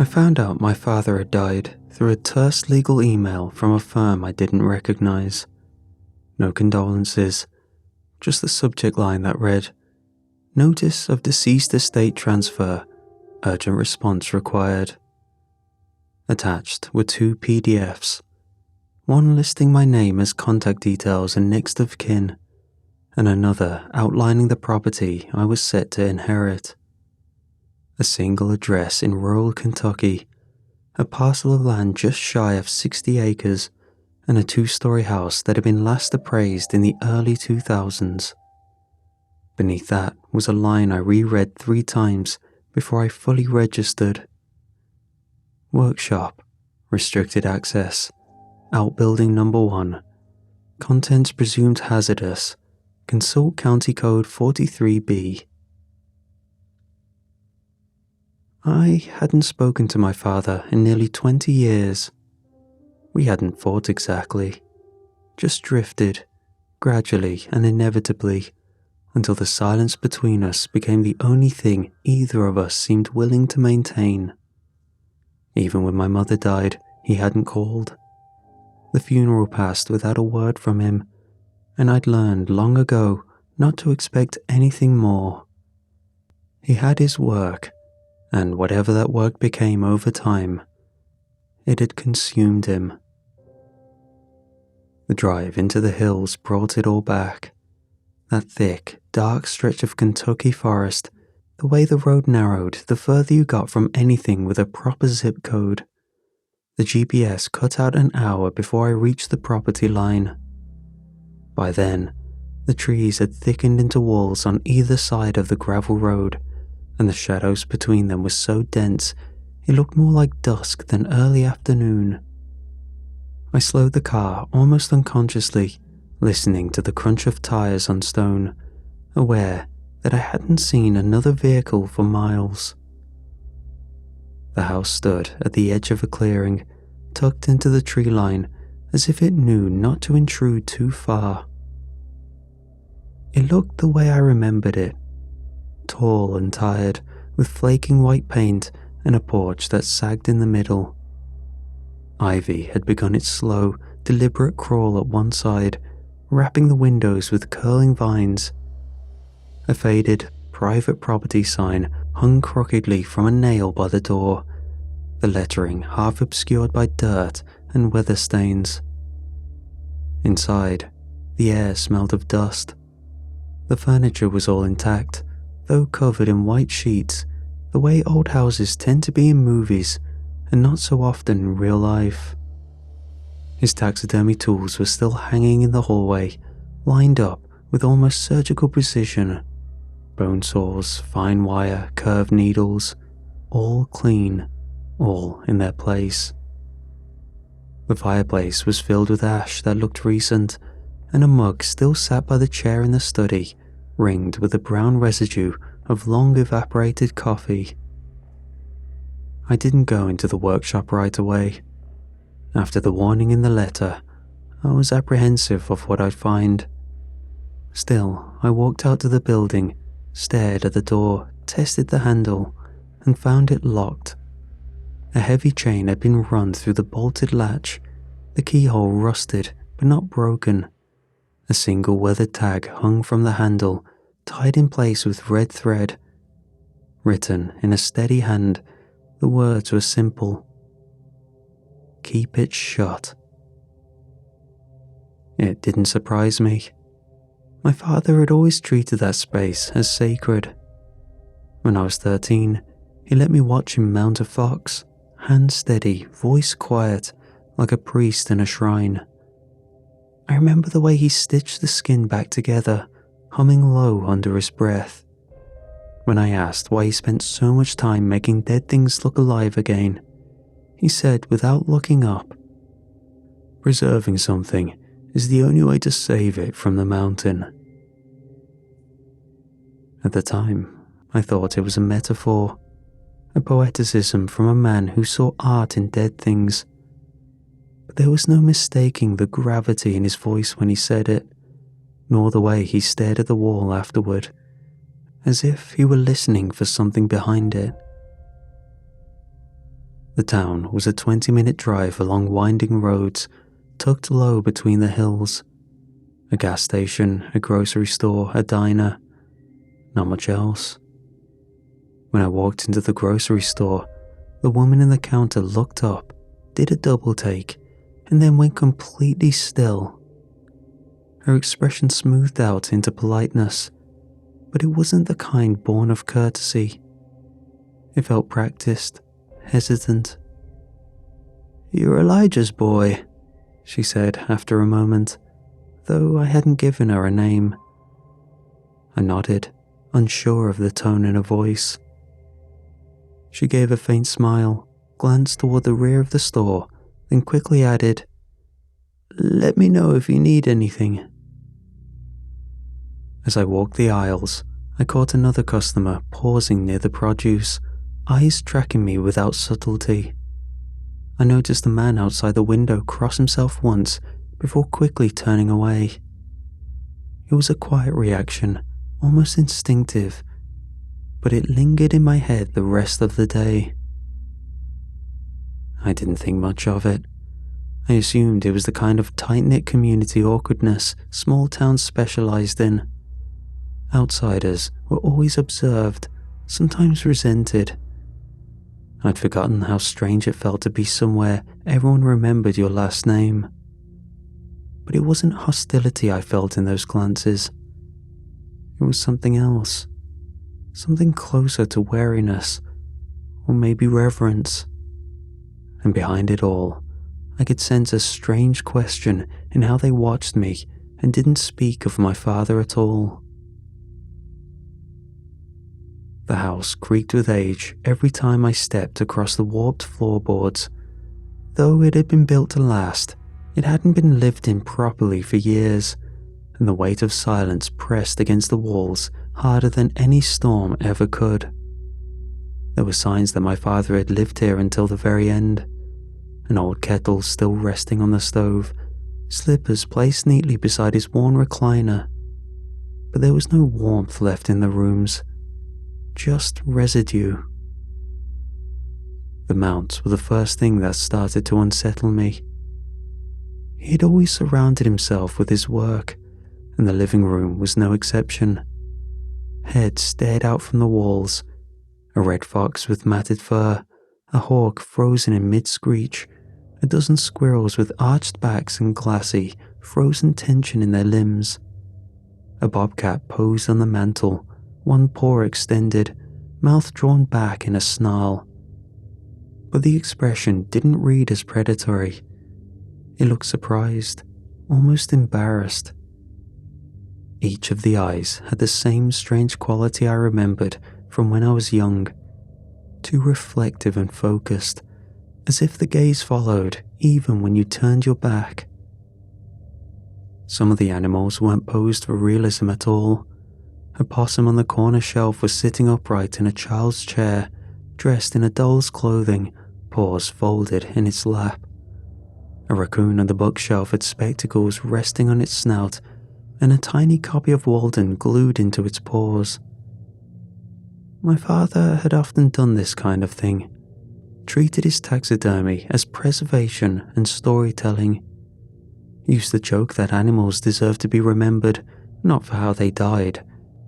I found out my father had died through a terse legal email from a firm I didn't recognize. No condolences, just the subject line that read, "Notice of deceased estate transfer, urgent response required." Attached were 2 PDFs, one listing my name as contact details and next of kin, and another outlining the property I was set to inherit. A single address in rural Kentucky, a parcel of land just shy of 60 acres, and a 2-story house that had been last appraised in the early 2000s. Beneath that was a line I reread 3 times before I fully registered. Workshop, restricted access, outbuilding number 1, contents presumed hazardous, consult County Code 43B. I hadn't spoken to my father in nearly 20 years. We hadn't fought exactly, just drifted, gradually and inevitably, until the silence between us became the only thing either of us seemed willing to maintain. Even when my mother died, he hadn't called. The funeral passed without a word from him, and I'd learned long ago not to expect anything more. He had his work, and whatever that work became over time, it had consumed him. The drive into the hills brought it all back. That thick, dark stretch of Kentucky forest, the way the road narrowed the further you got from anything with a proper zip code. The GPS cut out an hour before I reached the property line. By then, the trees had thickened into walls on either side of the gravel road, and the shadows between them were so dense it looked more like dusk than early afternoon. I slowed the car almost unconsciously, listening to the crunch of tires on stone, aware that I hadn't seen another vehicle for miles. The house stood at the edge of a clearing, tucked into the tree line as if it knew not to intrude too far. It looked the way I remembered it, tall and tired, with flaking white paint and a porch that sagged in the middle. Ivy had begun its slow, deliberate crawl at one side, wrapping the windows with curling vines. A faded, private property sign hung crookedly from a nail by the door, the lettering half obscured by dirt and weather stains. Inside, the air smelled of dust. The furniture was all intact, though covered in white sheets, the way old houses tend to be in movies and not so often in real life. His taxidermy tools were still hanging in the hallway, lined up with almost surgical precision. Bone saws, fine wire, curved needles, all clean, all in their place. The fireplace was filled with ash that looked recent, and a mug still sat by the chair in the study, ringed with the brown residue of long-evaporated coffee. I didn't go into the workshop right away. After the warning in the letter, I was apprehensive of what I'd find. Still, I walked out to the building, stared at the door, tested the handle, and found it locked. A heavy chain had been run through the bolted latch, the keyhole rusted but not broken. A single weathered tag hung from the handle, tied in place with red thread. Written in a steady hand, the words were simple: "Keep it shut." It didn't surprise me. My father had always treated that space as sacred. When I was 13, he let me watch him mount a fox, hand steady, voice quiet, like a priest in a shrine. I remember the way he stitched the skin back together, humming low under his breath. When I asked why he spent so much time making dead things look alive again, he said without looking up, "Preserving something is the only way to save it from the mountain." At the time, I thought it was a metaphor, a poeticism from a man who saw art in dead things. But there was no mistaking the gravity in his voice when he said it, nor the way he stared at the wall afterward, as if he were listening for something behind it. The town was a 20-minute drive along winding roads, tucked low between the hills. A gas station, a grocery store, a diner. Not much else. When I walked into the grocery store, the woman in the counter looked up, did a double take, and then went completely still. Her expression smoothed out into politeness, but it wasn't the kind born of courtesy. It felt practiced, hesitant. "You're Elijah's boy," she said after a moment, though I hadn't given her a name. I nodded, unsure of the tone in her voice. She gave a faint smile, glanced toward the rear of the store, then quickly added, "Let me know if you need anything." As I walked the aisles, I caught another customer pausing near the produce, eyes tracking me without subtlety. I noticed the man outside the window cross himself once before quickly turning away. It was a quiet reaction, almost instinctive, but it lingered in my head the rest of the day. I didn't think much of it. I assumed it was the kind of tight-knit community awkwardness small towns specialized in. Outsiders were always observed, sometimes resented. I'd forgotten how strange it felt to be somewhere everyone remembered your last name. But it wasn't hostility I felt in those glances. It was something else. Something closer to wariness, or maybe reverence. And behind it all, I could sense a strange question in how they watched me and didn't speak of my father at all. The house creaked with age every time I stepped across the warped floorboards. Though it had been built to last, it hadn't been lived in properly for years, and the weight of silence pressed against the walls harder than any storm ever could. There were signs that my father had lived here until the very end. An old kettle still resting on the stove, slippers placed neatly beside his worn recliner. But there was no warmth left in the rooms. Just residue. The mounts were the first thing that started to unsettle me. He had always surrounded himself with his work, and the living room was no exception. Heads stared out from the walls, a red fox with matted fur, a hawk frozen in mid-screech, a dozen squirrels with arched backs and glassy, frozen tension in their limbs. A bobcat posed on the mantel, one paw extended, mouth drawn back in a snarl. But the expression didn't read as predatory. It looked surprised, almost embarrassed. Each of the eyes had the same strange quality I remembered from when I was young, too reflective and focused, as if the gaze followed even when you turned your back. Some of the animals weren't posed for realism at all. A possum on the corner shelf was sitting upright in a child's chair, dressed in a doll's clothing, paws folded in its lap. A raccoon on the bookshelf had spectacles resting on its snout, and a tiny copy of Walden glued into its paws. My father had often done this kind of thing, treated his taxidermy as preservation and storytelling. He used to joke that animals deserved to be remembered not for how they died,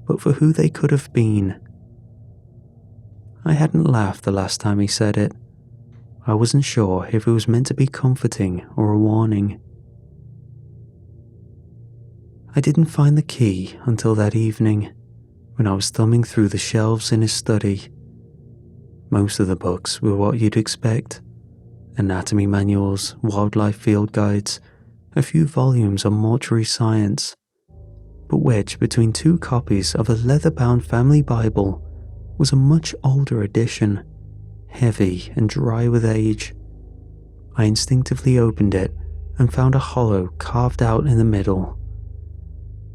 but for who they could have been. I hadn't laughed the last time he said it. I wasn't sure if it was meant to be comforting or a warning. I didn't find the key until that evening, when I was thumbing through the shelves in his study. Most of the books were what you'd expect: anatomy manuals, wildlife field guides, a few volumes on mortuary science. But wedged between two copies of a leather-bound family Bible was a much older edition, heavy and dry with age. I instinctively opened it and found a hollow carved out in the middle.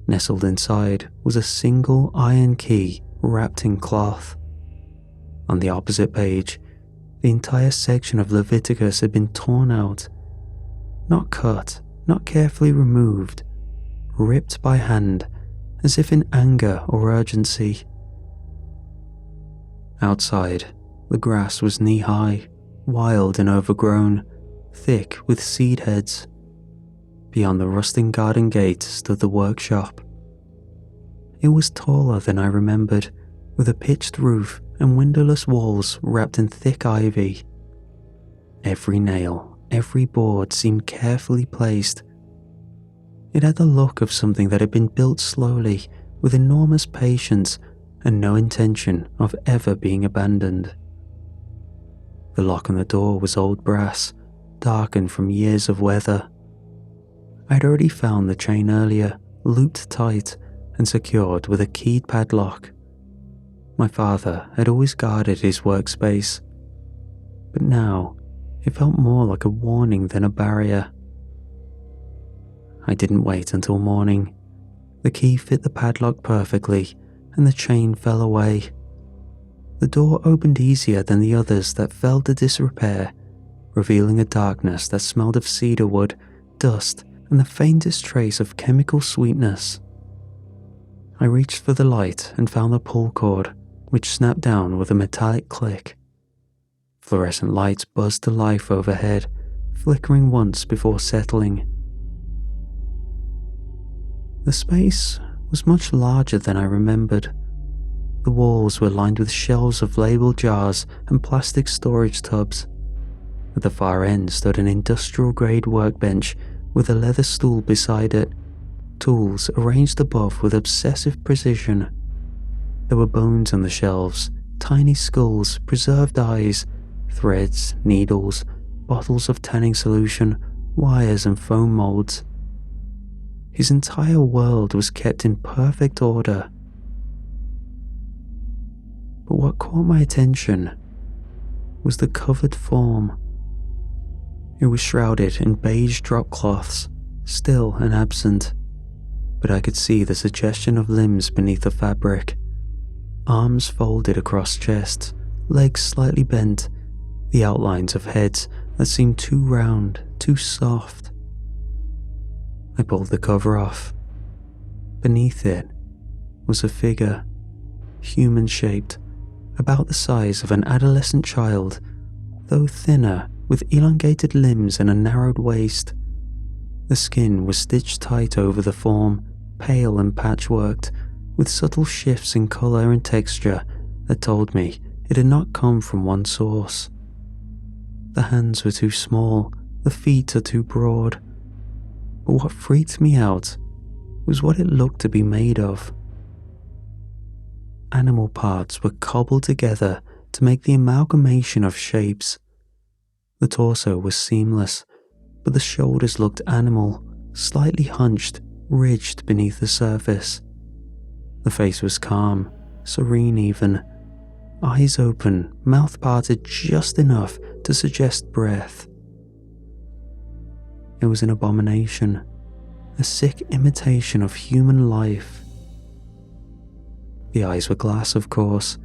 Nestled inside was a single iron key wrapped in cloth. On the opposite page, the entire section of Leviticus had been torn out. Not cut, not carefully removed, ripped by hand, as if in anger or urgency. Outside, the grass was knee-high, wild and overgrown, thick with seed heads. Beyond the rusting garden gate stood the workshop. It was taller than I remembered, with a pitched roof and windowless walls wrapped in thick ivy. Every nail, every board seemed carefully placed. It had the look of something that had been built slowly, with enormous patience and no intention of ever being abandoned. The lock on the door was old brass, darkened from years of weather. I had already found the chain earlier, looped tight and secured with a keyed padlock. My father had always guarded his workspace, but now it felt more like a warning than a barrier. I didn't wait until morning. The key fit the padlock perfectly, and the chain fell away. The door opened easier than the others that fell to disrepair, revealing a darkness that smelled of cedar wood, dust, and the faintest trace of chemical sweetness. I reached for the light and found the pull cord, which snapped down with a metallic click. Fluorescent lights buzzed to life overhead, flickering once before settling. The space was much larger than I remembered. The walls were lined with shelves of labeled jars and plastic storage tubs. At the far end stood an industrial-grade workbench with a leather stool beside it, tools arranged above with obsessive precision. There were bones on the shelves, tiny skulls, preserved eyes, threads, needles, bottles of tanning solution, wires and foam molds. His entire world was kept in perfect order. But what caught my attention was the covered form. It was shrouded in beige drop cloths, still and absent, but I could see the suggestion of limbs beneath the fabric. Arms folded across chests, legs slightly bent, the outlines of heads that seemed too round, too soft. I pulled the cover off. Beneath it was a figure, human-shaped, about the size of an adolescent child, though thinner, with elongated limbs and a narrowed waist. The skin was stitched tight over the form, pale and patchworked, with subtle shifts in colour and texture that told me it had not come from one source. The hands were too small, the feet are too broad. But what freaked me out was what it looked to be made of. Animal parts were cobbled together to make the amalgamation of shapes. The torso was seamless, but the shoulders looked animal, slightly hunched, ridged beneath the surface. The face was calm, serene even, eyes open, mouth parted just enough to suggest breath. It was an abomination, a sick imitation of human life. The eyes were glass, of course.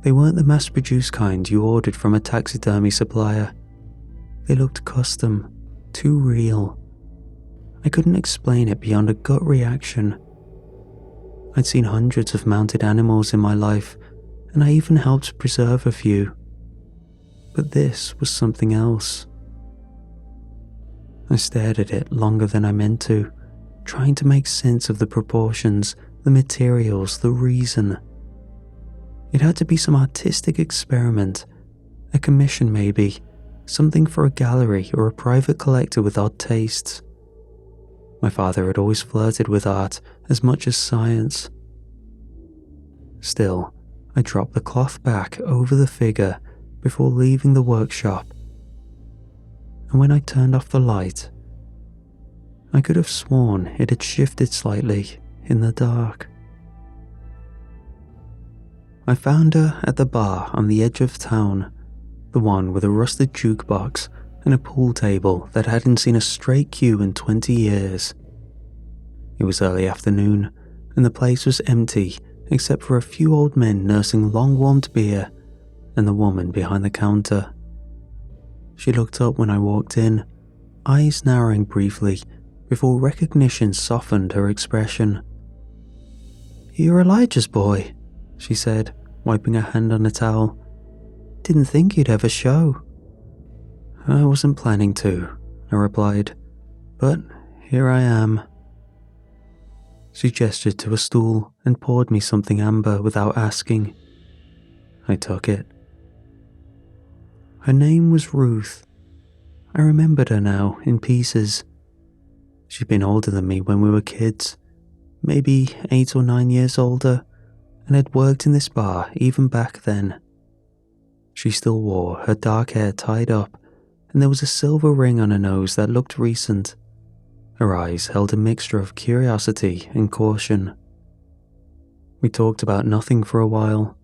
They weren't the mass-produced kind you ordered from a taxidermy supplier. They looked custom, too real. I couldn't explain it beyond a gut reaction. I'd seen hundreds of mounted animals in my life, and I even helped preserve a few. But this was something else. I stared at it longer than I meant to, trying to make sense of the proportions, the materials, the reason. It had to be some artistic experiment, a commission maybe, something for a gallery or a private collector with odd tastes. My father had always flirted with art as much as science. Still, I dropped the cloth back over the figure before leaving the workshop. And when I turned off the light, I could have sworn it had shifted slightly in the dark. I found her at the bar on the edge of town, the one with a rusted jukebox and a pool table that hadn't seen a straight queue in 20 years. It was early afternoon, and the place was empty except for a few old men nursing long-warmed beer and the woman behind the counter. She looked up when I walked in, eyes narrowing briefly before recognition softened her expression. "You're Elijah's boy," she said, wiping her hand on a towel. "Didn't think you'd ever show." I wasn't planning to, I replied, but here I am. She gestured to a stool and poured me something amber without asking. I took it. Her name was Ruth. I remembered her now in pieces. She'd been older than me when we were kids, maybe 8 or 9 years older, and had worked in this bar even back then. She still wore her dark hair tied up, and there was a silver ring on her nose that looked recent. Her eyes held a mixture of curiosity and caution. We talked about nothing for a while.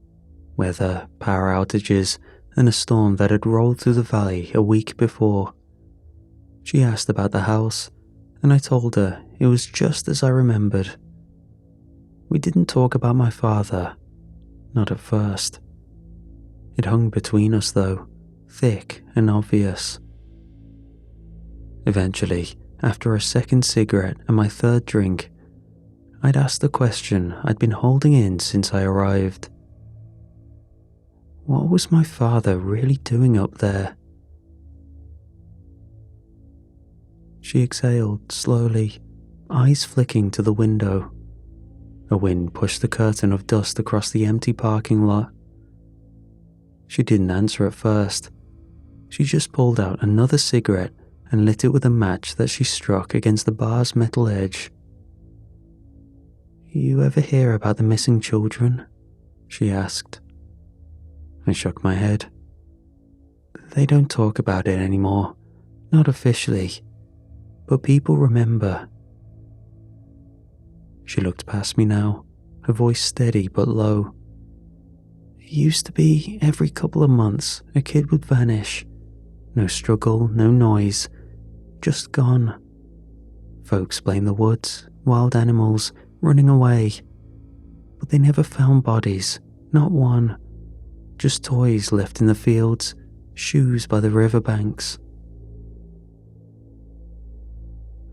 Weather, power outages, and a storm that had rolled through the valley a week before. She asked about the house, and I told her it was just as I remembered. We didn't talk about my father, not at first. It hung between us though, thick and obvious. Eventually, after a second cigarette and my third drink, I'd asked the question I'd been holding in since I arrived. What was my father really doing up there? She exhaled slowly, eyes flicking to the window. A wind pushed the curtain of dust across the empty parking lot. She didn't answer at first. She just pulled out another cigarette and lit it with a match that she struck against the bar's metal edge. "You ever hear about the missing children?" she asked. I shook my head. "They don't talk about it anymore, not officially, but people remember." She looked past me now, her voice steady but low. "It used to be every couple of months a kid would vanish. No struggle, no noise, just gone. Folks blame the woods, wild animals, running away. But they never found bodies, not one. Just toys left in the fields, shoes by the riverbanks."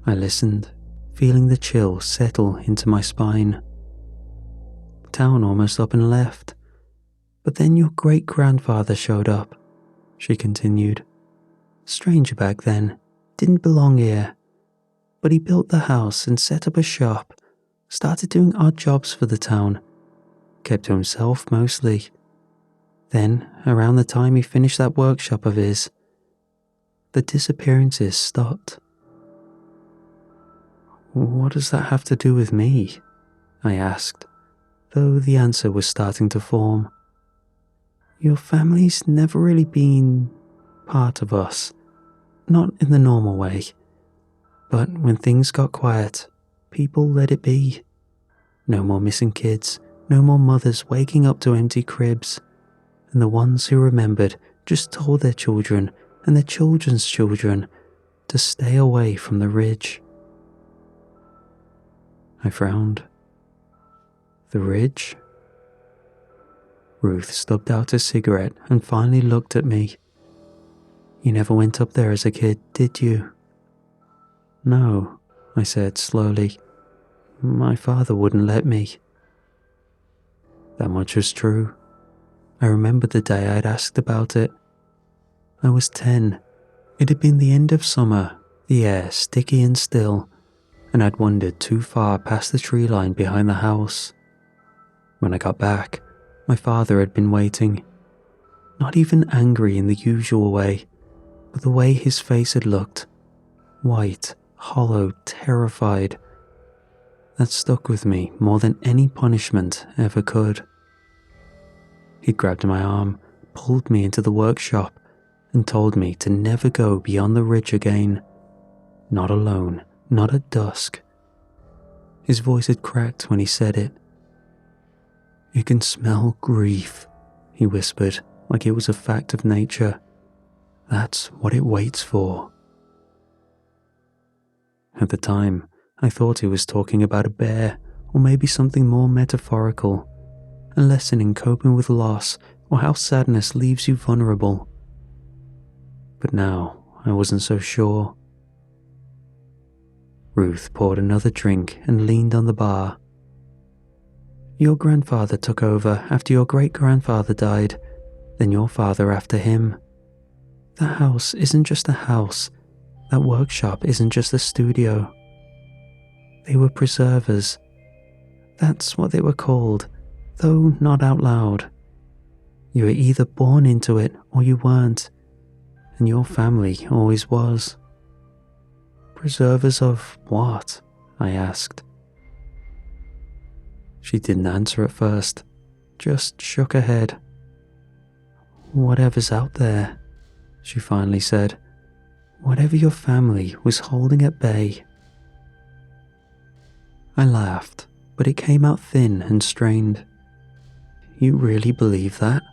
I listened, feeling the chill settle into my spine. "Town almost up and left. But then your great-grandfather showed up," she continued. "Stranger back then, didn't belong here. But he built the house and set up a shop, started doing odd jobs for the town. Kept to himself mostly. Then, around the time he finished that workshop of his, the disappearances stopped." "What does that have to do with me?" I asked, though the answer was starting to form. "Your family's never really been part of us, not in the normal way. But when things got quiet, people let it be. No more missing kids, no more mothers waking up to empty cribs. And the ones who remembered just told their children and their children's children to stay away from the ridge." I frowned. "The ridge?" Ruth stubbed out a cigarette and finally looked at me. "You never went up there as a kid, did you?" "No," I said slowly. "My father wouldn't let me." That much was true. I remembered the day I'd asked about it. I was 10. It had been the end of summer, the air sticky and still, and I'd wandered too far past the tree line behind the house. When I got back, my father had been waiting. Not even angry in the usual way, but the way his face had looked. White, hollow, terrified. That stuck with me more than any punishment ever could. He grabbed my arm, pulled me into the workshop, and told me to never go beyond the ridge again. Not alone, not at dusk. His voice had cracked when he said it. "You can smell grief," he whispered, like it was a fact of nature. "That's what it waits for." At the time, I thought he was talking about a bear, or maybe something more metaphorical. A lesson in coping with loss, or how sadness leaves you vulnerable. But now, I wasn't so sure. Ruth poured another drink and leaned on the bar. "Your grandfather took over after your great-grandfather died, then your father after him. That house isn't just a house. That workshop isn't just a studio. They were preservers. That's what they were called, though not out loud. You were either born into it or you weren't, and your family always was. Preservers of what? I asked. She didn't answer at first, just shook her head. Whatever's out there, she finally said. Whatever your family was holding at bay. I laughed, but it came out thin and strained. You really believe that?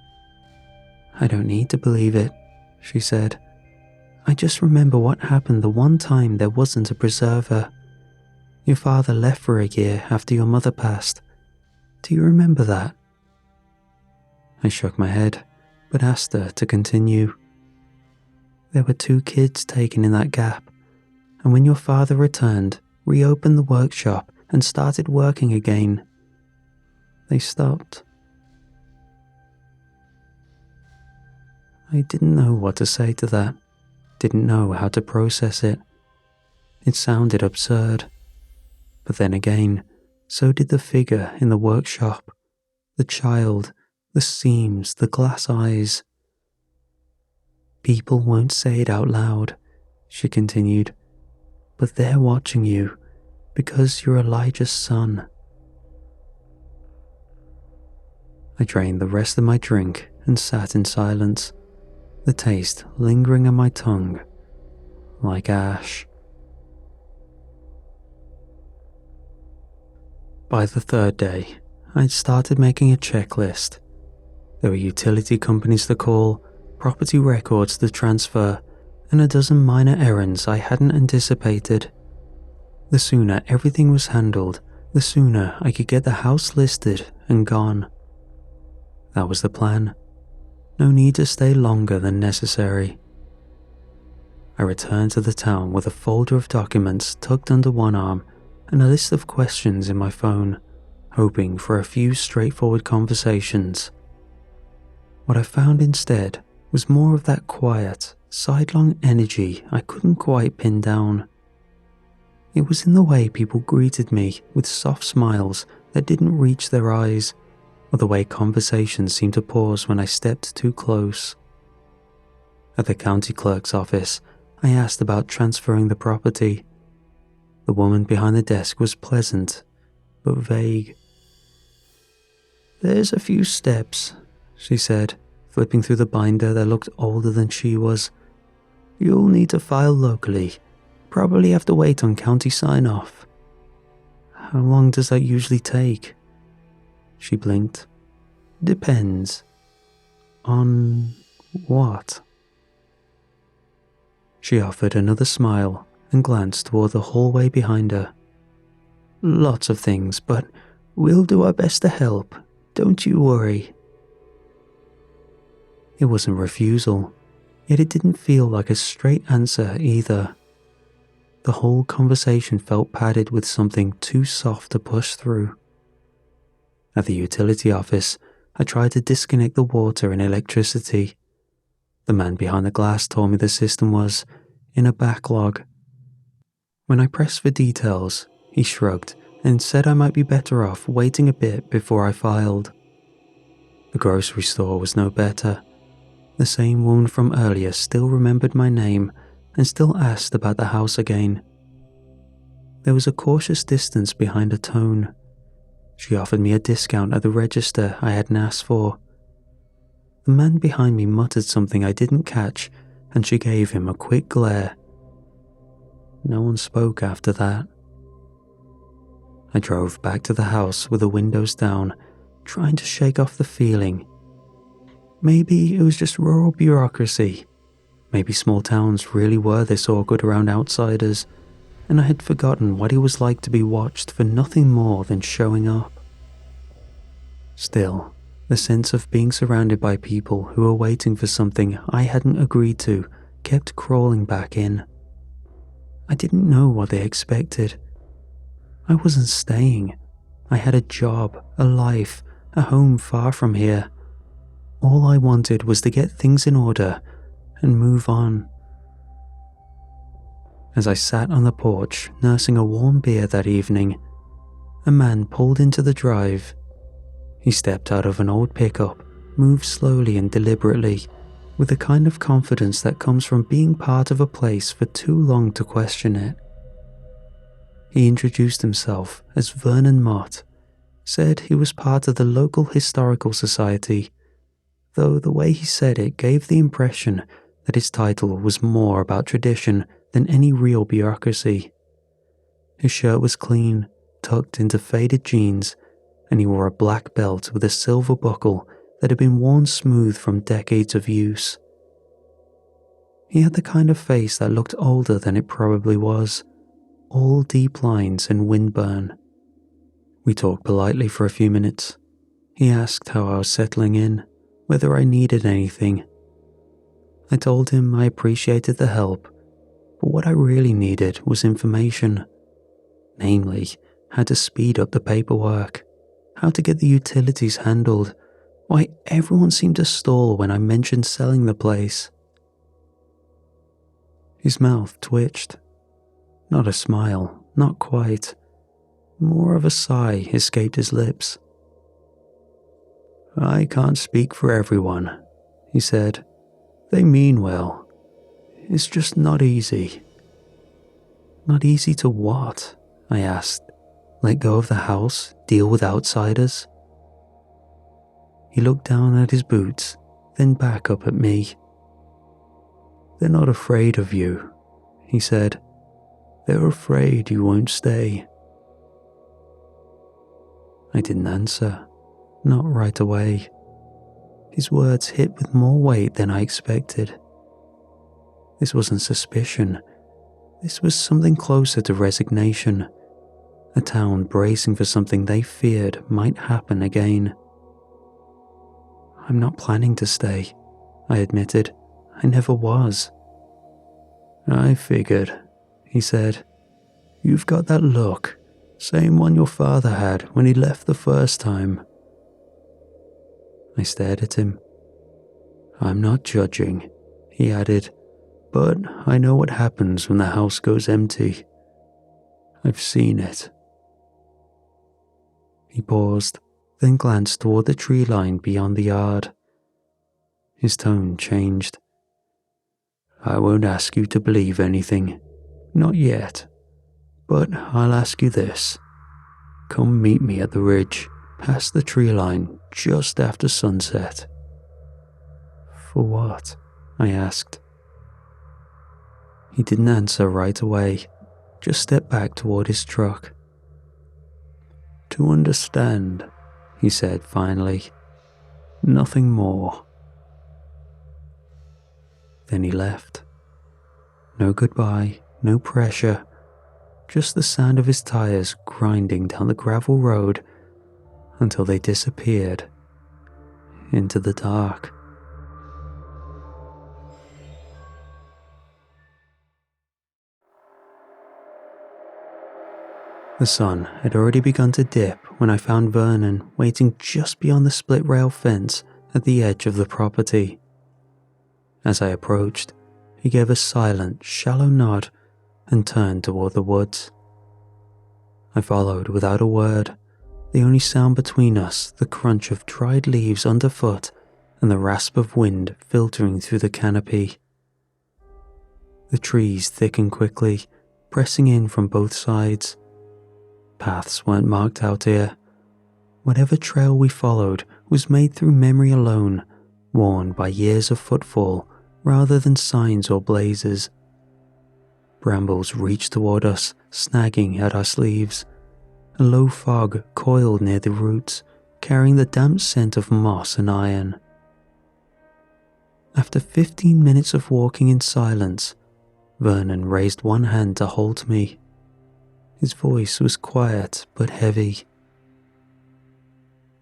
I don't need to believe it, she said. I just remember what happened the one time there wasn't a preserver. Your father left for a year after your mother passed. Do you remember that? I shook my head, but asked her to continue. There were 2 kids taken in that gap, and when your father returned, reopened the workshop and started working again, they stopped. I didn't know what to say to that, didn't know how to process it. It sounded absurd, but then again, so did the figure in the workshop, the child, the seams, the glass eyes. People won't say it out loud, she continued, but they're watching you because you're Elijah's son. I drained the rest of my drink and sat in silence, the taste lingering on my tongue like ash. By the 3rd day, I'd started making a checklist. There were utility companies to call, property records to transfer, and a dozen minor errands I hadn't anticipated. The sooner everything was handled, the sooner I could get the house listed and gone. That was the plan. No need to stay longer than necessary. I returned to the town with a folder of documents tucked under one arm and a list of questions in my phone, hoping for a few straightforward conversations. What I found instead was more of that quiet, sidelong energy I couldn't quite pin down. It was in the way people greeted me with soft smiles that didn't reach their eyes, or the way conversations seemed to pause when I stepped too close. At the county clerk's office, I asked about transferring the property. The woman behind the desk was pleasant, but vague. There's a few steps, she said, flipping through the binder that looked older than she was. You'll need to file locally. Probably have to wait on county sign-off. How long does that usually take? She blinked. Depends. On what? She offered another smile and glanced toward the hallway behind her. Lots of things, but we'll do our best to help. Don't you worry. It wasn't refusal, yet it didn't feel like a straight answer either. The whole conversation felt padded with something too soft to push through. At the utility office, I tried to disconnect the water and electricity. The man behind the glass told me the system was in a backlog. When I pressed for details, he shrugged and said I might be better off waiting a bit before I filed. The grocery store was no better. The same woman from earlier still remembered my name and still asked about the house again. There was a cautious distance behind her tone. She offered me a discount at the register I hadn't asked for. The man behind me muttered something I didn't catch, and she gave him a quick glare. No one spoke after that. I drove back to the house with the windows down, trying to shake off the feeling. Maybe it was just rural bureaucracy. Maybe small towns really were this awkward around outsiders, and I had forgotten what it was like to be watched for nothing more than showing up. Still, the sense of being surrounded by people who were waiting for something I hadn't agreed to kept crawling back in. I didn't know what they expected. I wasn't staying. I had a job, a life, a home far from here. All I wanted was to get things in order and move on. As I sat on the porch nursing a warm beer that evening, a man pulled into the drive. He stepped out of an old pickup, moved slowly and deliberately, with the kind of confidence that comes from being part of a place for too long to question it. He introduced himself as Vernon Mott, said he was part of the local historical society, though the way he said it gave the impression that his title was more about tradition than any real bureaucracy. His shirt was clean, tucked into faded jeans, and he wore a black belt with a silver buckle that had been worn smooth from decades of use. He had the kind of face that looked older than it probably was, all deep lines and windburn. We talked politely for a few minutes. He asked how I was settling in, whether I needed anything. I told him I appreciated the help, but what I really needed was information. Namely, how to speed up the paperwork, how to get the utilities handled, why everyone seemed to stall when I mentioned selling the place. His mouth twitched. Not a smile, not quite. More of a sigh escaped his lips. "I can't speak for everyone," he said. "They mean well. It's just not easy." "Not easy to what?" I asked. "Let go of the house, deal with outsiders?" He looked down at his boots, then back up at me. "They're not afraid of you," he said. "They're afraid you won't stay." I didn't answer, not right away. His words hit with more weight than I expected. This wasn't suspicion. This was something closer to resignation. A town bracing for something they feared might happen again. "I'm not planning to stay," I admitted. "I never was." "I figured," he said. "You've got that look, same one your father had when he left the first time." I stared at him. "I'm not judging," he added, "but I know what happens when the house goes empty. I've seen it." He paused, then glanced toward the tree line beyond the yard. His tone changed. "I won't ask you to believe anything, not yet, but I'll ask you this. Come meet me at the ridge, past the tree line, just after sunset." "For what?" I asked. He didn't answer right away, just stepped back toward his truck. "To understand," he said finally. "Nothing more." Then he left. No goodbye, no pressure, just the sound of his tires grinding down the gravel road until they disappeared into the dark. The sun had already begun to dip when I found Vernon waiting just beyond the split rail fence at the edge of the property. As I approached, he gave a silent, shallow nod and turned toward the woods. I followed without a word, the only sound between us the crunch of dried leaves underfoot and the rasp of wind filtering through the canopy. The trees thickened quickly, pressing in from both sides. Paths weren't marked out here. Whatever trail we followed was made through memory alone, worn by years of footfall rather than signs or blazes. Brambles reached toward us, snagging at our sleeves. A low fog coiled near the roots, carrying the damp scent of moss and iron. After 15 minutes of walking in silence, Vernon raised one hand to hold me. His voice was quiet but heavy.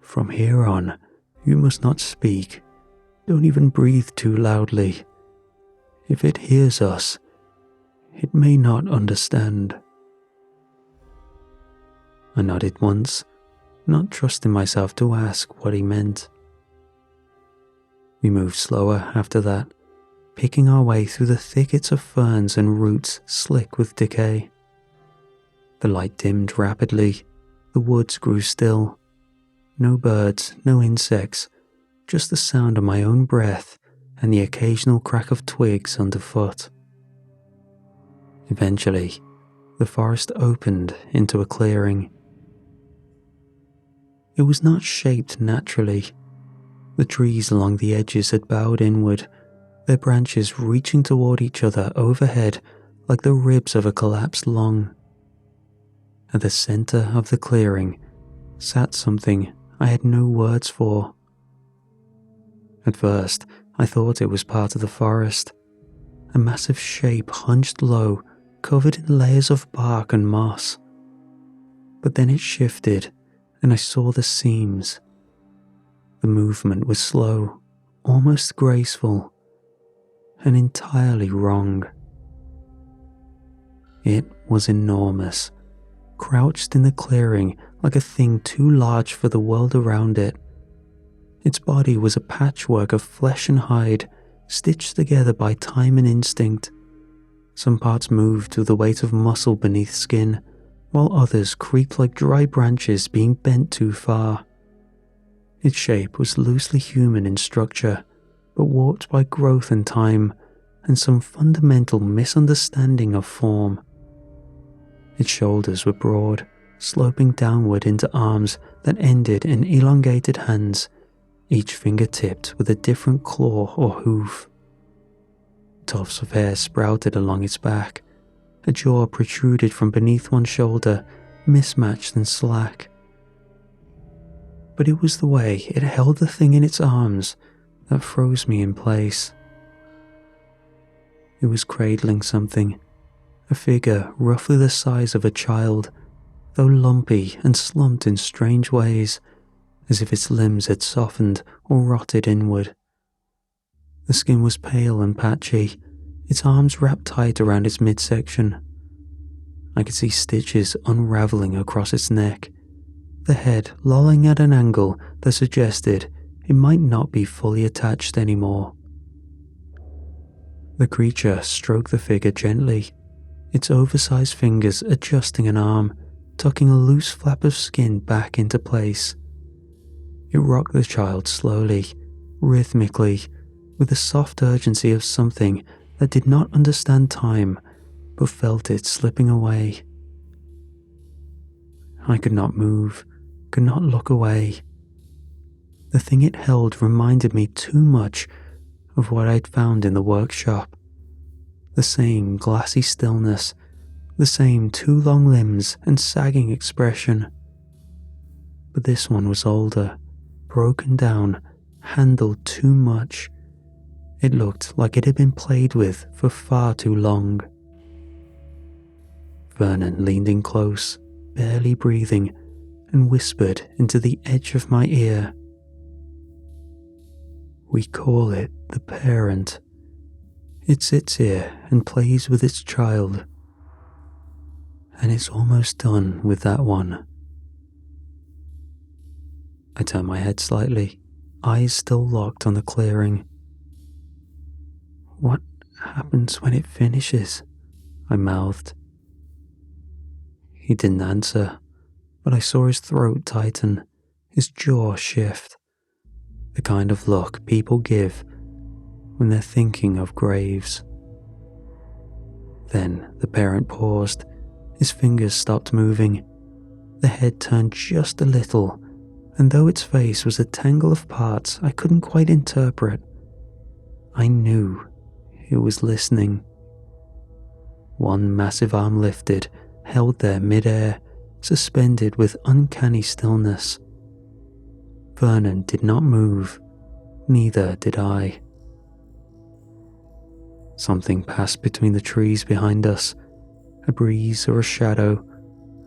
"From here on, you must not speak. Don't even breathe too loudly. If it hears us, it may not understand." I nodded once, not trusting myself to ask what he meant. We moved slower after that, picking our way through the thickets of ferns and roots slick with decay. The light dimmed rapidly, the woods grew still. No birds, no insects, just the sound of my own breath and the occasional crack of twigs underfoot. Eventually, the forest opened into a clearing. It was not shaped naturally. The trees along the edges had bowed inward, their branches reaching toward each other overhead like the ribs of a collapsed lung. At the center of the clearing sat something I had no words for. At first, I thought it was part of the forest. A massive shape hunched low, covered in layers of bark and moss. But then it shifted, and I saw the seams. The movement was slow, almost graceful, and entirely wrong. It was enormous, crouched in the clearing like a thing too large for the world around it. Its body was a patchwork of flesh and hide, stitched together by time and instinct. Some parts moved with the weight of muscle beneath skin, while others creaked like dry branches being bent too far. Its shape was loosely human in structure, but warped by growth and time, and some fundamental misunderstanding of form. Its shoulders were broad, sloping downward into arms that ended in elongated hands, each finger tipped with a different claw or hoof. Tufts of hair sprouted along its back. A jaw protruded from beneath one shoulder, mismatched and slack. But it was the way it held the thing in its arms that froze me in place. It was cradling something, a figure roughly the size of a child, though lumpy and slumped in strange ways, as if its limbs had softened or rotted inward. The skin was pale and patchy, its arms wrapped tight around its midsection. I could see stitches unraveling across its neck, the head lolling at an angle that suggested it might not be fully attached anymore. The creature stroked the figure gently, its oversized fingers adjusting an arm, tucking a loose flap of skin back into place. It rocked the child slowly, rhythmically, with the soft urgency of something that did not understand time, but felt it slipping away. I could not move, could not look away. The thing it held reminded me too much of what I'd found in the workshop. The same glassy stillness, the same too long limbs and sagging expression. But this one was older, broken down, handled too much. It looked like it had been played with for far too long. Vernon leaned in close, barely breathing, and whispered into the edge of my ear. "We call it the parent. It sits here and plays with its child. And it's almost done with that one." I turned my head slightly, eyes still locked on the clearing. "What happens when it finishes?" I mouthed. He didn't answer, but I saw his throat tighten, his jaw shift. The kind of look people give when they're thinking of graves. Then the parent paused, his fingers stopped moving. The head turned just a little, and though its face was a tangle of parts I couldn't quite interpret, I knew it was listening. One massive arm lifted, held there mid-air, suspended with uncanny stillness. Vernon did not move, neither did I. Something passed between the trees behind us, a breeze or a shadow,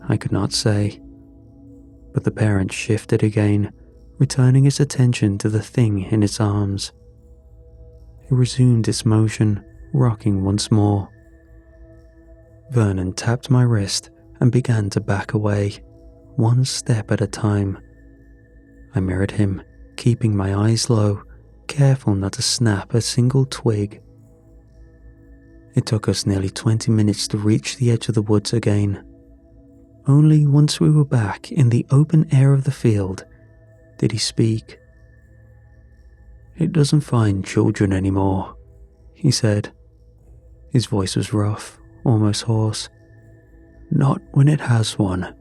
I could not say. But the parent shifted again, returning its attention to the thing in its arms. It resumed its motion, rocking once more. Vernon tapped my wrist and began to back away, one step at a time. I mirrored him, keeping my eyes low, careful not to snap a single twig. It took us nearly 20 minutes to reach the edge of the woods again. Only once we were back in the open air of the field did he speak. "It doesn't find children anymore," he said. His voice was rough, almost hoarse. "Not when it has one,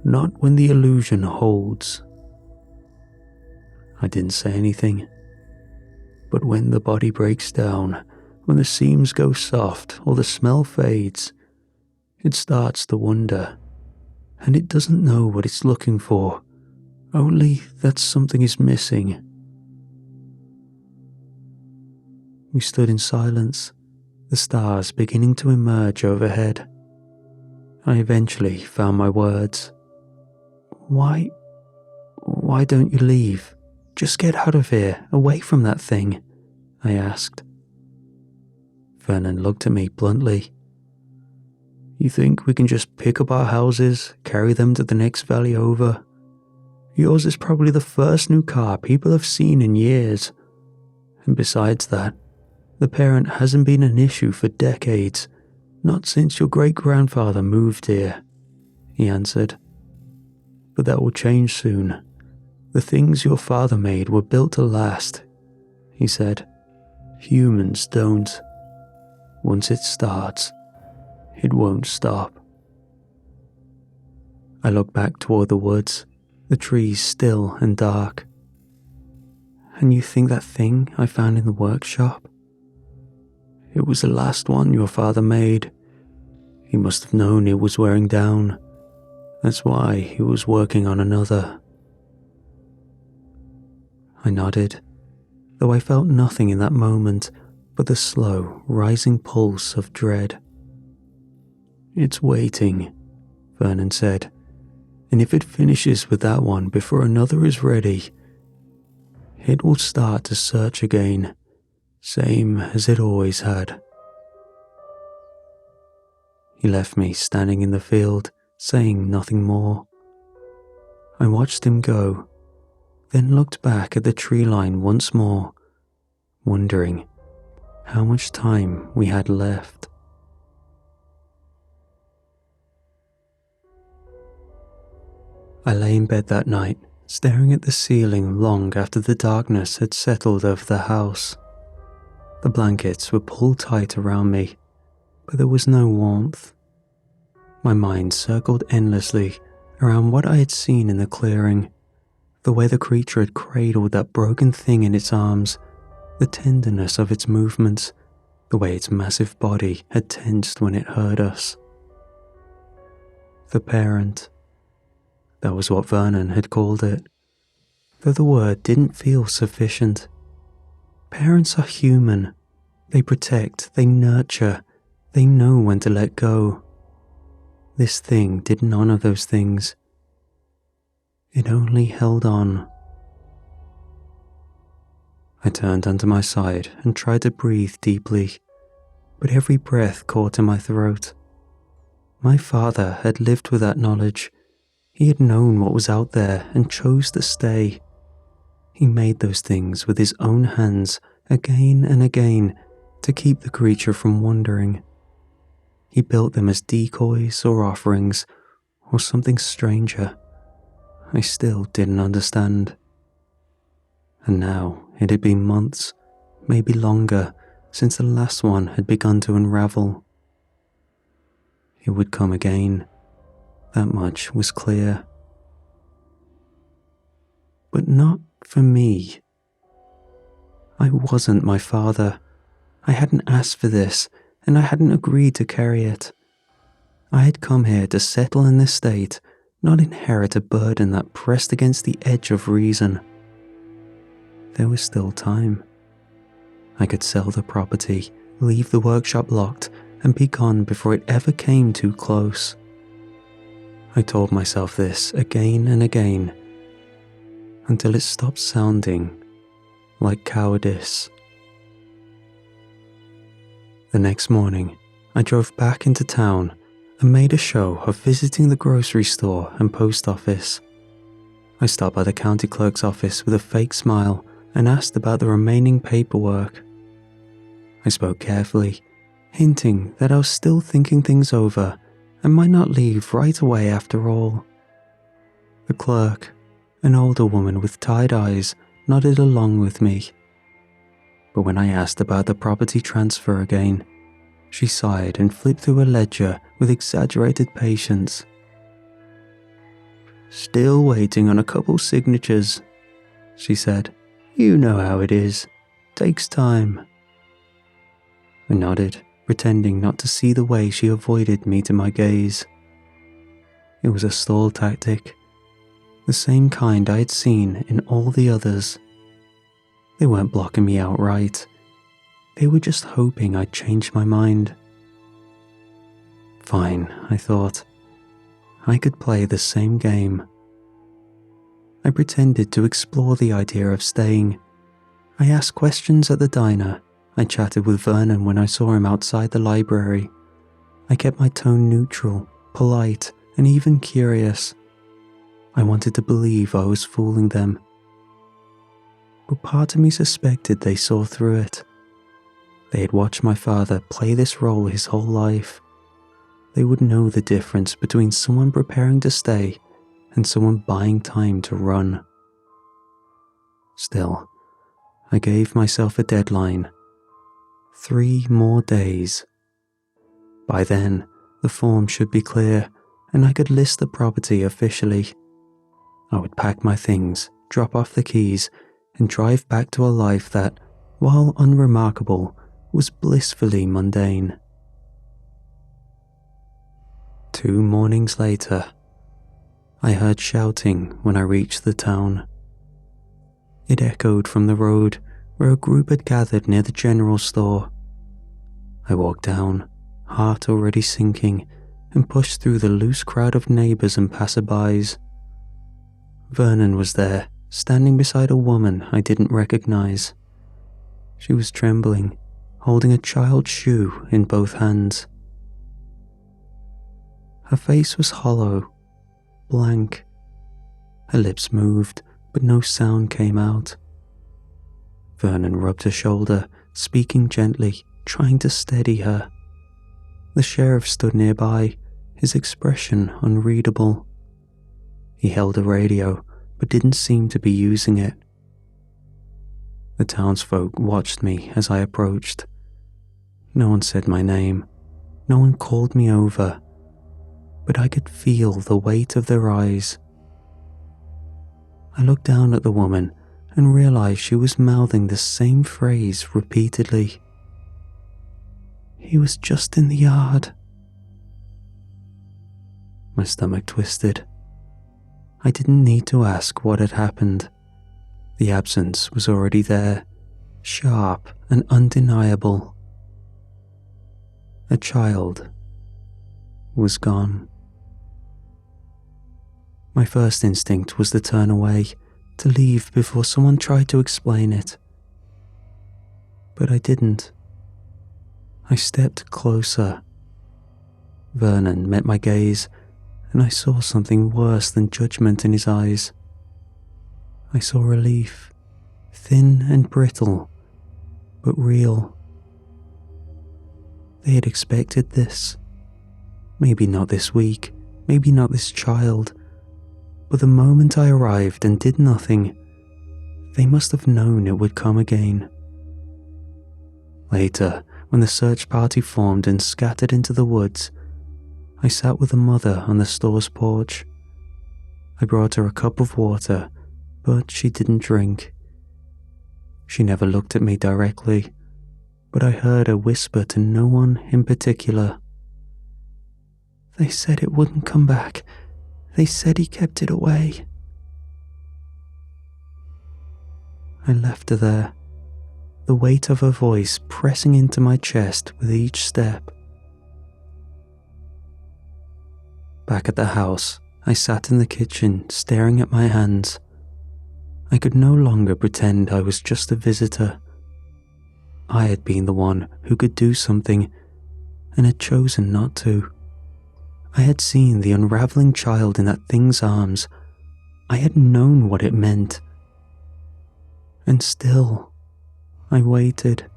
not when the illusion holds." I didn't say anything. But when the body breaks down, when the seams go soft or the smell fades, it starts to wonder, and it doesn't know what it's looking for, only that something is missing. We stood in silence, the stars beginning to emerge overhead. I eventually found my words. Why don't you leave? Just get out of here, away from that thing," I asked. Vernon looked at me bluntly. "You think we can just pick up our houses, carry them to the next valley over? Yours is probably the first new car people have seen in years. And besides that, the parent hasn't been an issue for decades, not since your great-grandfather moved here," he answered. "But that will change soon. The things your father made were built to last," he said. "Humans don't. Once it starts, it won't stop." I looked back toward the woods, the trees still and dark. "And you think that thing I found in the workshop? It was the last one your father made. He must have known it was wearing down. That's why he was working on another." I nodded, though I felt nothing in that moment but the slow, rising pulse of dread. "It's waiting," Vernon said, "and if it finishes with that one before another is ready, it will start to search again, same as it always had." He left me standing in the field, saying nothing more. I watched him go, then looked back at the tree line once more, wondering how much time we had left. I lay in bed that night, staring at the ceiling long after the darkness had settled over the house. The blankets were pulled tight around me, but there was no warmth. My mind circled endlessly around what I had seen in the clearing, the way the creature had cradled that broken thing in its arms, the tenderness of its movements, the way its massive body had tensed when it heard us. The parent. That was what Vernon had called it, though the word didn't feel sufficient. Parents are human. They protect, they nurture, they know when to let go. This thing did none of those things. It only held on. I turned onto my side and tried to breathe deeply, but every breath caught in my throat. My father had lived with that knowledge. He had known what was out there and chose to stay. He made those things with his own hands again and again to keep the creature from wandering. He built them as decoys or offerings or something stranger. I still didn't understand. And now it had been months, maybe longer, since the last one had begun to unravel. It would come again. That much was clear. But not for me. I wasn't my father. I hadn't asked for this, and I hadn't agreed to carry it. I had come here to settle in this state, not inherit a burden that pressed against the edge of reason. There was still time. I could sell the property, leave the workshop locked, and be gone before it ever came too close. I told myself this again and again, until it stopped sounding like cowardice. The next morning, I drove back into town and made a show of visiting the grocery store and post office. I stopped by the county clerk's office with a fake smile and asked about the remaining paperwork. I spoke carefully, hinting that I was still thinking things over and might not leave right away after all. The clerk, an older woman with tired eyes, nodded along with me. But when I asked about the property transfer again, she sighed and flipped through a ledger with exaggerated patience. "Still waiting on a couple signatures," she said. "You know how it is. Takes time." I nodded, pretending not to see the way she avoided meeting my gaze. It was a stall tactic, the same kind I had seen in all the others. They weren't blocking me outright. They were just hoping I'd change my mind. Fine, I thought. I could play the same game. I pretended to explore the idea of staying. I asked questions at the diner. I chatted with Vernon when I saw him outside the library. I kept my tone neutral, polite, and even curious. I wanted to believe I was fooling them. But part of me suspected they saw through it. They had watched my father play this role his whole life. They would know the difference between someone preparing to stay and someone buying time to run. Still, I gave myself a deadline. 3 more days. By then, the form should be clear and I could list the property officially. I would pack my things, drop off the keys, and drive back to a life that, while unremarkable, was blissfully mundane. 2 mornings later, I heard shouting when I reached the town. It echoed from the road where a group had gathered near the general store. I walked down, heart already sinking, and pushed through the loose crowd of neighbours and passerbys. Vernon was there, standing beside a woman I didn't recognise. She was trembling, holding a child's shoe in both hands. Her face was hollow, blank. Her lips moved, but no sound came out. Vernon rubbed her shoulder, speaking gently, trying to steady her. The sheriff stood nearby, his expression unreadable. He held a radio, but didn't seem to be using it. The townsfolk watched me as I approached. No one said my name. No one called me over. But I could feel the weight of their eyes. I looked down at the woman and realized she was mouthing the same phrase repeatedly. "He was just in the yard." My stomach twisted. I didn't need to ask what had happened. The absence was already there, sharp and undeniable. A child was gone. My first instinct was to turn away, to leave before someone tried to explain it. But I didn't. I stepped closer. Vernon met my gaze, and I saw something worse than judgment in his eyes. I saw relief, thin and brittle, but real. They had expected this. Maybe not this week, maybe not this child, but the moment I arrived and did nothing, they must have known it would come again. Later, when the search party formed and scattered into the woods, I sat with the mother on the store's porch. I brought her a cup of water, but she didn't drink. She never looked at me directly, but I heard her whisper to no one in particular. "They said it wouldn't come back. They said he kept it away." I left her there, the weight of her voice pressing into my chest with each step. Back at the house, I sat in the kitchen staring at my hands. I could no longer pretend I was just a visitor. I had been the one who could do something and had chosen not to. I had seen the unraveling child in that thing's arms. I had known what it meant. And still, I waited.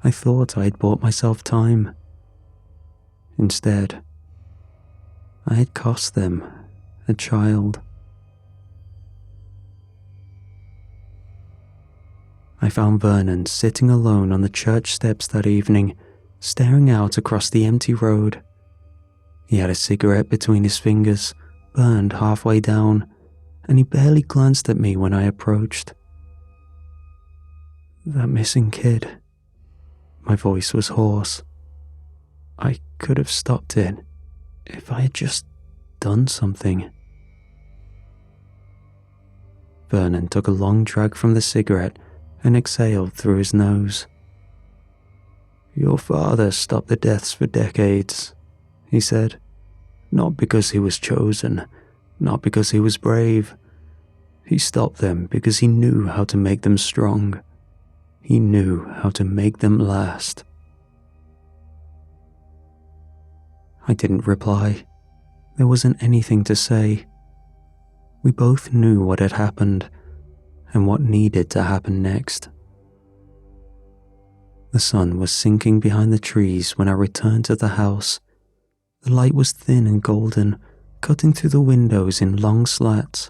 I thought I had bought myself time. Instead, I had cost them a child. I found Vernon sitting alone on the church steps that evening, staring out across the empty road. He had a cigarette between his fingers, burned halfway down, and he barely glanced at me when I approached. "That missing kid." My voice was hoarse. I could have stopped it if I had just done something. Vernon took a long drag from the cigarette and exhaled through his nose. "Your father stopped the deaths for decades," he said. "Not because he was chosen, not because he was brave. He stopped them because he knew how to make them strong. He knew how to make them last." I didn't reply. There wasn't anything to say. We both knew what had happened and what needed to happen next. The sun was sinking behind the trees when I returned to the house. The light was thin and golden, cutting through the windows in long slats.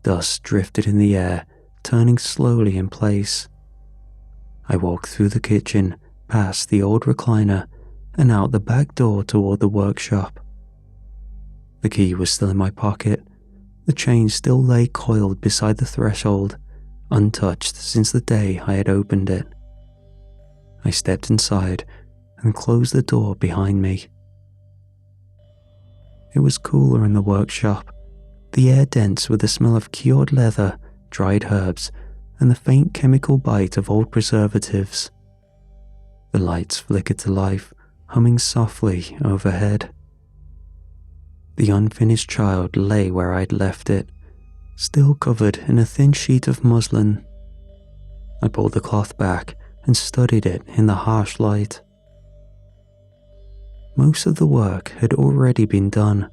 Dust drifted in the air, turning slowly in place. I walked through the kitchen, past the old recliner, and out the back door toward the workshop. The key was still in my pocket. The chain still lay coiled beside the threshold, untouched since the day I had opened it. I stepped inside and closed the door behind me. It was cooler in the workshop, the air dense with the smell of cured leather, dried herbs, and the faint chemical bite of old preservatives. The lights flickered to life, humming softly overhead. The unfinished child lay where I'd left it, still covered in a thin sheet of muslin. I pulled the cloth back and studied it in the harsh light. Most of the work had already been done.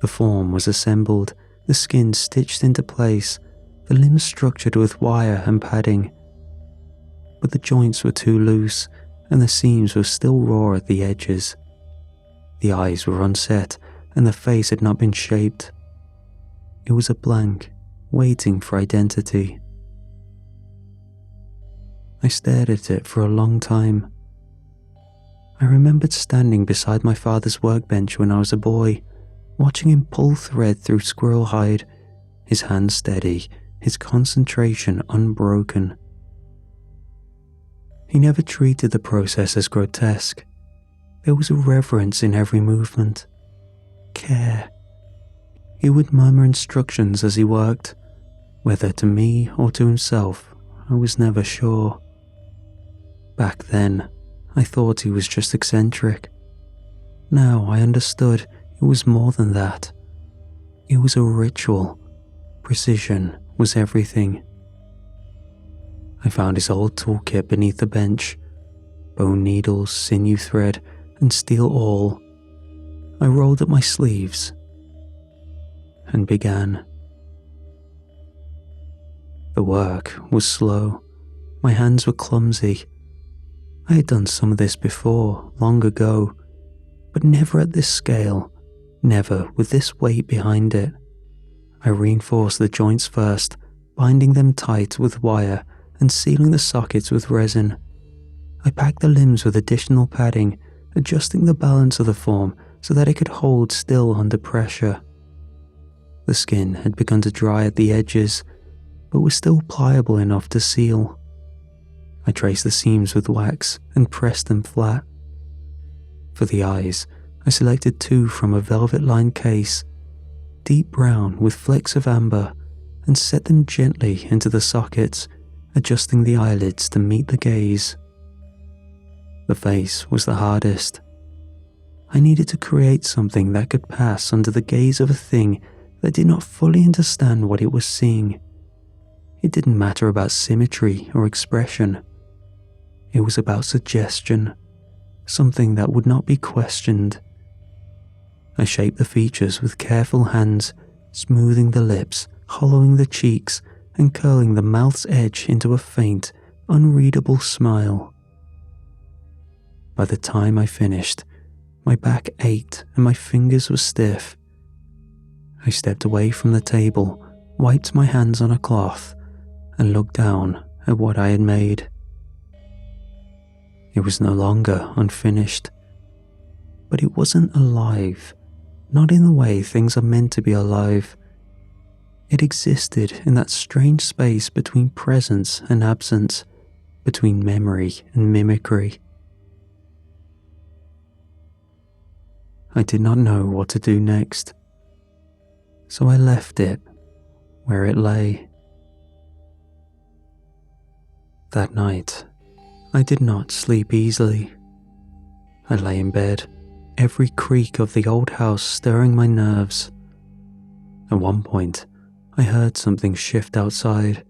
The form was assembled, the skin stitched into place, the limbs structured with wire and padding. But the joints were too loose, and the seams were still raw at the edges. The eyes were unset, and the face had not been shaped. It was a blank, waiting for identity. I stared at it for a long time. I remembered standing beside my father's workbench when I was a boy, watching him pull thread through squirrel hide, his hand steady, his concentration unbroken. He never treated the process as grotesque. There was a reverence in every movement. Care. He would murmur instructions as he worked. Whether to me or to himself, I was never sure. Back then, I thought he was just eccentric. Now I understood it was more than that. It was a ritual. Precision was everything. I found his old toolkit beneath the bench. Bone needles, sinew thread, and steel awl. I rolled up my sleeves and began. The work was slow. My hands were clumsy. I had done some of this before, long ago, but never at this scale, never with this weight behind it. I reinforced the joints first, binding them tight with wire and sealing the sockets with resin. I packed the limbs with additional padding, adjusting the balance of the form so that it could hold still under pressure. The skin had begun to dry at the edges, but was still pliable enough to seal. I traced the seams with wax and pressed them flat. For the eyes, I selected 2 from a velvet-lined case, deep brown with flecks of amber, and set them gently into the sockets, adjusting the eyelids to meet the gaze. The face was the hardest. I needed to create something that could pass under the gaze of a thing that did not fully understand what it was seeing. It didn't matter about symmetry or expression. It was about suggestion, something that would not be questioned. I shaped the features with careful hands, smoothing the lips, hollowing the cheeks, and curling the mouth's edge into a faint, unreadable smile. By the time I finished, my back ached and my fingers were stiff. I stepped away from the table, wiped my hands on a cloth, and looked down at what I had made. It was no longer unfinished, but it wasn't alive, not in the way things are meant to be alive. It existed in that strange space between presence and absence, between memory and mimicry. I did not know what to do next, so I left it where it lay. That night, I did not sleep easily. I lay in bed, every creak of the old house stirring my nerves. At one point, I heard something shift outside,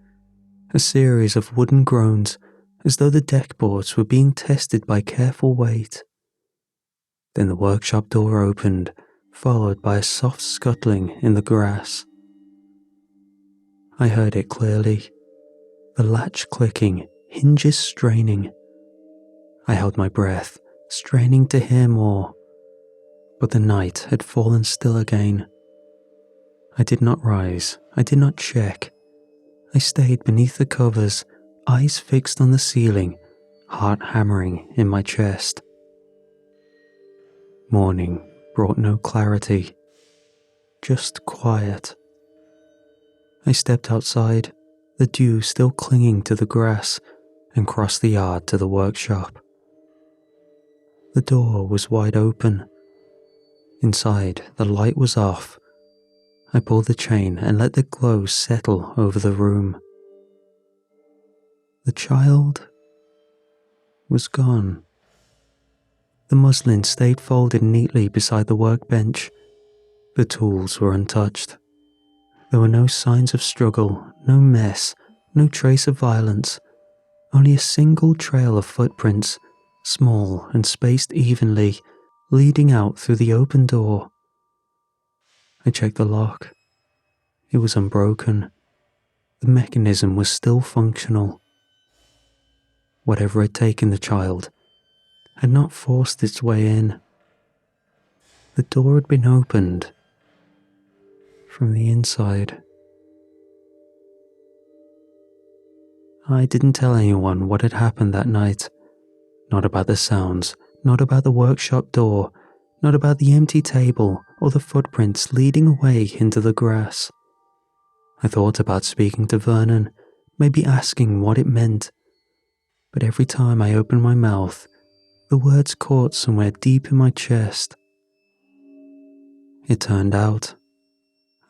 a series of wooden groans as though the deck boards were being tested by careful weight. Then the workshop door opened, followed by a soft scuttling in the grass. I heard it clearly, the latch clicking, hinges straining. I held my breath, straining to hear more, but the night had fallen still again. I did not rise, I did not check. I stayed beneath the covers, eyes fixed on the ceiling, heart hammering in my chest. Morning brought no clarity, just quiet. I stepped outside, the dew still clinging to the grass, and crossed the yard to the workshop. The door was wide open. Inside, the light was off. I pulled the chain and let the glow settle over the room. The child was gone. The muslin stayed folded neatly beside the workbench. The tools were untouched. There were no signs of struggle, no mess, no trace of violence, only a single trail of footprints, small and spaced evenly, leading out through the open door. I checked the lock. It was unbroken. The mechanism was still functional. Whatever had taken the child had not forced its way in. The door had been opened from the inside. I didn't tell anyone what had happened that night. Not about the sounds, not about the workshop door, not about the empty table or the footprints leading away into the grass. I thought about speaking to Vernon, maybe asking what it meant, but every time I opened my mouth, the words caught somewhere deep in my chest. It turned out,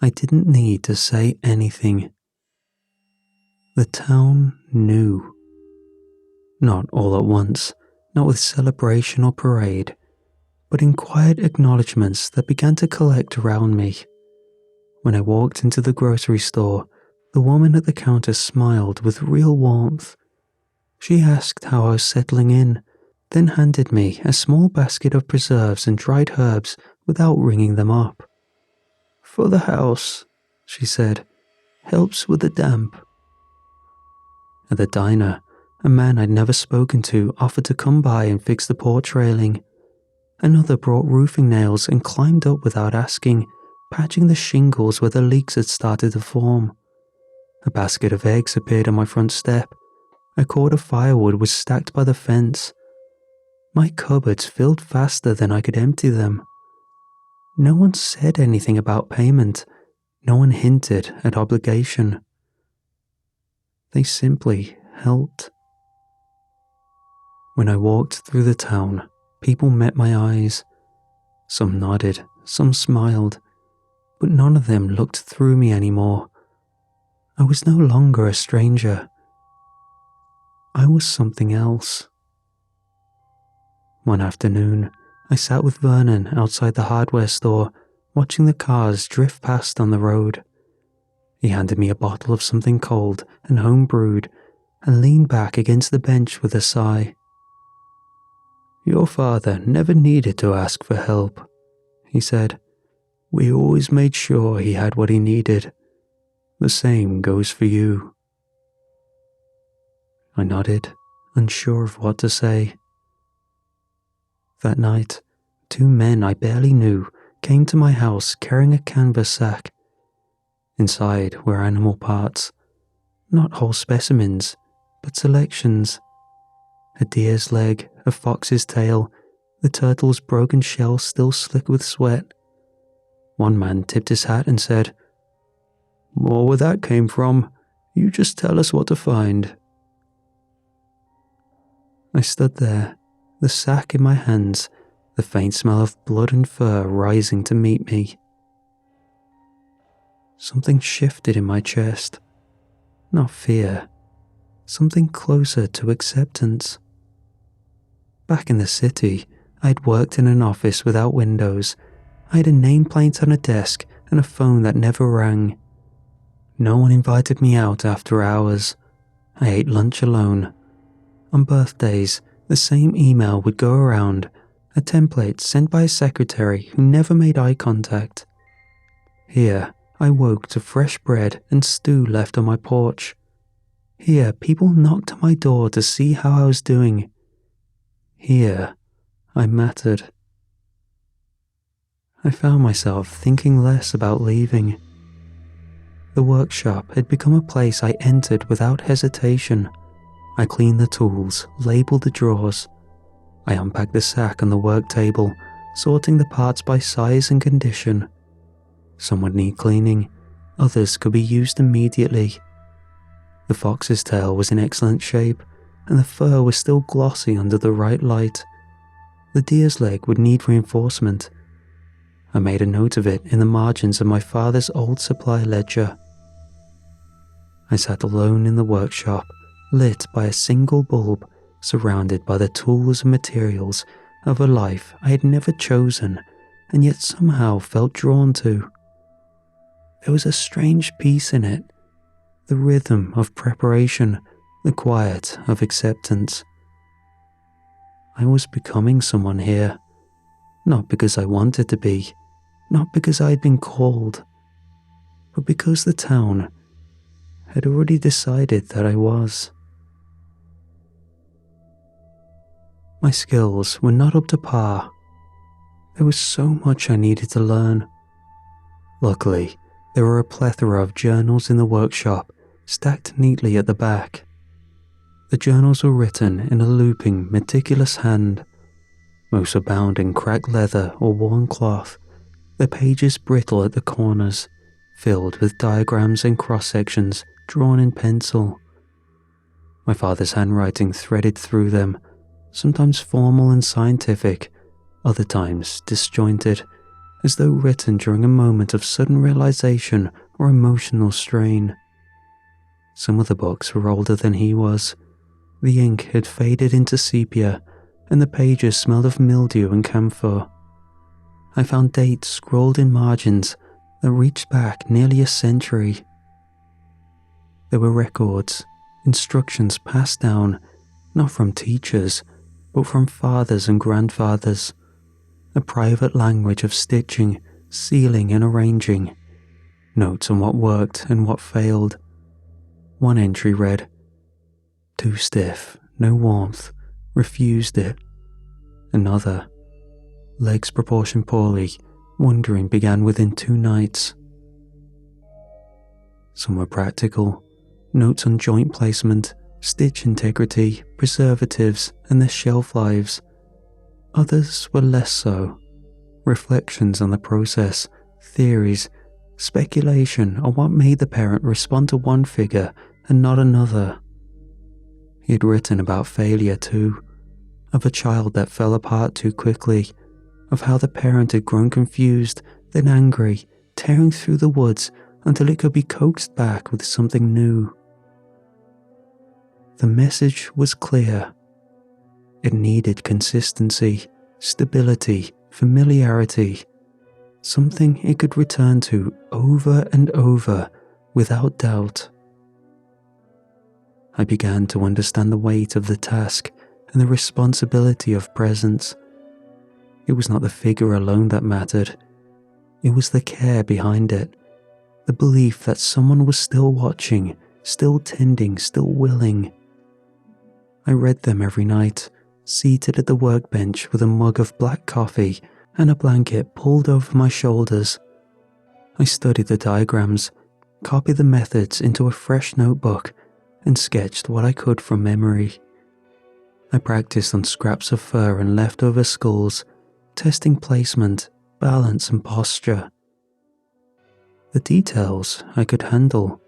I didn't need to say anything. The town knew. Not all at once, not with celebration or parade, but in quiet acknowledgements that began to collect around me. When I walked into the grocery store, the woman at the counter smiled with real warmth. She asked how I was settling in, then handed me a small basket of preserves and dried herbs without ringing them up. "For the house," she said, "helps with the damp." At the diner, a man I'd never spoken to offered to come by and fix the porch railing. Another brought roofing nails and climbed up without asking, patching the shingles where the leaks had started to form. A basket of eggs appeared on my front step. A cord of firewood was stacked by the fence. My cupboards filled faster than I could empty them. No one said anything about payment. No one hinted at obligation. They simply helped. When I walked through the town, people met my eyes. Some nodded, some smiled, but none of them looked through me anymore. I was no longer a stranger. I was something else. One afternoon, I sat with Vernon outside the hardware store, watching the cars drift past on the road. He handed me a bottle of something cold and home-brewed and leaned back against the bench with a sigh. "Your father never needed to ask for help," he said. "We always made sure he had what he needed. The same goes for you." I nodded, unsure of what to say. That night, 2 men I barely knew came to my house carrying a canvas sack. Inside were animal parts, not whole specimens, but selections. A deer's leg, a fox's tail, the turtle's broken shell still slick with sweat. One man tipped his hat and said, "More where that came from. You just tell us what to find." I stood there, the sack in my hands, the faint smell of blood and fur rising to meet me. Something shifted in my chest. Not fear, something closer to acceptance. Back in the city, I'd worked in an office without windows. I had a nameplate on a desk and a phone that never rang. No one invited me out after hours. I ate lunch alone. On birthdays, the same email would go around, a template sent by a secretary who never made eye contact. Here, I woke to fresh bread and stew left on my porch. Here, people knocked on my door to see how I was doing. Here, I mattered. I found myself thinking less about leaving. The workshop had become a place I entered without hesitation. I cleaned the tools, labeled the drawers. I unpacked the sack on the work table, sorting the parts by size and condition. Some would need cleaning, others could be used immediately. The fox's tail was in excellent shape, and the fur was still glossy under the right light. The deer's leg would need reinforcement. I made a note of it in the margins of my father's old supply ledger. I sat alone in the workshop, lit by a single bulb, surrounded by the tools and materials of a life I had never chosen and yet somehow felt drawn to. There was a strange peace in it, the rhythm of preparation, the quiet of acceptance. I was becoming someone here, not because I wanted to be, not because I had been called, but because the town had already decided that I was. My skills were not up to par. There was so much I needed to learn. Luckily, there were a plethora of journals in the workshop, stacked neatly at the back. The journals were written in a looping, meticulous hand. Most were bound in cracked leather or worn cloth, their pages brittle at the corners, filled with diagrams and cross-sections drawn in pencil. My father's handwriting threaded through them, sometimes formal and scientific, other times disjointed, as though written during a moment of sudden realization or emotional strain. Some of the books were older than he was. The ink had faded into sepia, and the pages smelled of mildew and camphor. I found dates scrawled in margins that reached back nearly a century. There were records, instructions passed down, not from teachers, but from fathers and grandfathers, a private language of stitching, sealing and arranging, notes on what worked and what failed. One entry read, "Too stiff, no warmth, refused it." Another, "Legs proportioned poorly, wandering began within 2 nights." Some were practical, notes on joint placement, stitch integrity, preservatives, and their shelf lives. Others were less so, reflections on the process, theories, speculation on what made the parent respond to one figure and not another. He had written about failure too, of a child that fell apart too quickly, of how the parent had grown confused, then angry, tearing through the woods until it could be coaxed back with something new. The message was clear. It needed consistency, stability, familiarity, something it could return to over and over without doubt. I began to understand the weight of the task and the responsibility of presence. It was not the figure alone that mattered. It was the care behind it, the belief that someone was still watching, still tending, still willing. I read them every night, seated at the workbench with a mug of black coffee and a blanket pulled over my shoulders. I studied the diagrams, copied the methods into a fresh notebook, and sketched what I could from memory. I practiced on scraps of fur and leftover skulls, testing placement, balance, and posture. The details I could handle.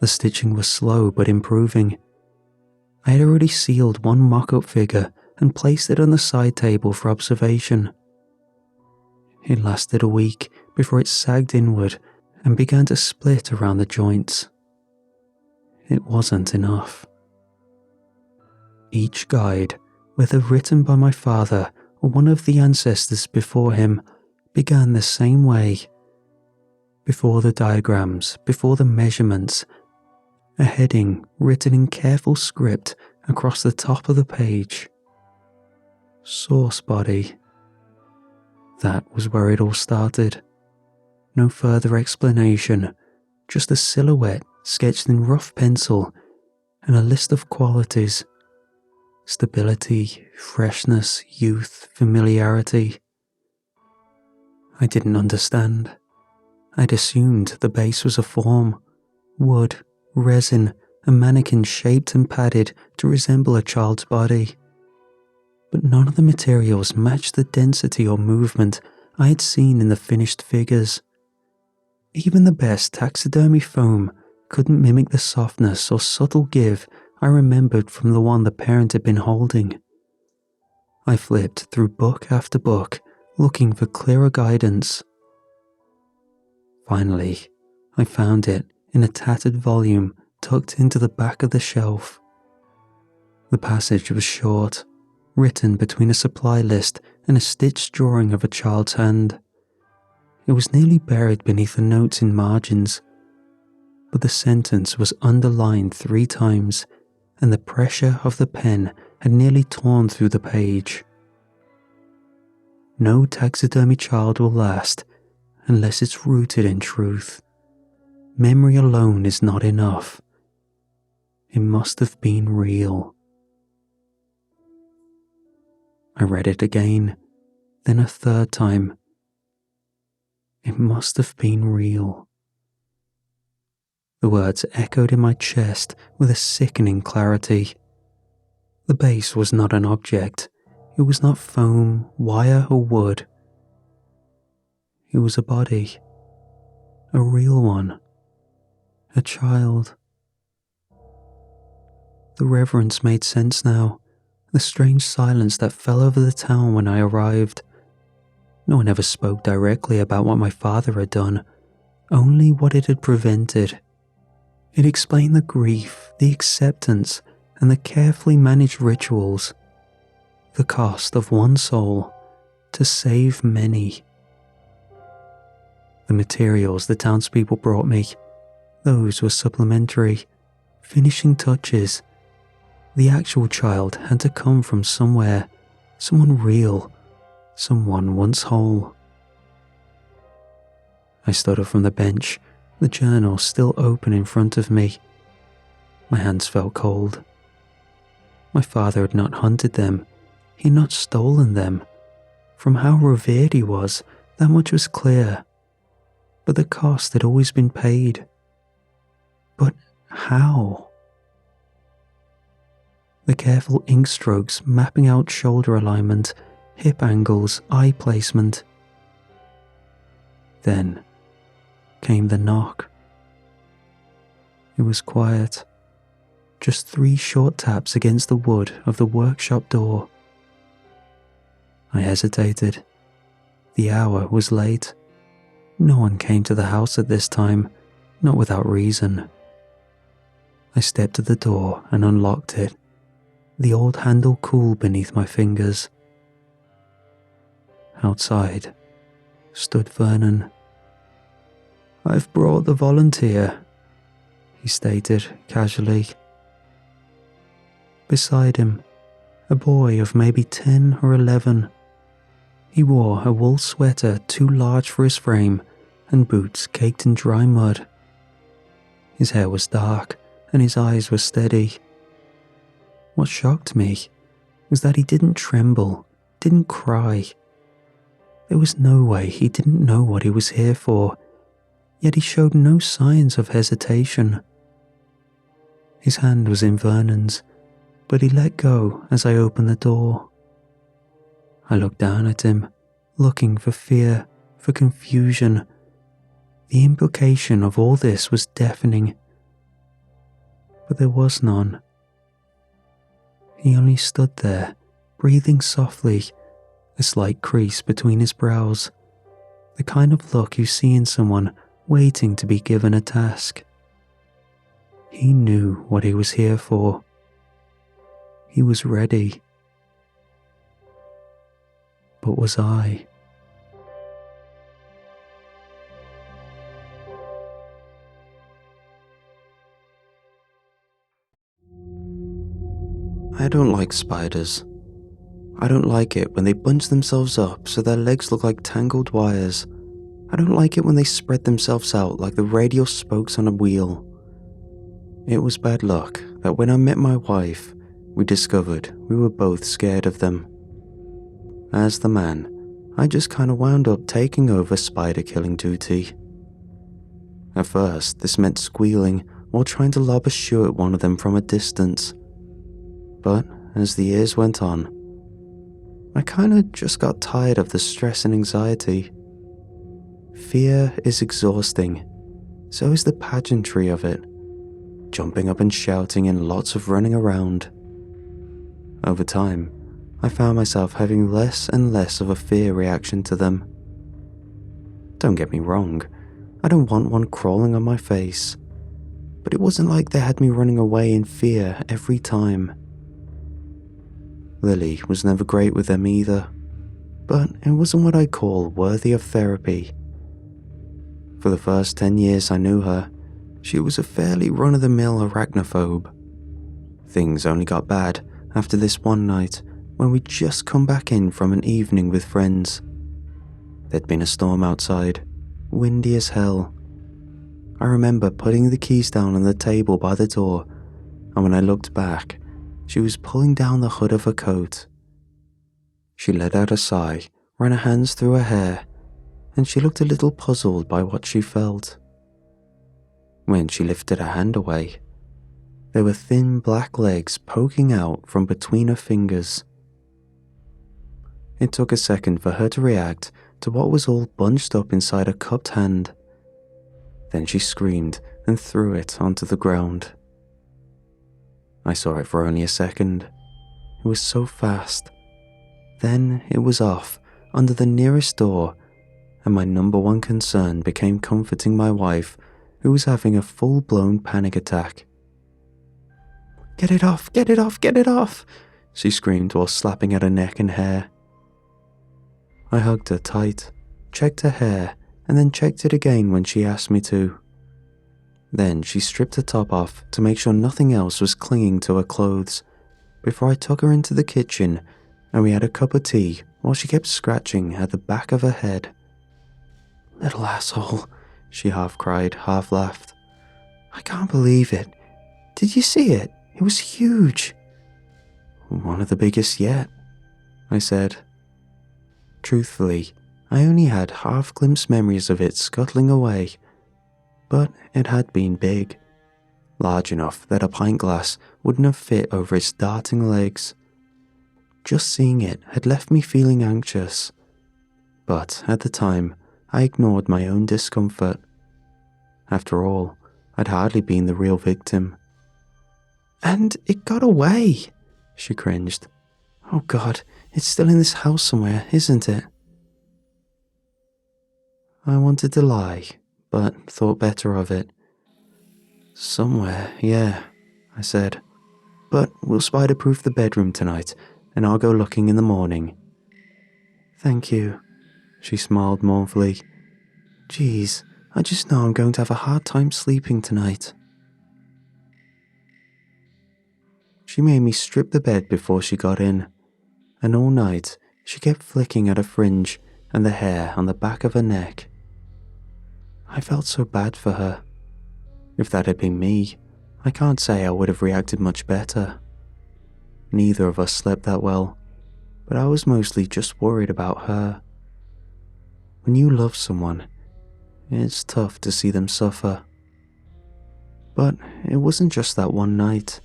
The stitching was slow but improving. I had already sealed one mock-up figure and placed it on the side table for observation. It lasted a week before it sagged inward and began to split around the joints. It wasn't enough. Each guide, whether written by my father or one of the ancestors before him, began the same way. Before the diagrams, before the measurements, a heading written in careful script across the top of the page. Source body. That was where it all started. No further explanation, just a silhouette sketched in rough pencil and a list of qualities. Stability, freshness, youth, familiarity. I didn't understand. I'd assumed the base was a form. Wood, resin, a mannequin shaped and padded to resemble a child's body. But none of the materials matched the density or movement I had seen in the finished figures. Even the best taxidermy foam couldn't mimic the softness or subtle give I remembered from the one the parent had been holding. I flipped through book after book, looking for clearer guidance. Finally, I found it in a tattered volume tucked into the back of the shelf. The passage was short, written between a supply list and a stitched drawing of a child's hand. It was nearly buried beneath the notes in margins, but the sentence was underlined 3 times, and the pressure of the pen had nearly torn through the page. No taxidermy child will last unless it's rooted in truth. Memory alone is not enough. It must have been real. I read it again, then a 3rd time. It must have been real. The words echoed in my chest with a sickening clarity. The base was not an object. It was not foam, wire, or wood. It was a body. A real one. A child. The reverence made sense now. The strange silence that fell over the town when I arrived. No one ever spoke directly about what my father had done, only what it had prevented. It explained the grief, the acceptance, and the carefully managed rituals. The cost of one soul to save many. The materials the townspeople brought me, those were supplementary, finishing touches. The actual child had to come from somewhere, someone real, someone once whole. I stood up from the bench, the journal still open in front of me. My hands felt cold. My father had not hunted them. He had not stolen them. From how revered he was, that much was clear. But the cost had always been paid. But how? The careful ink strokes mapping out shoulder alignment, hip angles, eye placement. Then came the knock. It was quiet. Just 3 short taps against the wood of the workshop door. I hesitated. The hour was late. No one came to the house at this time, not without reason. I stepped to the door and unlocked it, the old handle cool beneath my fingers. Outside stood Vernon. "I've brought the volunteer," he stated casually. Beside him, a boy of maybe 10 or 11. He wore a wool sweater too large for his frame and boots caked in dry mud. His hair was dark and his eyes were steady. What shocked me was that he didn't tremble, didn't cry. There was no way he didn't know what he was here for, yet he showed no signs of hesitation. His hand was in Vernon's, but he let go as I opened the door. I looked down at him, looking for fear, for confusion. The implication of all this was deafening, but there was none. He only stood there, breathing softly, a slight crease between his brows, the kind of look you see in someone waiting to be given a task. He knew what he was here for. He was ready. But was I? I don't like spiders. I don't like it when they bunch themselves up so their legs look like tangled wires. I don't like it when they spread themselves out like the radial spokes on a wheel. It was bad luck that when I met my wife, we discovered we were both scared of them. As the man, I just kinda wound up taking over spider killing duty. At first, this meant squealing while trying to lob a shoe at one of them from a distance. But as the years went on, I kinda just got tired of the stress and anxiety. Fear is exhausting, so is the pageantry of it. Jumping up and shouting and lots of running around. Over time, I found myself having less and less of a fear reaction to them. Don't get me wrong, I don't want one crawling on my face, but it wasn't like they had me running away in fear every time. Lily was never great with them either, but it wasn't what I'd call worthy of therapy. For the first 10 years I knew her, she was a fairly run-of-the-mill arachnophobe. Things only got bad after this one night when we'd just come back in from an evening with friends. There'd been a storm outside, windy as hell. I remember putting the keys down on the table by the door, and when I looked back, she was pulling down the hood of her coat. She let out a sigh, ran her hands through her hair, and she looked a little puzzled by what she felt. When she lifted her hand away, there were thin black legs poking out from between her fingers. It took a second for her to react to what was all bunched up inside her cupped hand. Then she screamed and threw it onto the ground. I saw it for only a second. It was so fast. Then it was off, under the nearest door, and my number one concern became comforting my wife, who was having a full-blown panic attack. "Get it off, get it off, get it off!" she screamed while slapping at her neck and hair. I hugged her tight, checked her hair, and then checked it again when she asked me to. Then she stripped her top off to make sure nothing else was clinging to her clothes, before I took her into the kitchen and we had a cup of tea while she kept scratching at the back of her head. "Little asshole," she half cried, half laughed. "I can't believe it. Did you see it? It was huge." "One of the biggest yet," I said. Truthfully, I only had half-glimpsed memories of it scuttling away, but it had been big, large enough that a pint glass wouldn't have fit over its darting legs. Just seeing it had left me feeling anxious, but at the time, I ignored my own discomfort. After all, I'd hardly been the real victim. "And it got away," she cringed. "Oh God, it's still in this house somewhere, isn't it?" I wanted to lie, but thought better of it. "Somewhere, yeah," I said. "But we'll spider-proof the bedroom tonight, and I'll go looking in the morning." "Thank you," she smiled mournfully. "Geez, I just know I'm going to have a hard time sleeping tonight." She made me strip the bed before she got in, and all night she kept flicking at her fringe and the hair on the back of her neck. I felt so bad for her. If that had been me, I can't say I would have reacted much better. neither of us slept that well, but I was mostly just worried about her. When you love someone, it's tough to see them suffer. But it wasn't just that one night.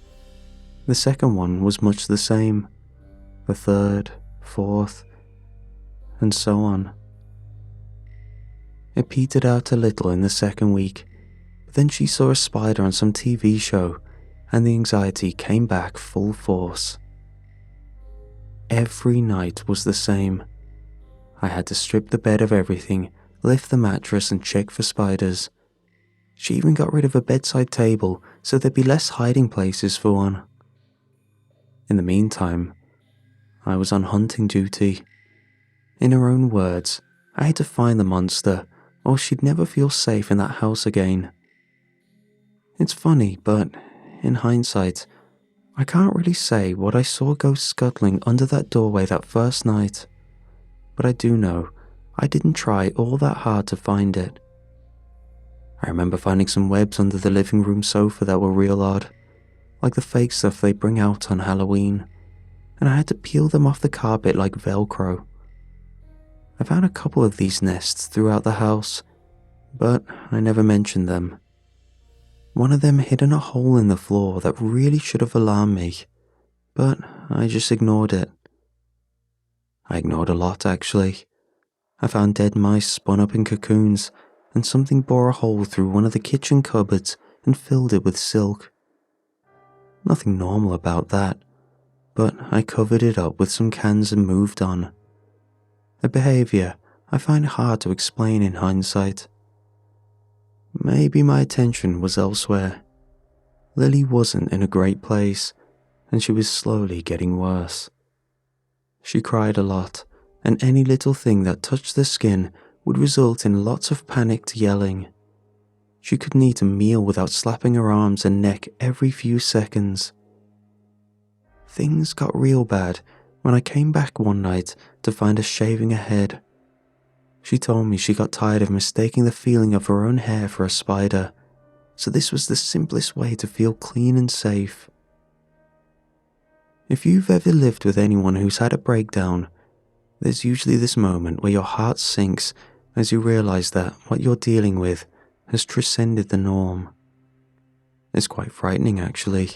The second one was much the same. The third, fourth, and so on. It petered out a little in the second week, but then she saw a spider on some TV show, and the anxiety came back full force. Every night was the same. I had to strip the bed of everything, lift the mattress and check for spiders. She even got rid of a bedside table so there'd be less hiding places for one. In the meantime, I was on hunting duty. In her own words, I had to find the monster, or she'd never feel safe in that house again. It's funny, but in hindsight, I can't really say what I saw go scuttling under that doorway that first night, but I do know I didn't try all that hard to find it. I remember finding some webs under the living room sofa that were real odd, like the fake stuff they bring out on Halloween, and I had to peel them off the carpet like Velcro. I found a couple of these nests throughout the house, but I never mentioned them. One of them hid in a hole in the floor that really should have alarmed me, but I just ignored it. I ignored a lot, actually. I found dead mice spun up in cocoons, and something bore a hole through one of the kitchen cupboards and filled it with silk. Nothing normal about that, but I covered it up with some cans and moved on. A behavior I find hard to explain in hindsight. Maybe my attention was elsewhere. Lily wasn't in a great place, and she was slowly getting worse. She cried a lot, and any little thing that touched the skin would result in lots of panicked yelling. She couldn't eat a meal without slapping her arms and neck every few seconds. Things got real bad when I came back one night to find her shaving her head. She told me she got tired of mistaking the feeling of her own hair for a spider, so this was the simplest way to feel clean and safe. If you've ever lived with anyone who's had a breakdown, there's usually this moment where your heart sinks as you realize that what you're dealing with has transcended the norm. It's quite frightening, actually.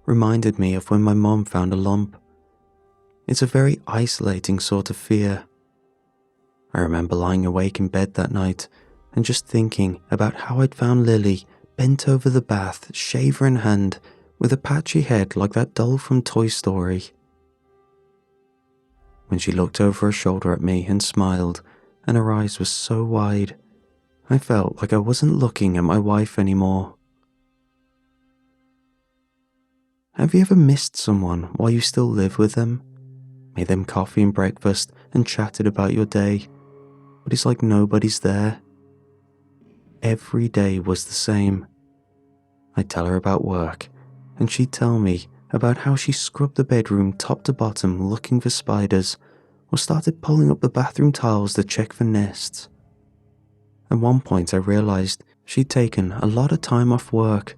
Reminded me of when my mom found a lump. It's a very isolating sort of fear. I remember lying awake in bed that night and just thinking about how I'd found Lily bent over the bath, shaver in hand, with a patchy head like that doll from Toy Story. When she looked over her shoulder at me and smiled, and her eyes were so wide, I felt like I wasn't looking at my wife anymore. Have you ever missed someone while you still live with them? Made them coffee and breakfast and chatted about your day, but it's like nobody's there. Every day was the same. I'd tell her about work, and she'd tell me about how she scrubbed the bedroom top to bottom looking for spiders, or started pulling up the bathroom tiles to check for nests. At one point I realized she'd taken a lot of time off work,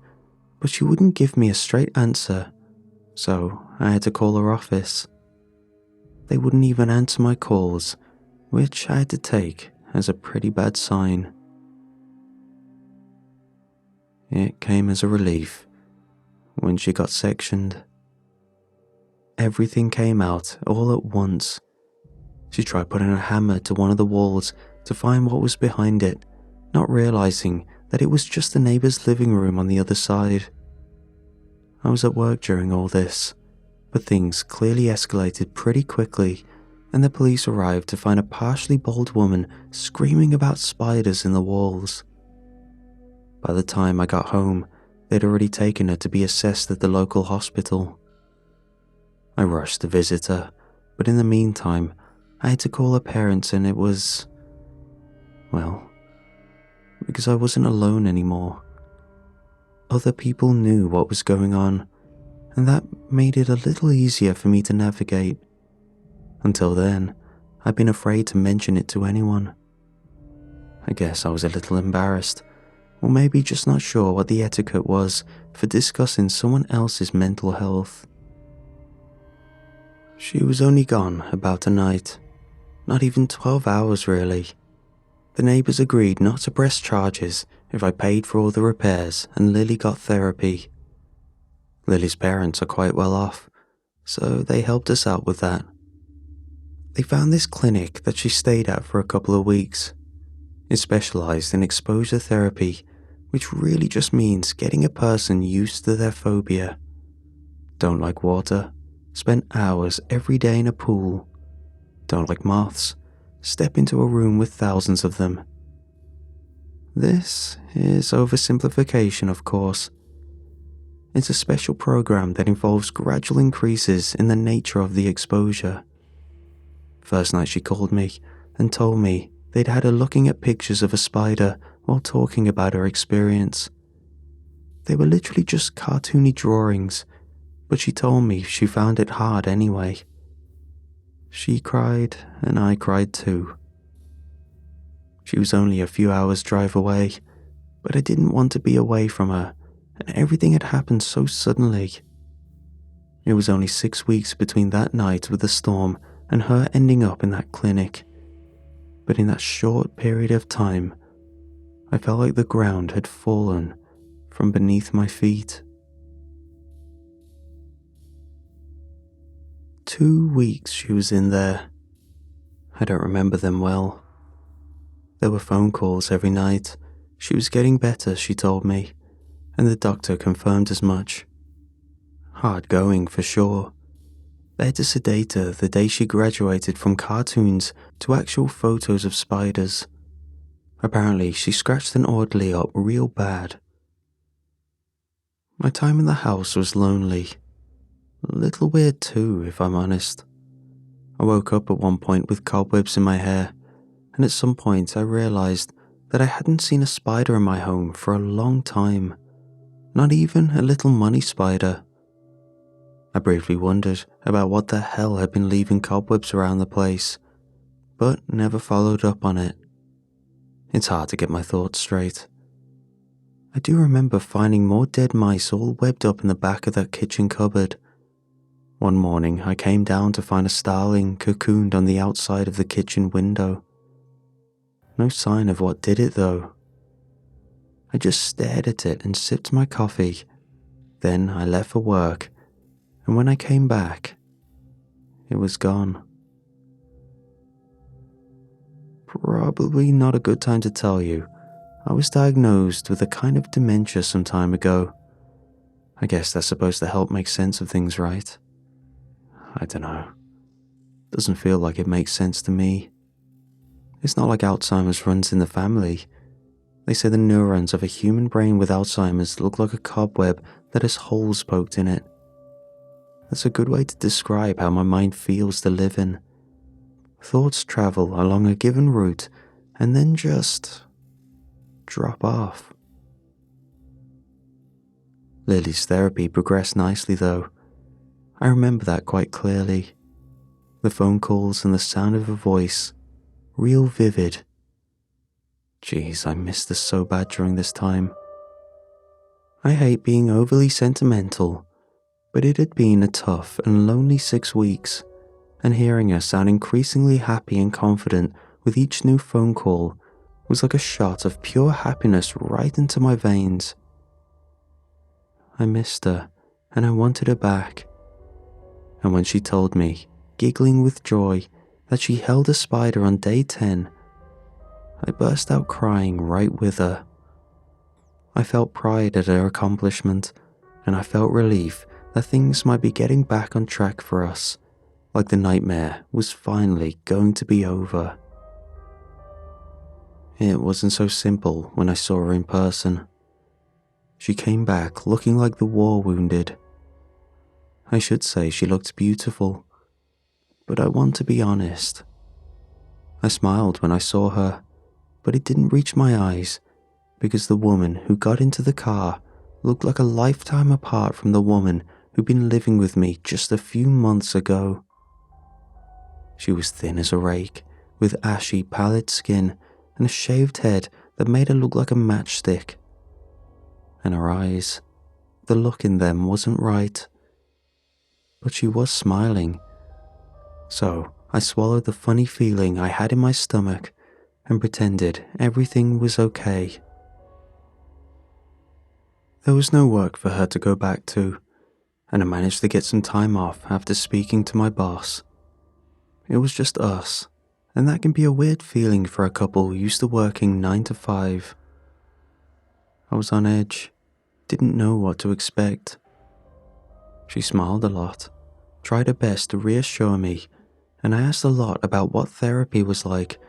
but she wouldn't give me a straight answer, so I had to call her office. They wouldn't even answer my calls, which I had to take as a pretty bad sign. It came as a relief when she got sectioned. Everything came out all at once. She tried putting a hammer to one of the walls to find what was behind it, not realizing that it was just the neighbor's living room on the other side. I was at work during all this, but things clearly escalated pretty quickly, and the police arrived to find a partially bald woman screaming about spiders in the walls. By the time I got home, they'd already taken her to be assessed at the local hospital. I rushed to visit her, but in the meantime, I had to call her parents, and it was, well, because I wasn't alone anymore. Other people knew what was going on, and that made it a little easier for me to navigate. Until then, I'd been afraid to mention it to anyone. I guess I was a little embarrassed, or maybe just not sure what the etiquette was for discussing someone else's mental health. She was only gone about a night, not even 12 hours really. The neighbours agreed not to press charges if I paid for all the repairs and Lily got therapy. Lily's parents are quite well off, so they helped us out with that. They found this clinic that she stayed at for a couple of weeks. It specialised in exposure therapy, which really just means getting a person used to their phobia. Don't like water? Spend hours every day in a pool. Don't like moths? Step into a room with thousands of them. This is oversimplification, of course. It's a special program that involves gradual increases in the nature of the exposure. First night she called me and told me they'd had her looking at pictures of a spider while talking about her experience. They were literally just cartoony drawings, but she told me she found it hard anyway. She cried and I cried too. She was only a few hours' drive away, but I didn't want to be away from her, and everything had happened so suddenly. It was only 6 weeks between that night with the storm and her ending up in that clinic. But in that short period of time, I felt like the ground had fallen from beneath my feet. 2 weeks she was in there. I don't remember them well. There were phone calls every night. She was getting better, she told me, and the doctor confirmed as much. Hard going for sure. They had to sedate her the day she graduated from cartoons to actual photos of spiders. Apparently, she scratched an orderly up real bad. My time in the house was lonely. A little weird too, if I'm honest. I woke up at one point with cobwebs in my hair, and at some point I realized that I hadn't seen a spider in my home for a long time. Not even a little money spider. I briefly wondered about what the hell had been leaving cobwebs around the place, but never followed up on it. It's hard to get my thoughts straight. I do remember finding more dead mice all webbed up in the back of that kitchen cupboard. One morning I came down to find a starling cocooned on the outside of the kitchen window. No sign of what did it though. I just stared at it and sipped my coffee. Then I left for work, and when I came back, it was gone. Probably not a good time to tell you. I was diagnosed with a kind of dementia some time ago. I guess that's supposed to help make sense of things, right? I don't know. Doesn't feel like it makes sense to me. It's not like Alzheimer's runs in the family. They say the neurons of a human brain with Alzheimer's look like a cobweb that has holes poked in it. That's a good way to describe how my mind feels to live in. Thoughts travel along a given route and then just drop off. Lily's therapy progressed nicely though. I remember that quite clearly. The phone calls and the sound of her voice, real vivid. Jeez, I missed her so bad during this time. I hate being overly sentimental, but it had been a tough and lonely 6 weeks, and hearing her sound increasingly happy and confident with each new phone call was like a shot of pure happiness right into my veins. I missed her, and I wanted her back. And when she told me, giggling with joy, that she held a spider on day 10, I burst out crying right with her. I felt pride at her accomplishment, and I felt relief that things might be getting back on track for us, like the nightmare was finally going to be over. It wasn't so simple when I saw her in person. She came back looking like the war-wounded. I should say she looked beautiful, but I want to be honest. I smiled when I saw her, but it didn't reach my eyes because the woman who got into the car looked like a lifetime apart from the woman who'd been living with me just a few months ago. She was thin as a rake, with ashy, pallid skin and a shaved head that made her look like a matchstick. And her eyes, the look in them wasn't right. But she was smiling, So I swallowed the funny feeling I had in my stomach and pretended everything was okay. There was no work for her to go back to, and I managed to get some time off after speaking to my boss. It was just us, and that can be a weird feeling for a couple used to working 9 to 5. I was on edge, didn't know what to expect. She smiled a lot, tried her best to reassure me, and I asked a lot about what therapy was like,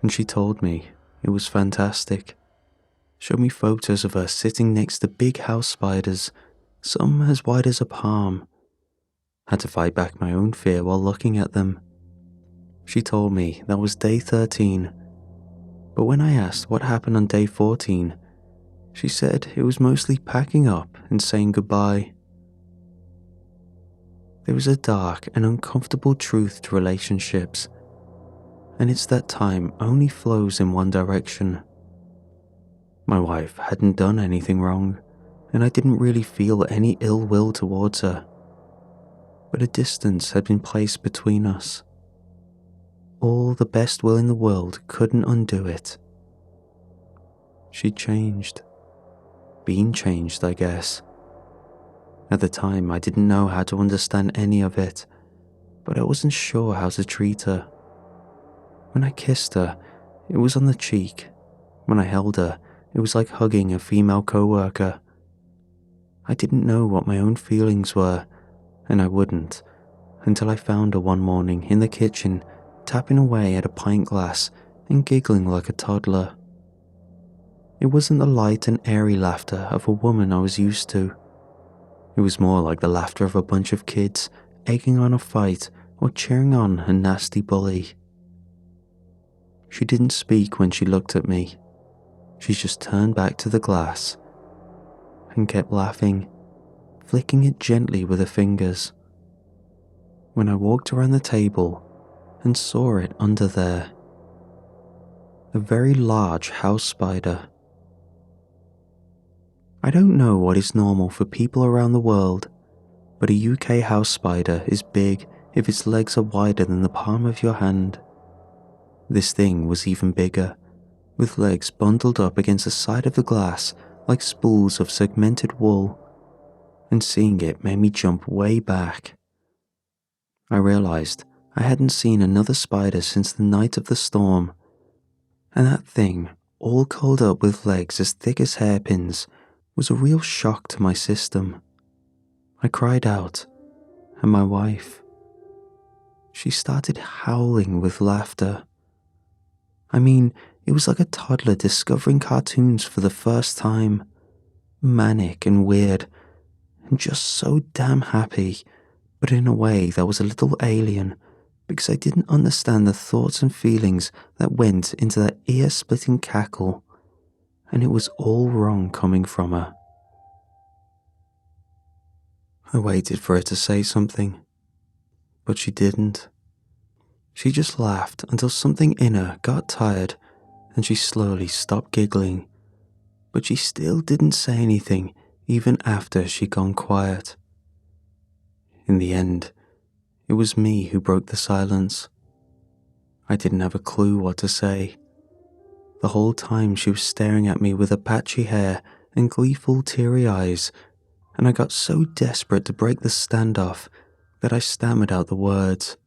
and she told me it was fantastic. Showed me photos of her sitting next to big house spiders, some as wide as a palm. Had to fight back my own fear while looking at them. She told me that was day 13, but when I asked what happened on day 14, she said it was mostly packing up and saying goodbye. There is a dark and uncomfortable truth to relationships, and it's that time only flows in one direction. My wife hadn't done anything wrong, and I didn't really feel any ill will towards her, but a distance had been placed between us. All the best will in the world couldn't undo it. She'd changed. Been changed, I guess. At the time, I didn't know how to understand any of it, but I wasn't sure how to treat her. When I kissed her, it was on the cheek. When I held her, it was like hugging a female coworker. I didn't know what my own feelings were, and I wouldn't, until I found her one morning in the kitchen, tapping away at a pint glass and giggling like a toddler. It wasn't the light and airy laughter of a woman I was used to. It was more like the laughter of a bunch of kids egging on a fight or cheering on a nasty bully. She didn't speak when she looked at me. She just turned back to the glass and kept laughing, flicking it gently with her fingers. When I walked around the table and saw it under there, a very large house spider. I don't know what is normal for people around the world, but a UK house spider is big if its legs are wider than the palm of your hand. This thing was even bigger, with legs bundled up against the side of the glass like spools of segmented wool, and seeing it made me jump way back. I realized I hadn't seen another spider since the night of the storm, and that thing, all curled up with legs as thick as hairpins, was a real shock to my system. I cried out, and my wife, she started howling with laughter. I mean, it was like a toddler discovering cartoons for the first time, manic and weird, and just so damn happy, but in a way that was a little alien, because I didn't understand the thoughts and feelings that went into that ear-splitting cackle, and it was all wrong coming from her. I waited for her to say something, but she didn't. She just laughed until something in her got tired and she slowly stopped giggling, but she still didn't say anything even after she'd gone quiet. In the end, it was me who broke the silence. I didn't have a clue what to say. The whole time she was staring at me with her patchy hair and gleeful teary eyes, and I got so desperate to break the standoff that I stammered out the words.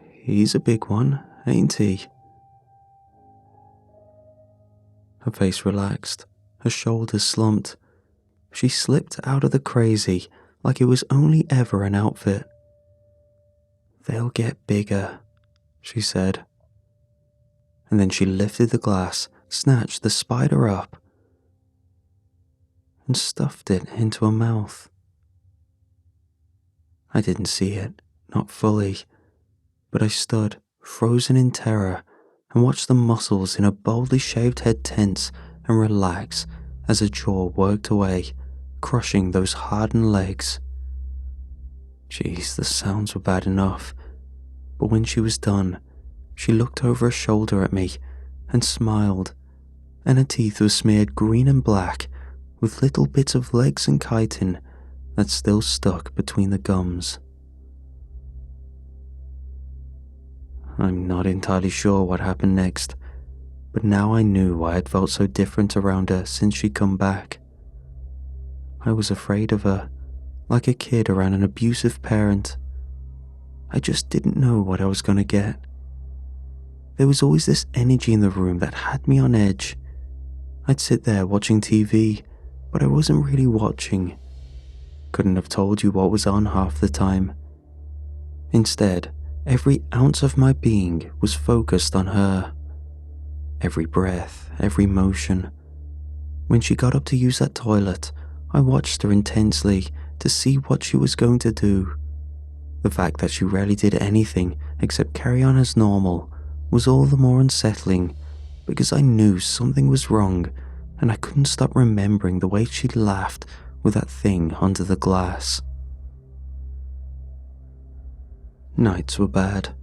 "He's a big one, ain't he?" Her face relaxed, her shoulders slumped. She slipped out of the crazy like it was only ever an outfit. "They'll get bigger," she said. And then she lifted the glass, snatched the spider up, and stuffed it into her mouth. I didn't see it, not fully, but I stood, frozen in terror, and watched the muscles in her boldly shaved head tense and relax as her jaw worked away, crushing those hardened legs. Jeez, the sounds were bad enough, but when she was done, she looked over her shoulder at me and smiled, and her teeth were smeared green and black with little bits of legs and chitin that still stuck between the gums. I'm not entirely sure what happened next, but now I knew why I'd felt so different around her since she'd come back. I was afraid of her, like a kid around an abusive parent. I just didn't know what I was going to get. There was always this energy in the room that had me on edge. I'd sit there watching TV, but I wasn't really watching. Couldn't have told you what was on half the time. Instead, every ounce of my being was focused on her. Every breath, every motion. When she got up to use that toilet, I watched her intensely to see what she was going to do. The fact that she rarely did anything except carry on as normal was all the more unsettling because I knew something was wrong and I couldn't stop remembering the way she laughed with that thing under the glass. Nights were bad.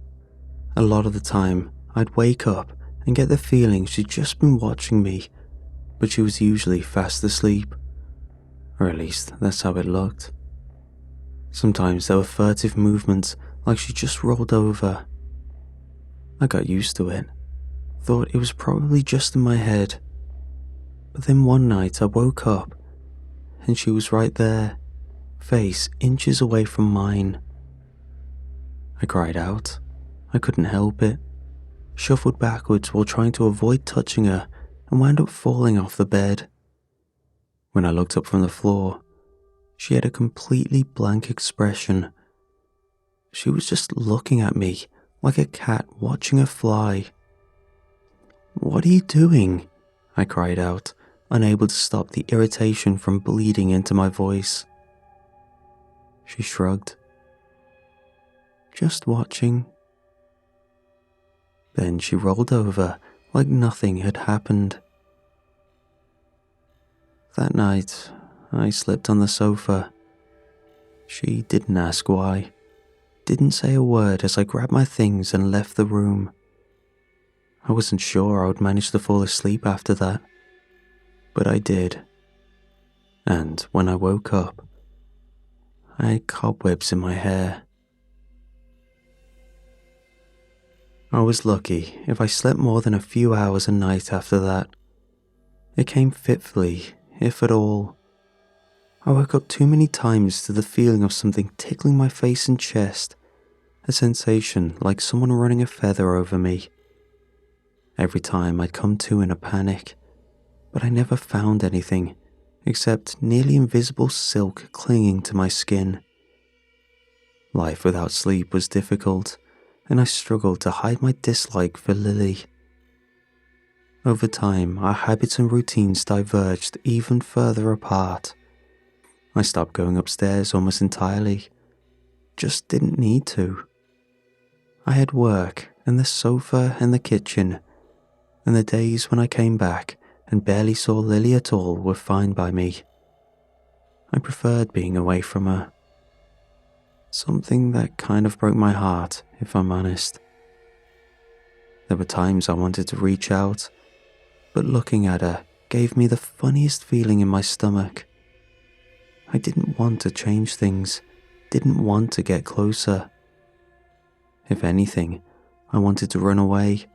A lot of the time, I'd wake up and get the feeling she'd just been watching me, but she was usually fast asleep. Or at least that's how it looked. Sometimes there were furtive movements like she just rolled over. I got used to it, thought it was probably just in my head. But then one night I woke up and she was right there, face inches away from mine. I cried out. I couldn't help it. Shuffled backwards while trying to avoid touching her and wound up falling off the bed. When I looked up from the floor, she had a completely blank expression. She was just looking at me like a cat watching a fly. "What are you doing?" I cried out, unable to stop the irritation from bleeding into my voice. She shrugged. "Just watching." Then she rolled over like nothing had happened. That night, I slept on the sofa. She didn't ask why, didn't say a word as I grabbed my things and left the room. I wasn't sure I would manage to fall asleep after that, but I did. And when I woke up, I had cobwebs in my hair. I was lucky if I slept more than a few hours a night after that. It came fitfully, if at all. I woke up too many times to the feeling of something tickling my face and chest, a sensation like someone running a feather over me. Every time I'd come to in a panic, but I never found anything except nearly invisible silk clinging to my skin. Life without sleep was difficult, and I struggled to hide my dislike for Lily. Over time, our habits and routines diverged even further apart. I stopped going upstairs almost entirely. Just didn't need to. I had work and the sofa and the kitchen, and the days when I came back and barely saw Lily at all were fine by me. I preferred being away from her. Something that kind of broke my heart, if I'm honest. There were times I wanted to reach out, but looking at her gave me the funniest feeling in my stomach. I didn't want to change things, didn't want to get closer. If anything, I wanted to run away.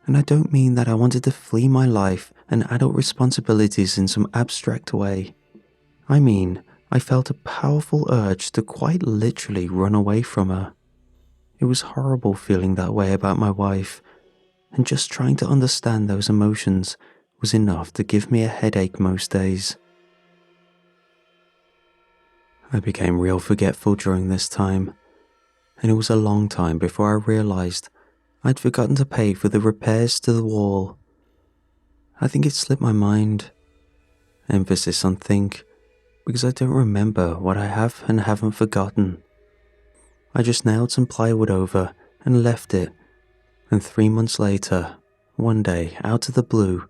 And I don't mean that I wanted to flee my life and adult responsibilities in some abstract way. I mean, I felt a powerful urge to quite literally run away from her. It was horrible feeling that way about my wife, and just trying to understand those emotions was enough to give me a headache most days. I became real forgetful during this time, and it was a long time before I realized I'd forgotten to pay for the repairs to the wall. I think it slipped my mind. Emphasis on think, because I don't remember what I have and haven't forgotten. I just nailed some plywood over and left it, and 3 months later, one day, out of the blue,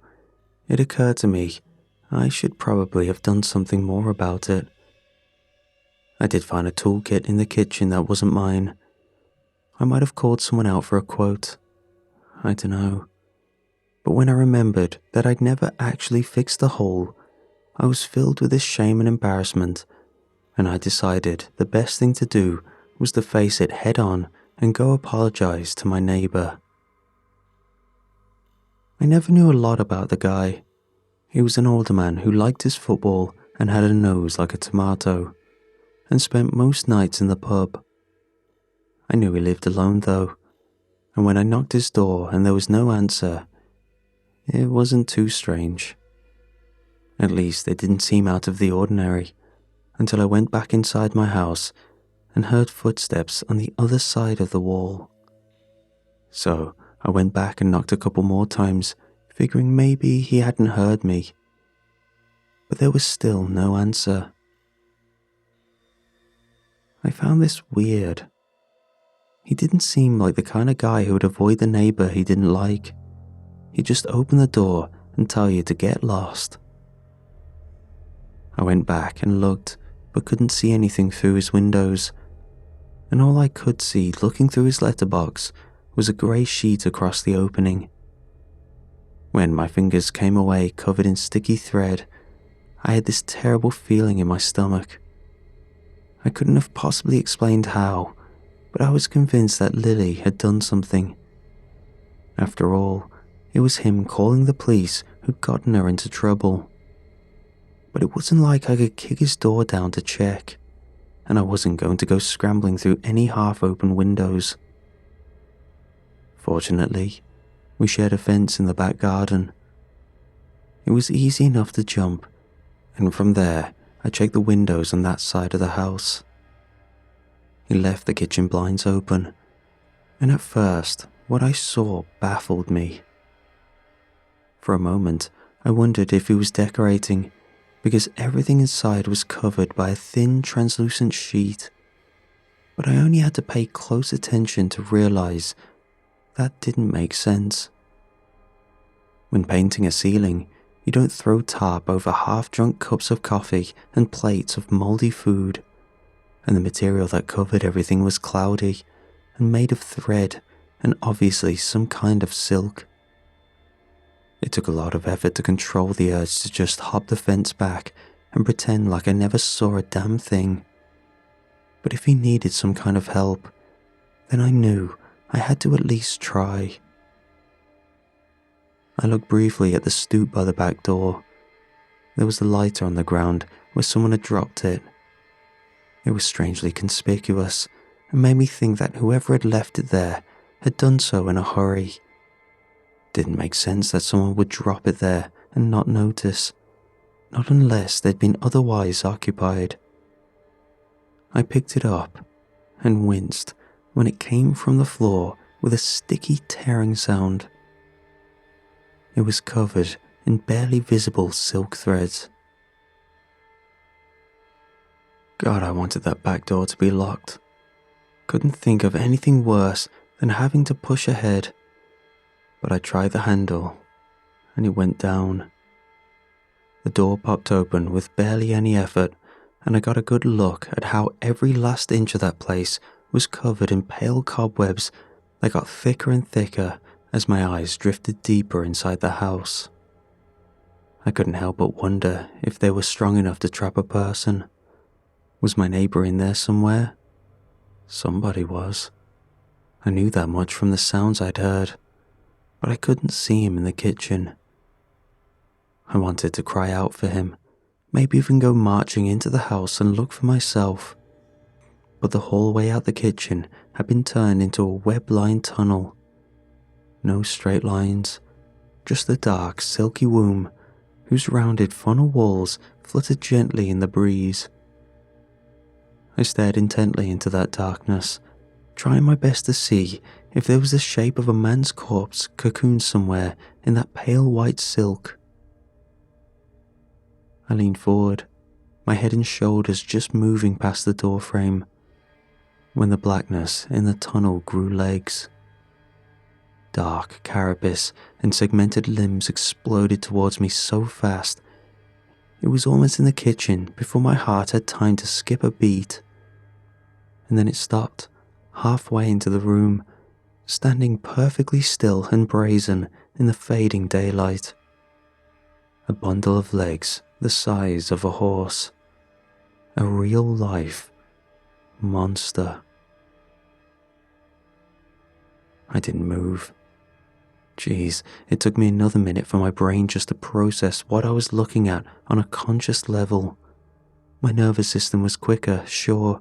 it occurred to me I should probably have done something more about it. I did find a toolkit in the kitchen that wasn't mine. I might have called someone out for a quote. I don't know. But when I remembered that I'd never actually fixed the hole, I was filled with this shame and embarrassment, and I decided the best thing to do was to face it head on and go apologize to my neighbor. I never knew a lot about the guy. He was an older man who liked his football and had a nose like a tomato, and spent most nights in the pub. I knew he lived alone though, and when I knocked his door and there was no answer, it wasn't too strange. At least it didn't seem out of the ordinary until I went back inside my house and heard footsteps on the other side of the wall. So I went back and knocked a couple more times, figuring maybe he hadn't heard me. But there was still no answer. I found this weird. He didn't seem like the kind of guy who would avoid the neighbor he didn't like. He'd just open the door and tell you to get lost. I went back and looked, but couldn't see anything through his windows, and all I could see looking through his letterbox was a grey sheet across the opening. When my fingers came away covered in sticky thread, I had this terrible feeling in my stomach. I couldn't have possibly explained how, but I was convinced that Lily had done something. After all, it was him calling the police who'd gotten her into trouble. But it wasn't like I could kick his door down to check, and I wasn't going to go scrambling through any half-open windows. Fortunately, we shared a fence in the back garden. It was easy enough to jump, and from there I checked the windows on that side of the house. He left the kitchen blinds open, and at first what I saw baffled me. For a moment I wondered if he was decorating, because everything inside was covered by a thin translucent sheet, but I only had to pay close attention to realize that didn't make sense. When painting a ceiling, you don't throw tarp over half-drunk cups of coffee and plates of moldy food, and the material that covered everything was cloudy and made of thread and obviously some kind of silk. It took a lot of effort to control the urge to just hop the fence back and pretend like I never saw a damn thing. But if he needed some kind of help, then I knew I had to at least try. I looked briefly at the stoop by the back door. There was a lighter on the ground where someone had dropped it. It was strangely conspicuous and made me think that whoever had left it there had done so in a hurry. Didn't make sense that someone would drop it there and not notice, not unless they'd been otherwise occupied. I picked it up and winced when it came from the floor with a sticky tearing sound. It was covered in barely visible silk threads. God, I wanted that back door to be locked. Couldn't think of anything worse than having to push ahead. But I tried the handle, and it went down. The door popped open with barely any effort, and I got a good look at how every last inch of that place was covered in pale cobwebs that got thicker and thicker as my eyes drifted deeper inside the house. I couldn't help but wonder if they were strong enough to trap a person. Was my neighbor in there somewhere? Somebody was. I knew that much from the sounds I'd heard, but I couldn't see him in the kitchen. I wanted to cry out for him, maybe even go marching into the house and look for myself. But the hallway out the kitchen had been turned into a web-lined tunnel. No straight lines, just a dark, silky womb whose rounded funnel walls fluttered gently in the breeze. I stared intently into that darkness, trying my best to see if there was the shape of a man's corpse cocooned somewhere in that pale white silk. I leaned forward, my head and shoulders just moving past the doorframe, when the blackness in the tunnel grew legs. Dark carapace and segmented limbs exploded towards me so fast, it was almost in the kitchen before my heart had time to skip a beat. And then it stopped, halfway into the room, standing perfectly still and brazen in the fading daylight. A bundle of legs the size of a horse. A real-life monster. I didn't move. Jeez, it took me another minute for my brain just to process what I was looking at on a conscious level. My nervous system was quicker, sure.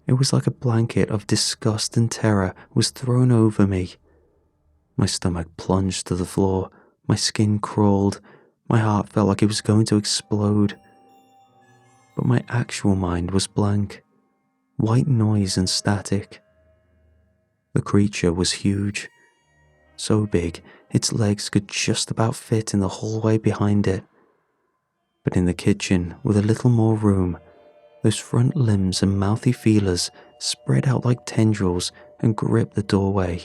It was like a blanket of disgust and terror was thrown over me. My stomach plunged to the floor, my skin crawled, my heart felt like it was going to explode. But my actual mind was blank, white noise and static. The creature was huge, so big its legs could just about fit in the hallway behind it. But in the kitchen, with a little more room, those front limbs and mouthy feelers spread out like tendrils and gripped the doorway.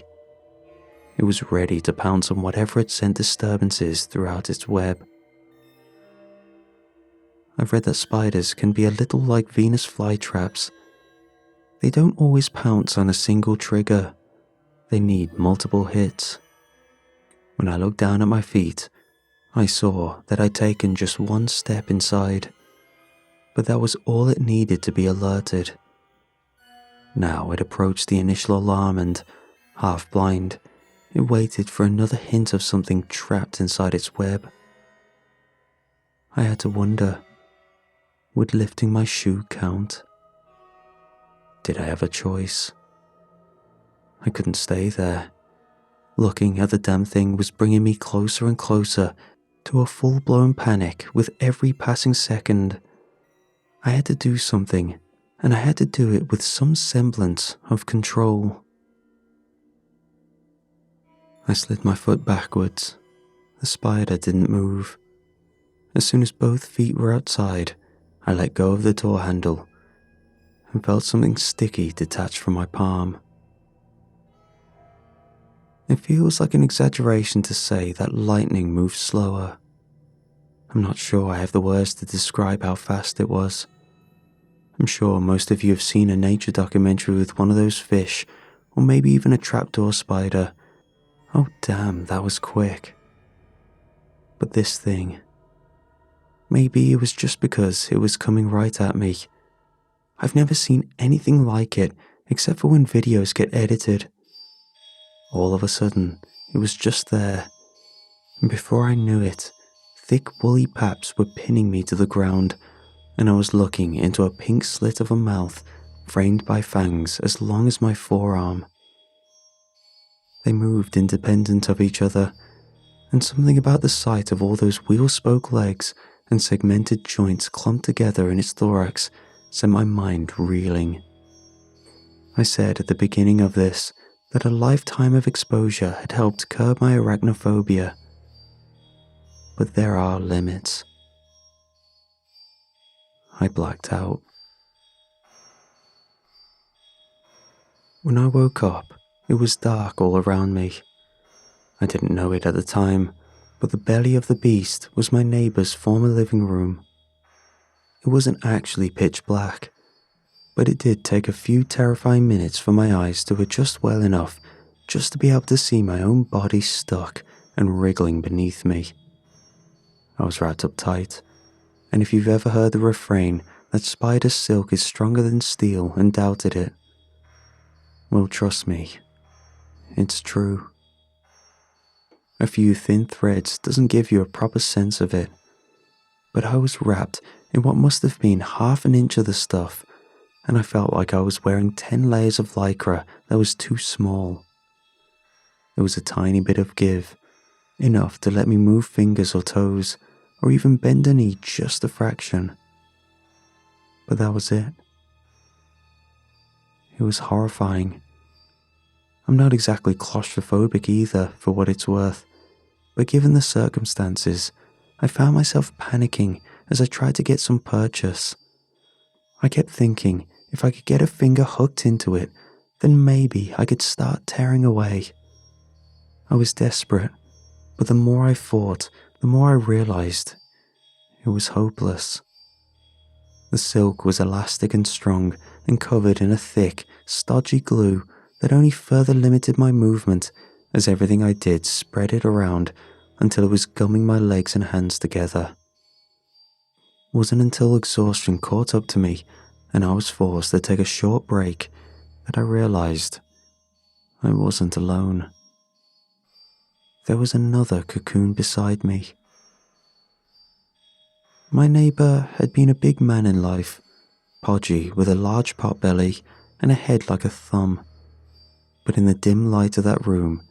It was ready to pounce on whatever had sent disturbances throughout its web. I've read that spiders can be a little like Venus flytraps. They don't always pounce on a single trigger. They need multiple hits. When I looked down at my feet, I saw that I'd taken just one step inside, but that was all it needed to be alerted. Now it approached the initial alarm and, half blind, it waited for another hint of something trapped inside its web. I had to wonder, would lifting my shoe count? Did I have a choice? I couldn't stay there. Looking at the damn thing was bringing me closer and closer to a full-blown panic with every passing second. I had to do something, and I had to do it with some semblance of control. I slid my foot backwards. The spider didn't move. As soon as both feet were outside, I let go of the door handle and felt something sticky detach from my palm. It feels like an exaggeration to say that lightning moves slower. I'm not sure I have the words to describe how fast it was. I'm sure most of you have seen a nature documentary with one of those fish, or maybe even a trapdoor spider. Oh damn, that was quick. But this thing, maybe it was just because it was coming right at me. I've never seen anything like it except for when videos get edited. All of a sudden, it was just there, and before I knew it, thick woolly paps were pinning me to the ground, and I was looking into a pink slit of a mouth framed by fangs as long as my forearm. They moved independent of each other, and something about the sight of all those wheel-spoke legs and segmented joints clumped together in its thorax sent my mind reeling. I said at the beginning of this that a lifetime of exposure had helped curb my arachnophobia. But there are limits. I blacked out. When I woke up, it was dark all around me. I didn't know it at the time, but the belly of the beast was my neighbor's former living room. It wasn't actually pitch black, but it did take a few terrifying minutes for my eyes to adjust well enough just to be able to see my own body stuck and wriggling beneath me. I was wrapped up tight, and if you've ever heard the refrain that spider silk is stronger than steel and doubted it, well, trust me, it's true. A few thin threads doesn't give you a proper sense of it, but I was wrapped in what must have been half an inch of the stuff, and I felt like I was wearing 10 layers of lycra that was too small. There was a tiny bit of give, enough to let me move fingers or toes, or even bend a knee just a fraction. But that was it. It was horrifying. I'm not exactly claustrophobic either, for what it's worth, but given the circumstances, I found myself panicking as I tried to get some purchase. I kept thinking if I could get a finger hooked into it, then maybe I could start tearing away. I was desperate, but the more I fought, the more I realized it was hopeless. The silk was elastic and strong and covered in a thick, stodgy glue that only further limited my movement as everything I did spread it around until it was gumming my legs and hands together. It wasn't until exhaustion caught up to me and I was forced to take a short break that I realized I wasn't alone. There was another cocoon beside me. My neighbour had been a big man in life, podgy with a large pot belly and a head like a thumb. But in the dim light of that room,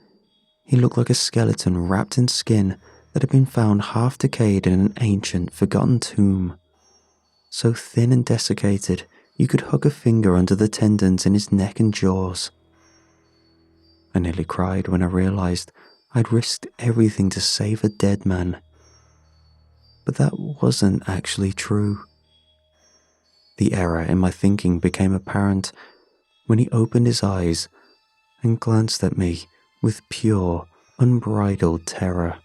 he looked like a skeleton wrapped in skin that had been found half decayed in an ancient, forgotten tomb. So thin and desiccated, you could hook a finger under the tendons in his neck and jaws. I nearly cried when I realized I'd risked everything to save a dead man. But that wasn't actually true. The error in my thinking became apparent when he opened his eyes and glanced at me with pure, unbridled terror.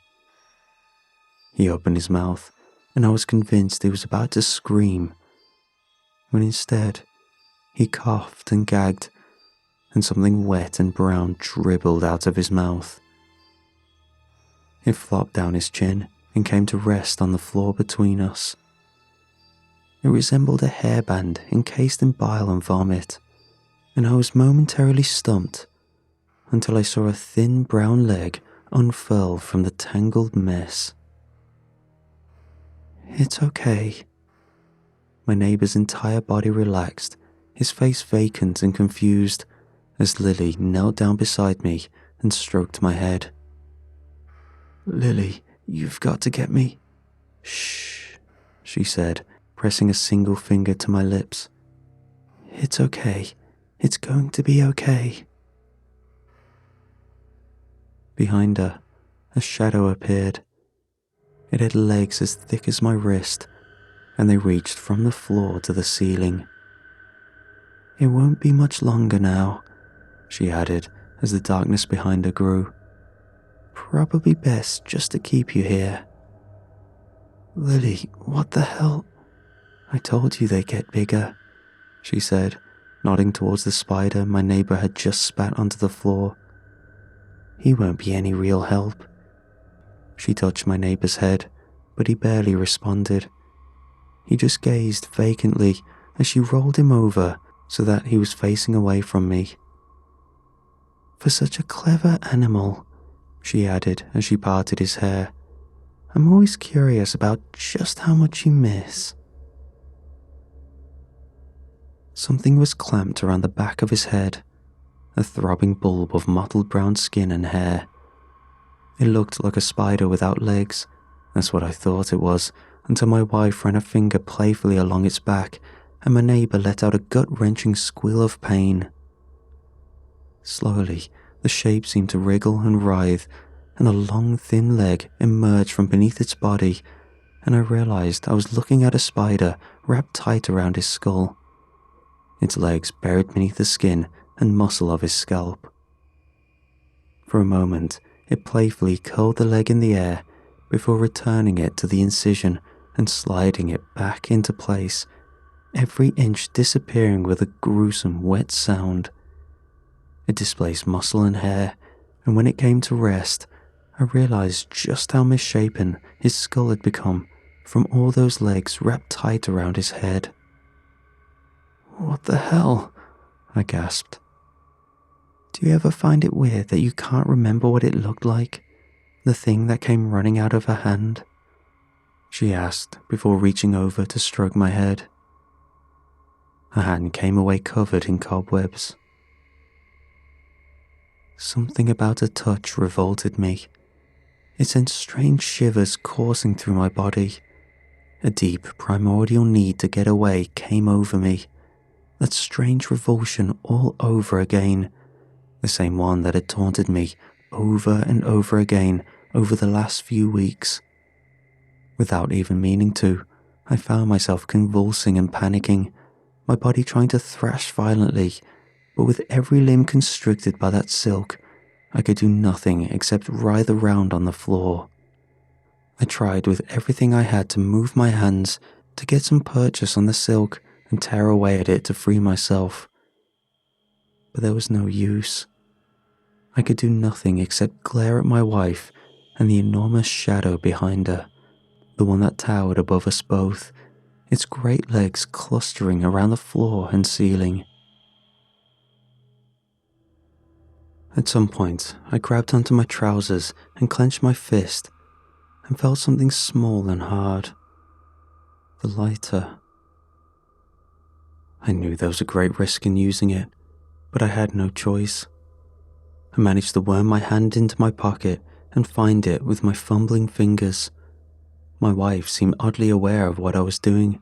He opened his mouth, and I was convinced he was about to scream, when instead he coughed and gagged, and something wet and brown dribbled out of his mouth. It flopped down his chin and came to rest on the floor between us. It resembled a hairband encased in bile and vomit, and I was momentarily stumped until I saw a thin brown leg unfurl from the tangled mess. "It's okay." My neighbour's entire body relaxed, his face vacant and confused, as Lily knelt down beside me and stroked my head. "Lily, you've got to get me." "Shh," she said, pressing a single finger to my lips. "It's okay. It's going to be okay." Behind her, a shadow appeared. It had legs as thick as my wrist, and they reached from the floor to the ceiling. "It won't be much longer now," she added as the darkness behind her grew. "Probably best just to keep you here." "Lily, what the hell?" "I told you they'd get bigger," she said, nodding towards the spider my neighbour had just spat onto the floor. "He won't be any real help." She touched my neighbour's head, but he barely responded. He just gazed vacantly as she rolled him over so that he was facing away from me. "For such a clever animal," she added as she parted his hair, "I'm always curious about just how much you miss." Something was clamped around the back of his head, a throbbing bulb of mottled brown skin and hair. It looked like a spider without legs. That's what I thought it was, until my wife ran a finger playfully along its back and my neighbour let out a gut-wrenching squeal of pain. Slowly, the shape seemed to wriggle and writhe, and a long, thin leg emerged from beneath its body, and I realized I was looking at a spider wrapped tight around his skull. Its legs buried beneath the skin and muscle of his scalp. For a moment, it playfully curled the leg in the air before returning it to the incision and sliding it back into place, every inch disappearing with a gruesome wet sound. It displaced muscle and hair, and when it came to rest, I realized just how misshapen his skull had become from all those legs wrapped tight around his head. "What the hell?" I gasped. "Do you ever find it weird that you can't remember what it looked like? The thing that came running out of her hand?" she asked before reaching over to stroke my head. Her hand came away covered in cobwebs. Something about her touch revolted me. It sent strange shivers coursing through my body. A deep, primordial need to get away came over me. That strange revulsion all over again. The same one that had taunted me over and over again over the last few weeks. Without even meaning to, I found myself convulsing and panicking, my body trying to thrash violently, but with every limb constricted by that silk, I could do nothing except writhe around on the floor. I tried with everything I had to move my hands, to get some purchase on the silk and tear away at it to free myself. But there was no use. I could do nothing except glare at my wife and the enormous shadow behind her, the one that towered above us both, its great legs clustering around the floor and ceiling. At some point, I grabbed onto my trousers and clenched my fist and felt something small and hard. The lighter. I knew there was a great risk in using it, but I had no choice. I managed to worm my hand into my pocket and find it with my fumbling fingers. My wife seemed oddly aware of what I was doing,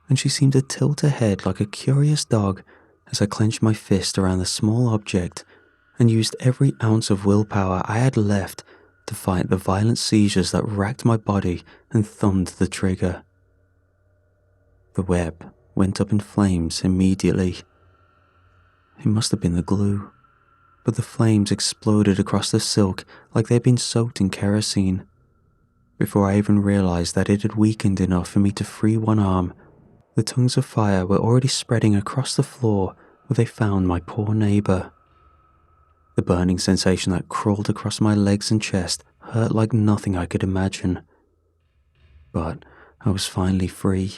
and she seemed to tilt her head like a curious dog as I clenched my fist around the small object and used every ounce of willpower I had left to fight the violent seizures that racked my body and thumbed the trigger. The web went up in flames immediately. It must have been the glue, but the flames exploded across the silk like they'd been soaked in kerosene. Before I even realized that it had weakened enough for me to free one arm, the tongues of fire were already spreading across the floor where they found my poor neighbor. The burning sensation that crawled across my legs and chest hurt like nothing I could imagine. But I was finally free.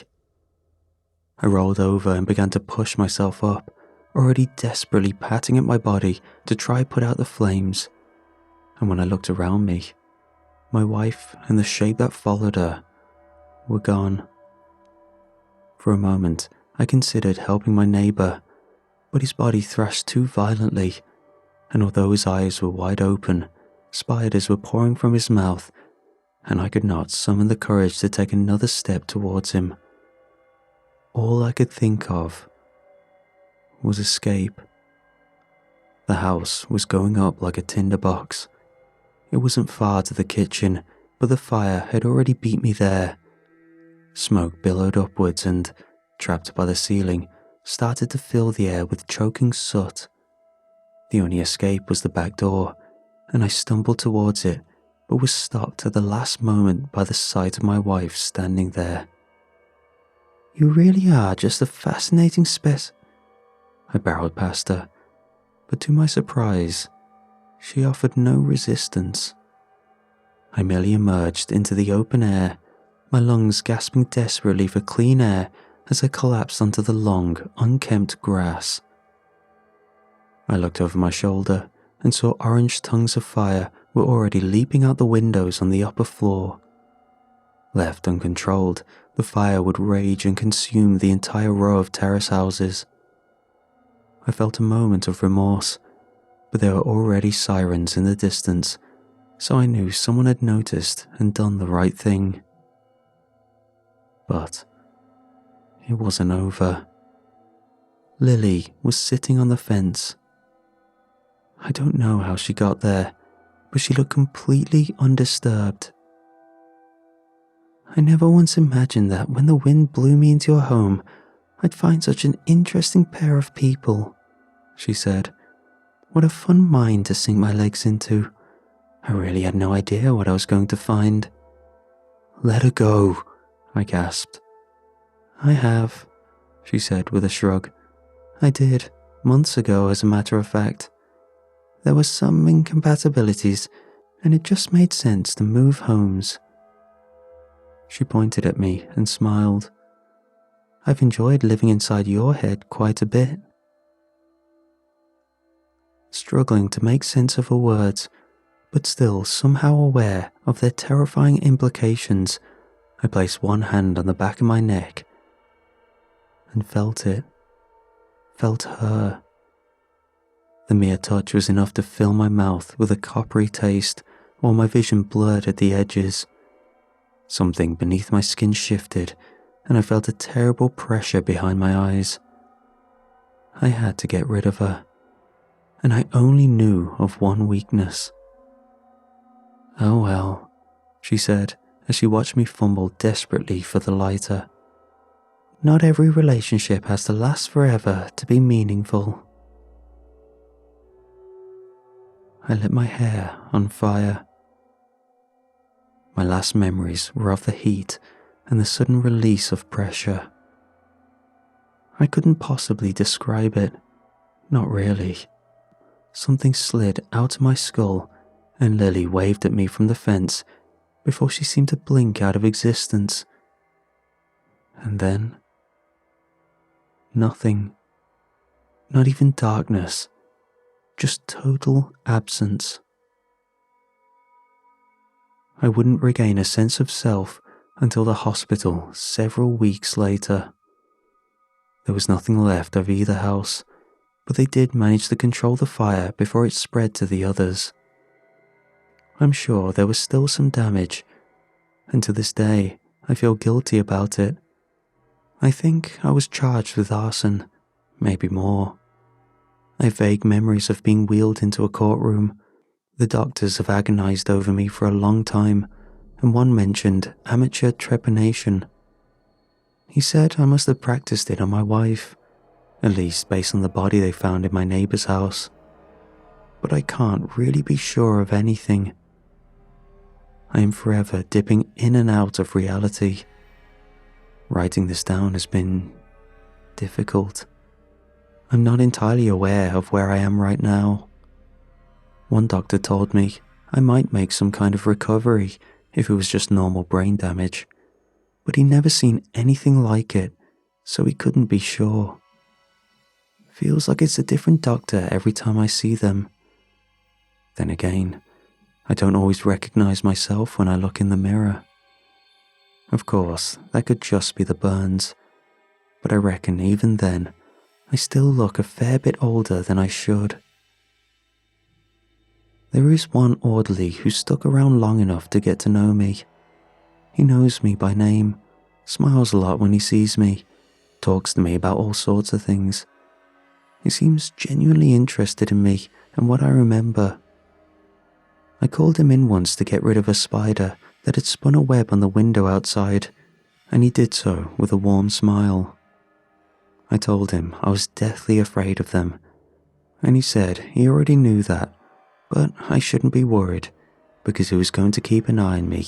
I rolled over and began to push myself up, already desperately patting at my body to try put out the flames. And when I looked around me, my wife and the shape that followed her were gone. For a moment, I considered helping my neighbor, but his body thrashed too violently, and although his eyes were wide open, spiders were pouring from his mouth, and I could not summon the courage to take another step towards him. All I could think of was escape. The house was going up like a tinderbox. It wasn't far to the kitchen, but the fire had already beat me there. Smoke billowed upwards and, trapped by the ceiling, started to fill the air with choking soot. The only escape was the back door, and I stumbled towards it, but was stopped at the last moment by the sight of my wife standing there. "You really are just a fascinating I barreled past her, but to my surprise, she offered no resistance. I merely emerged into the open air, my lungs gasping desperately for clean air as I collapsed onto the long, unkempt grass. I looked over my shoulder and saw orange tongues of fire were already leaping out the windows on the upper floor. Left uncontrolled, the fire would rage and consume the entire row of terrace houses. I felt a moment of remorse, but there were already sirens in the distance, so I knew someone had noticed and done the right thing. But it wasn't over. Lily was sitting on the fence. I don't know how she got there, but she looked completely undisturbed. "I never once imagined that when the wind blew me into your home, I'd find such an interesting pair of people," she said. "What a fun mine to sink my legs into. I really had no idea what I was going to find." "Let her go," I gasped. "I have," she said with a shrug. "I did, months ago as a matter of fact. There were some incompatibilities, and it just made sense to move homes." She pointed at me and smiled. "I've enjoyed living inside your head quite a bit." Struggling to make sense of her words, but still somehow aware of their terrifying implications, I placed one hand on the back of my neck and felt it. Felt her. The mere touch was enough to fill my mouth with a coppery taste while my vision blurred at the edges. Something beneath my skin shifted, and I felt a terrible pressure behind my eyes. I had to get rid of her, and I only knew of one weakness. "Oh well," she said as she watched me fumble desperately for the lighter. "Not every relationship has to last forever to be meaningful." I lit my hair on fire. My last memories were of the heat and the sudden release of pressure. I couldn't possibly describe it, not really. Something slid out of my skull and Lily waved at me from the fence before she seemed to blink out of existence. And then, nothing, not even darkness, just total absence. I wouldn't regain a sense of self until the hospital several weeks later. There was nothing left of either house, but they did manage to control the fire before it spread to the others. I'm sure there was still some damage, and to this day I feel guilty about it. I think I was charged with arson, maybe more. I have vague memories of being wheeled into a courtroom. The doctors have agonized over me for a long time, and one mentioned amateur trepanation. He said I must have practiced it on my wife, at least based on the body they found in my neighbor's house. But I can't really be sure of anything. I am forever dipping in and out of reality. Writing this down has been difficult. I'm not entirely aware of where I am right now. One doctor told me I might make some kind of recovery if it was just normal brain damage, but he never seen anything like it, so he couldn't be sure. Feels like it's a different doctor every time I see them. Then again, I don't always recognize myself when I look in the mirror. Of course, that could just be the burns, but I reckon even then, I still look a fair bit older than I should. There is one orderly who stuck around long enough to get to know me. He knows me by name, smiles a lot when he sees me, talks to me about all sorts of things. He seems genuinely interested in me and what I remember. I called him in once to get rid of a spider that had spun a web on the window outside, and he did so with a warm smile. I told him I was deathly afraid of them, and he said he already knew that, but I shouldn't be worried because he was going to keep an eye on me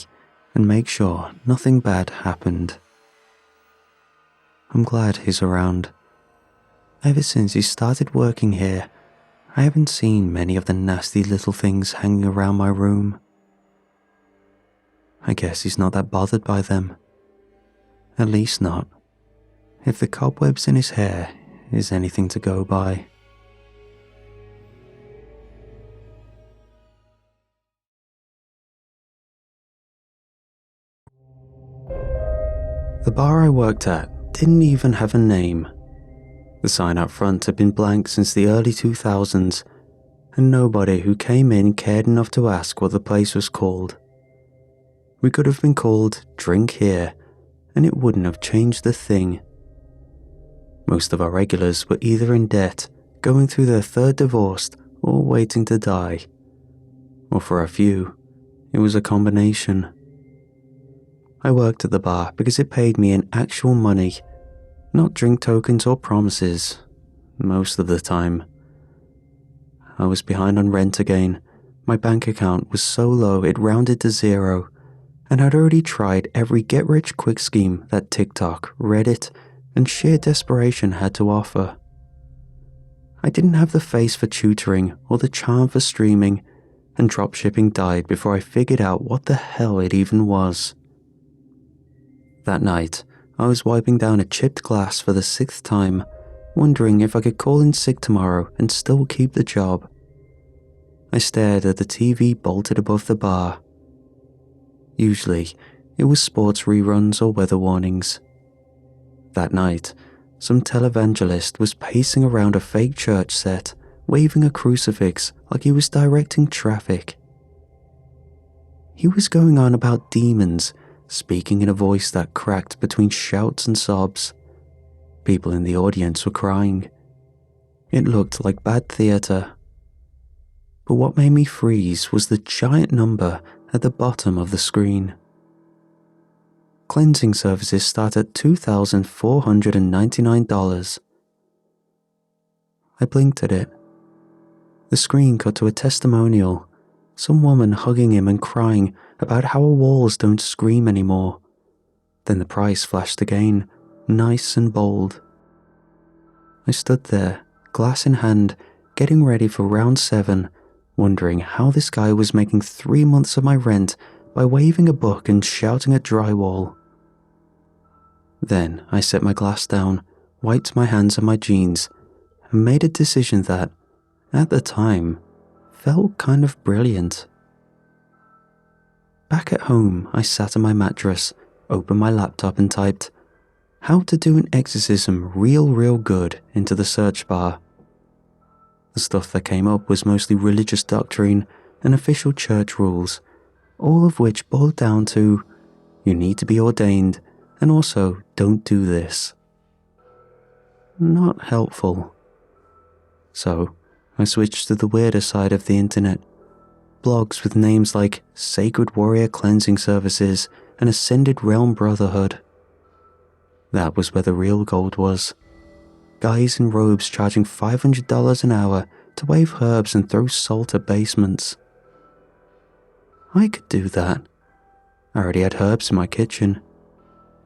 and make sure nothing bad happened. I'm glad he's around. Ever since he started working here, I haven't seen many of the nasty little things hanging around my room. I guess he's not that bothered by them. At least not, if the cobwebs in his hair is anything to go by. The bar I worked at didn't even have a name. The sign out front had been blank since the early 2000s, and nobody who came in cared enough to ask what the place was called. We could have been called Drink Here, and it wouldn't have changed a thing. Most of our regulars were either in debt, going through their third divorce, or waiting to die. Or for a few, it was a combination. I worked at the bar because it paid me in actual money, not drink tokens or promises, most of the time. I was behind on rent again. My bank account was so low it rounded to zero, and I'd already tried every get-rich-quick scheme that TikTok, Reddit, and sheer desperation had to offer. I didn't have the face for tutoring or the charm for streaming, and dropshipping died before I figured out what the hell it even was. That night, I was wiping down a chipped glass for the 6th time, wondering if I could call in sick tomorrow and still keep the job. I stared at the TV bolted above the bar. Usually, it was sports reruns or weather warnings. That night, some televangelist was pacing around a fake church set, waving a crucifix like he was directing traffic. He was going on about demons, speaking in a voice that cracked between shouts and sobs. People in the audience were crying. It looked like bad theatre. But what made me freeze was the giant number at the bottom of the screen. Cleansing services start at $2,499. I blinked at it. The screen cut to a testimonial, some woman hugging him and crying about how our walls don't scream anymore. Then the price flashed again, nice and bold. I stood there, glass in hand, getting ready for round 7, wondering how this guy was making 3 months of my rent by waving a book and shouting at drywall. Then I set my glass down, wiped my hands on my jeans, and made a decision that, at the time, felt kind of brilliant. Back at home, I sat on my mattress, opened my laptop and typed, "How to do an exorcism real good" into the search bar. The stuff that came up was mostly religious doctrine and official church rules, all of which boiled down to, you need to be ordained, and also don't do this. Not helpful. So, I switched to the weirder side of the internet. Blogs with names like Sacred Warrior Cleansing Services and Ascended Realm Brotherhood. That was where the real gold was. Guys in robes charging $500 an hour to wave herbs and throw salt at basements. I could do that. I already had herbs in my kitchen.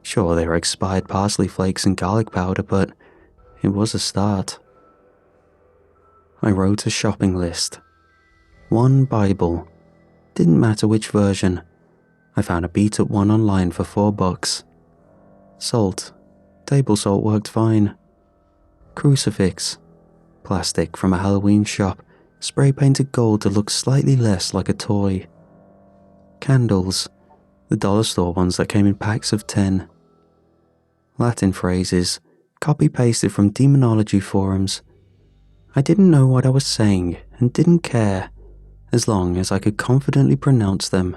Sure, they were expired parsley flakes and garlic powder, but it was a start. I wrote a shopping list. 1 Bible. Didn't matter which version. I found a beat-up one online for $4. Salt. Table salt worked fine. Crucifix. Plastic from a Halloween shop, spray-painted gold to look slightly less like a toy. Candles. The dollar store ones that came in packs of 10. Latin phrases, copy-pasted from demonology forums. I didn't know what I was saying and didn't care, as long as I could confidently pronounce them.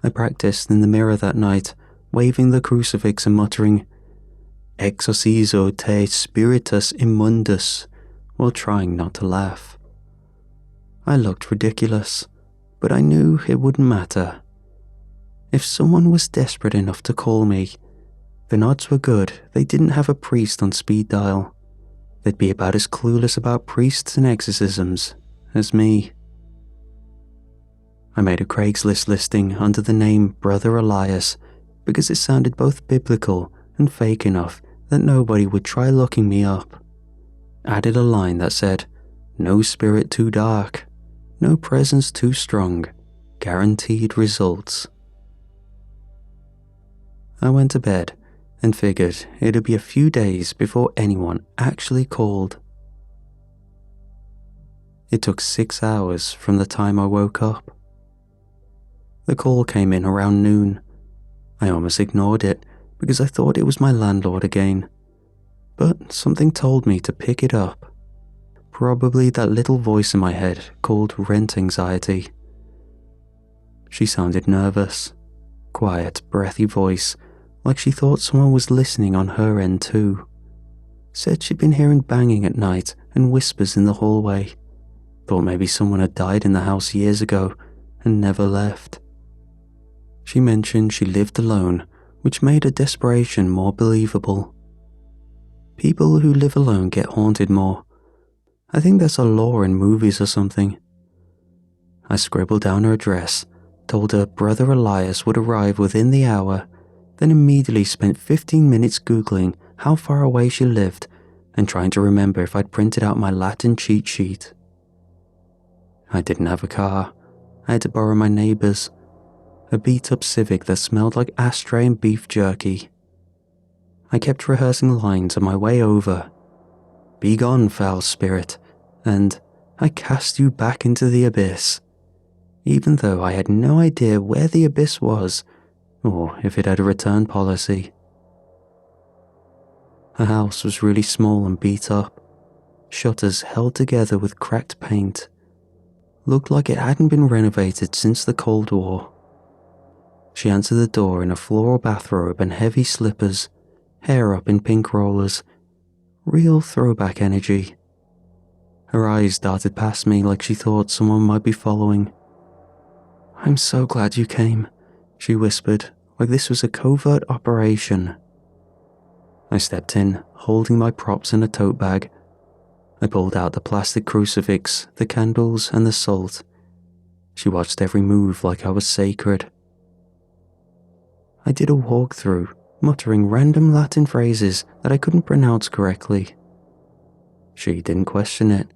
I practiced in the mirror that night, waving the crucifix and muttering, "Exorcizo te spiritus immundus," while trying not to laugh. I looked ridiculous, but I knew it wouldn't matter. If someone was desperate enough to call me, then odds were good they didn't have a priest on speed dial. They'd be about as clueless about priests and exorcisms as me. I made a Craigslist listing under the name Brother Elias because it sounded both biblical and fake enough that nobody would try looking me up. Added a line that said, "No spirit too dark, no presence too strong, guaranteed results." I went to bed and figured it'd be a few days before anyone actually called. It took 6 hours from the time I woke up. The call came in around noon. I almost ignored it because I thought it was my landlord again, but something told me to pick it up. Probably that little voice in my head called rent anxiety. She sounded nervous, quiet, breathy voice, like she thought someone was listening on her end too. Said she'd been hearing banging at night and whispers in the hallway. Thought maybe someone had died in the house years ago and never left. She mentioned she lived alone, which made her desperation more believable. People who live alone get haunted more. I think that's a law in movies or something. I scribbled down her address, told her Brother Elias would arrive within the hour, then immediately spent 15 minutes Googling how far away she lived and trying to remember if I'd printed out my Latin cheat sheet. I didn't have a car. I had to borrow my neighbor's, a beat-up Civic that smelled like ashtray and beef jerky. I kept rehearsing lines on my way over. "Be gone, foul spirit," and "I cast you back into the abyss," even though I had no idea where the abyss was or if it had a return policy. Her house was really small and beat up, shutters held together with cracked paint. Looked like it hadn't been renovated since the Cold War. She answered the door in a floral bathrobe and heavy slippers, hair up in pink rollers. Real throwback energy. Her eyes darted past me like she thought someone might be following. "I'm so glad you came," she whispered, like this was a covert operation. I stepped in, holding my props in a tote bag. I pulled out the plastic crucifix, the candles, and the salt. She watched every move like I was sacred. I did a walkthrough, muttering random Latin phrases that I couldn't pronounce correctly. She didn't question it,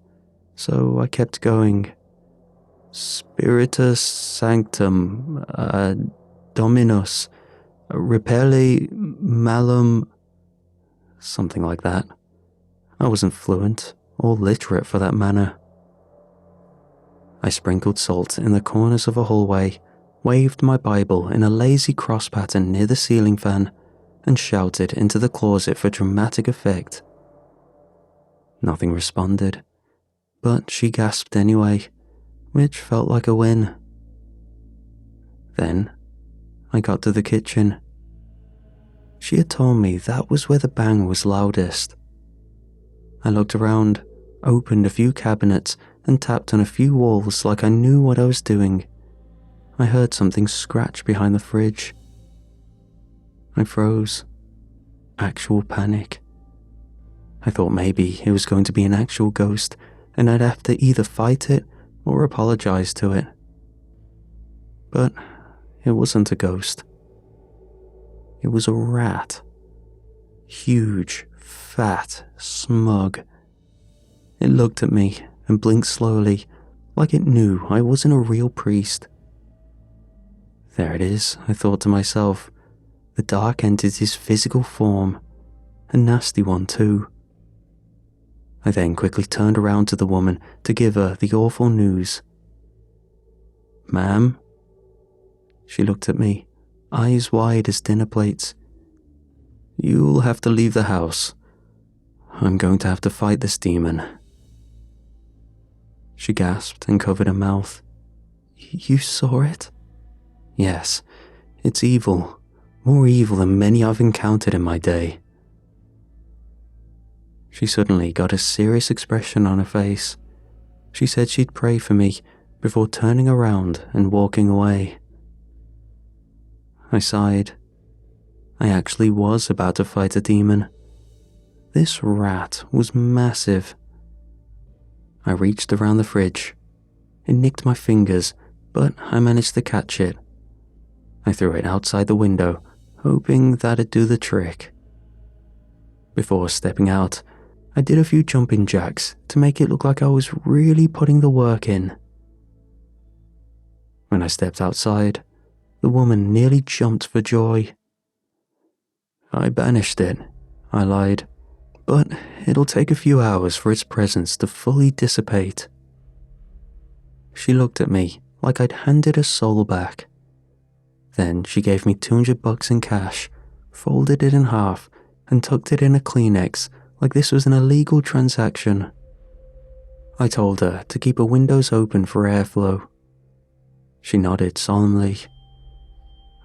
so I kept going. "Spiritus Sanctum, Dominus, Repelli Malum," something like that. I wasn't fluent, or literate for that matter. I sprinkled salt in the corners of a hallway, waved my Bible in a lazy cross pattern near the ceiling fan, and shouted into the closet for dramatic effect. Nothing responded, but she gasped anyway, which felt like a win. Then, I got to the kitchen. She had told me that was where the bang was loudest. I looked around, opened a few cabinets, and tapped on a few walls like I knew what I was doing. I heard something scratch behind the fridge. I froze. Actual panic. I thought maybe it was going to be an actual ghost, and I'd have to either fight it or apologize to it. But it wasn't a ghost. It was a rat. Huge, fat, smug. It looked at me and blinked slowly, like it knew I wasn't a real priest. There it is, I thought to myself. The dark entity's physical form. A nasty one too. I then quickly turned around to the woman to give her the awful news. "Ma'am?" She looked at me, eyes wide as dinner plates. "You'll have to leave the house. I'm going to have to fight this demon." She gasped and covered her mouth. "You saw it?" "Yes, it's evil. More evil than many I've encountered in my day." She suddenly got a serious expression on her face. She said she'd pray for me before turning around and walking away. I sighed. I actually was about to fight a demon. This rat was massive. I reached around the fridge. It nicked my fingers, but I managed to catch it. I threw it outside the window, hoping that'd do the trick. Before stepping out, I did a few jumping jacks to make it look like I was really putting the work in. When I stepped outside, the woman nearly jumped for joy. "I banished it," I lied, "but it'll take a few hours for its presence to fully dissipate." She looked at me like I'd handed her soul back. Then she gave me $200 in cash, folded it in half, and tucked it in a Kleenex like this was an illegal transaction. I told her to keep her windows open for airflow. She nodded solemnly.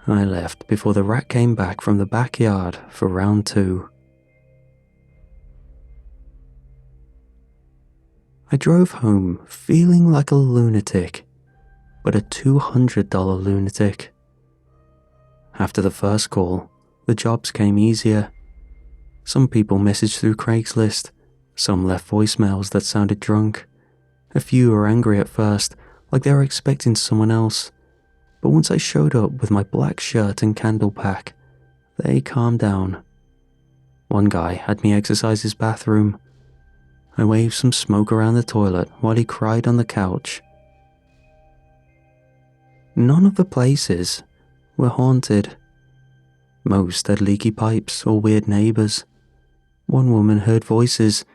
I left before the rat came back from the backyard for round 2. I drove home feeling like a lunatic, but a $200 lunatic. After the first call, the jobs came easier. Some people messaged through Craigslist, some left voicemails that sounded drunk. A few were angry at first, like they were expecting someone else. But once I showed up with my black shirt and candle pack, they calmed down. One guy had me exercise his bathroom. I waved some smoke around the toilet while he cried on the couch. None of the places were haunted. Most had leaky pipes or weird neighbors. One woman heard voices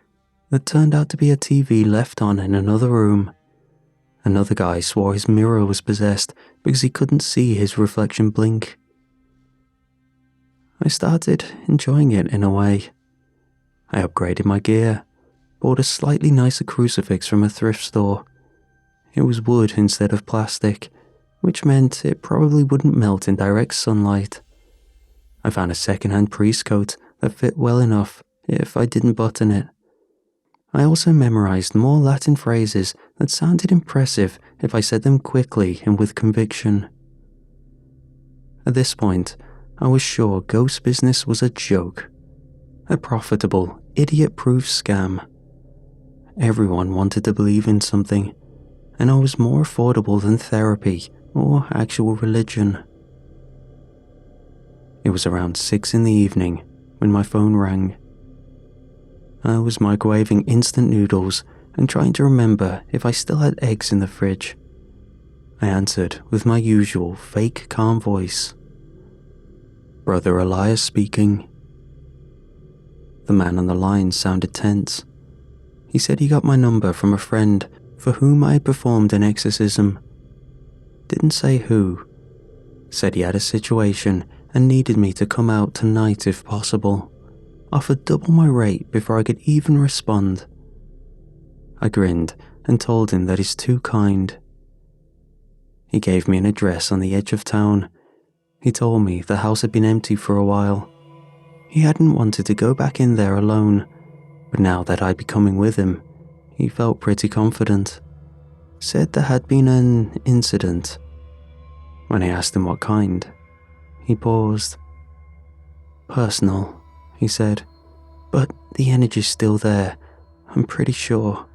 that turned out to be a TV left on in another room. Another guy swore his mirror was possessed because he couldn't see his reflection blink. I started enjoying it in a way. I upgraded my gear, bought a slightly nicer crucifix from a thrift store. It was wood instead of plastic, which meant it probably wouldn't melt in direct sunlight. I found a second-hand priest coat that fit well enough if I didn't button it. I also memorized more Latin phrases that sounded impressive if I said them quickly and with conviction. At this point, I was sure ghost business was a joke. A profitable, idiot-proof scam. Everyone wanted to believe in something, and I was more affordable than therapy or actual religion. It was around 6 in the evening when my phone rang. I was microwaving instant noodles and trying to remember if I still had eggs in the fridge. I answered with my usual fake calm voice. "Brother Elias speaking." The man on the line sounded tense. He said he got my number from a friend for whom I had performed an exorcism. Didn't say who. Said he had a situation and needed me to come out tonight if possible. Offered double my rate before I could even respond. I grinned and told him that he's too kind. He gave me an address on the edge of town. He told me the house had been empty for a while. He hadn't wanted to go back in there alone, but now that I'd be coming with him, he felt pretty confident. Said there had been an incident. When I asked him what kind, he paused. Personal, he said, but the energy's still there, I'm pretty sure.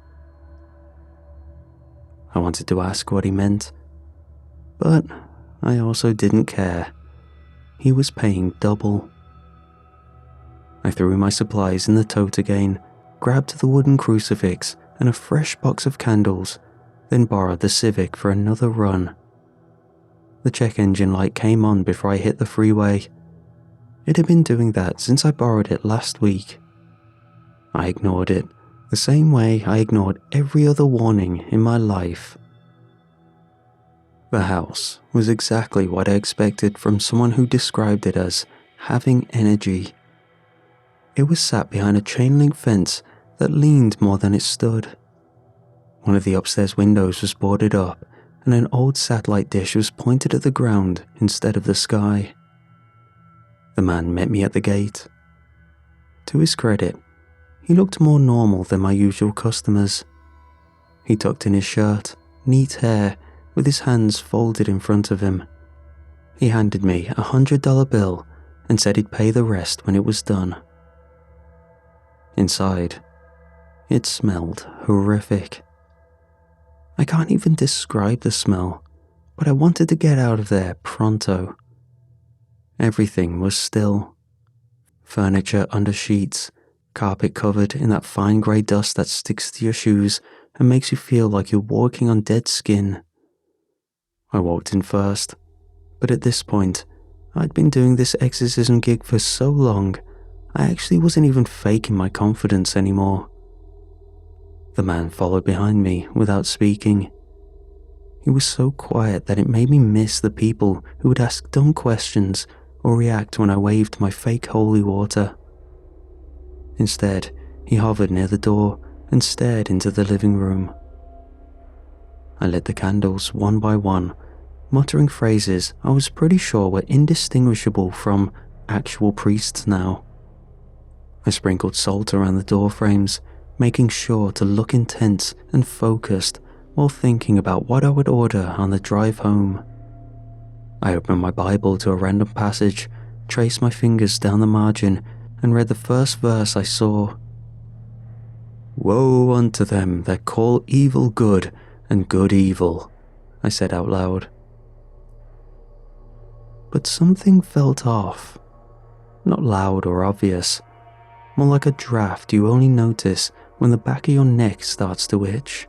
I wanted to ask what he meant, but I also didn't care. He was paying double. I threw my supplies in the tote again, grabbed the wooden crucifix and a fresh box of candles, then borrowed the Civic for another run. The check engine light came on before I hit the freeway. It had been doing that since I borrowed it last week. I ignored it, the same way I ignored every other warning in my life. The house was exactly what I expected from someone who described it as having energy. It was sat behind a chain-link fence that leaned more than it stood. One of the upstairs windows was boarded up, and an old satellite dish was pointed at the ground instead of the sky. The man met me at the gate. To his credit, he looked more normal than my usual customers. He tucked in his shirt, neat hair, with his hands folded in front of him. He handed me a $100 bill and said he'd pay the rest when it was done. Inside, it smelled horrific. I can't even describe the smell, but I wanted to get out of there pronto. Everything was still. Furniture under sheets, carpet covered in that fine grey dust that sticks to your shoes and makes you feel like you're walking on dead skin. I walked in first, but at this point, I'd been doing this exorcism gig for so long, I actually wasn't even faking my confidence anymore. The man followed behind me without speaking. He was so quiet that it made me miss the people who would ask dumb questions or react when I waved my fake holy water. Instead, he hovered near the door and stared into the living room. I lit the candles one by one, muttering phrases I was pretty sure were indistinguishable from actual priests now. I sprinkled salt around the door frames, making sure to look intense and focused while thinking about what I would order on the drive home. I opened my Bible to a random passage, traced my fingers down the margin, and read the first verse I saw. "Woe unto them that call evil good and good evil," I said out loud. But something felt off. Not loud or obvious, more like a draft you only notice when the back of your neck starts to itch.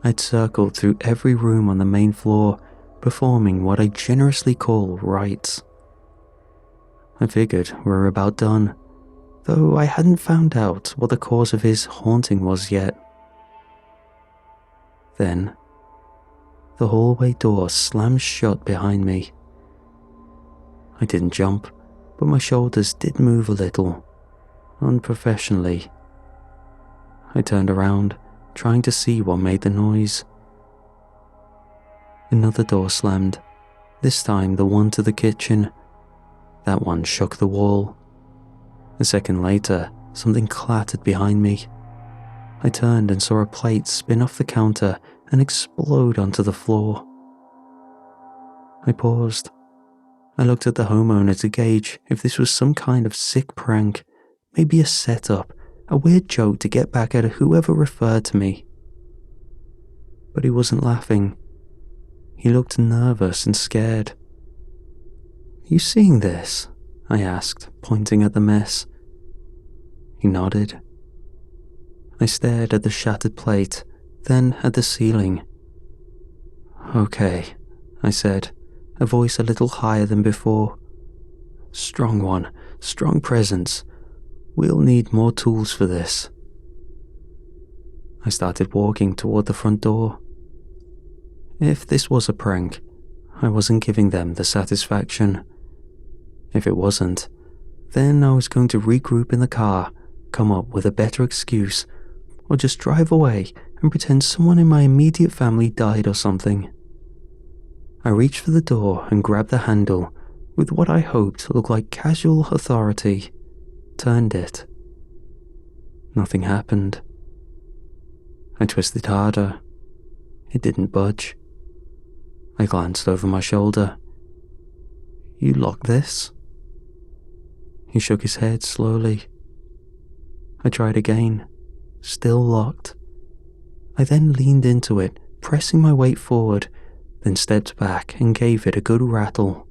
I'd circled through every room on the main floor, performing what I generously call rites. I figured we were about done, though I hadn't found out what the cause of his haunting was yet. Then, the hallway door slammed shut behind me. I didn't jump, but my shoulders did move a little, unprofessionally. I turned around, trying to see what made the noise. Another door slammed, this time the one to the kitchen. That one shook the wall. A second later, something clattered behind me. I turned and saw a plate spin off the counter and explode onto the floor. I paused. I looked at the homeowner to gauge if this was some kind of sick prank, maybe a setup, a weird joke to get back at whoever referred to me. But he wasn't laughing. He looked nervous and scared. "You seeing this?" I asked, pointing at the mess. He nodded. I stared at the shattered plate, then at the ceiling. "Okay," I said, a voice a little higher than before. "Strong one, strong presence. We'll need more tools for this." I started walking toward the front door. If this was a prank, I wasn't giving them the satisfaction. If it wasn't, then I was going to regroup in the car, come up with a better excuse, or just drive away and pretend someone in my immediate family died or something. I reached for the door and grabbed the handle with what I hoped looked like casual authority, turned it. Nothing happened. I twisted harder. It didn't budge. I glanced over my shoulder. "You locked this?" He shook his head slowly. I tried again. Still locked. I then leaned into it, pressing my weight forward, then stepped back and gave it a good rattle.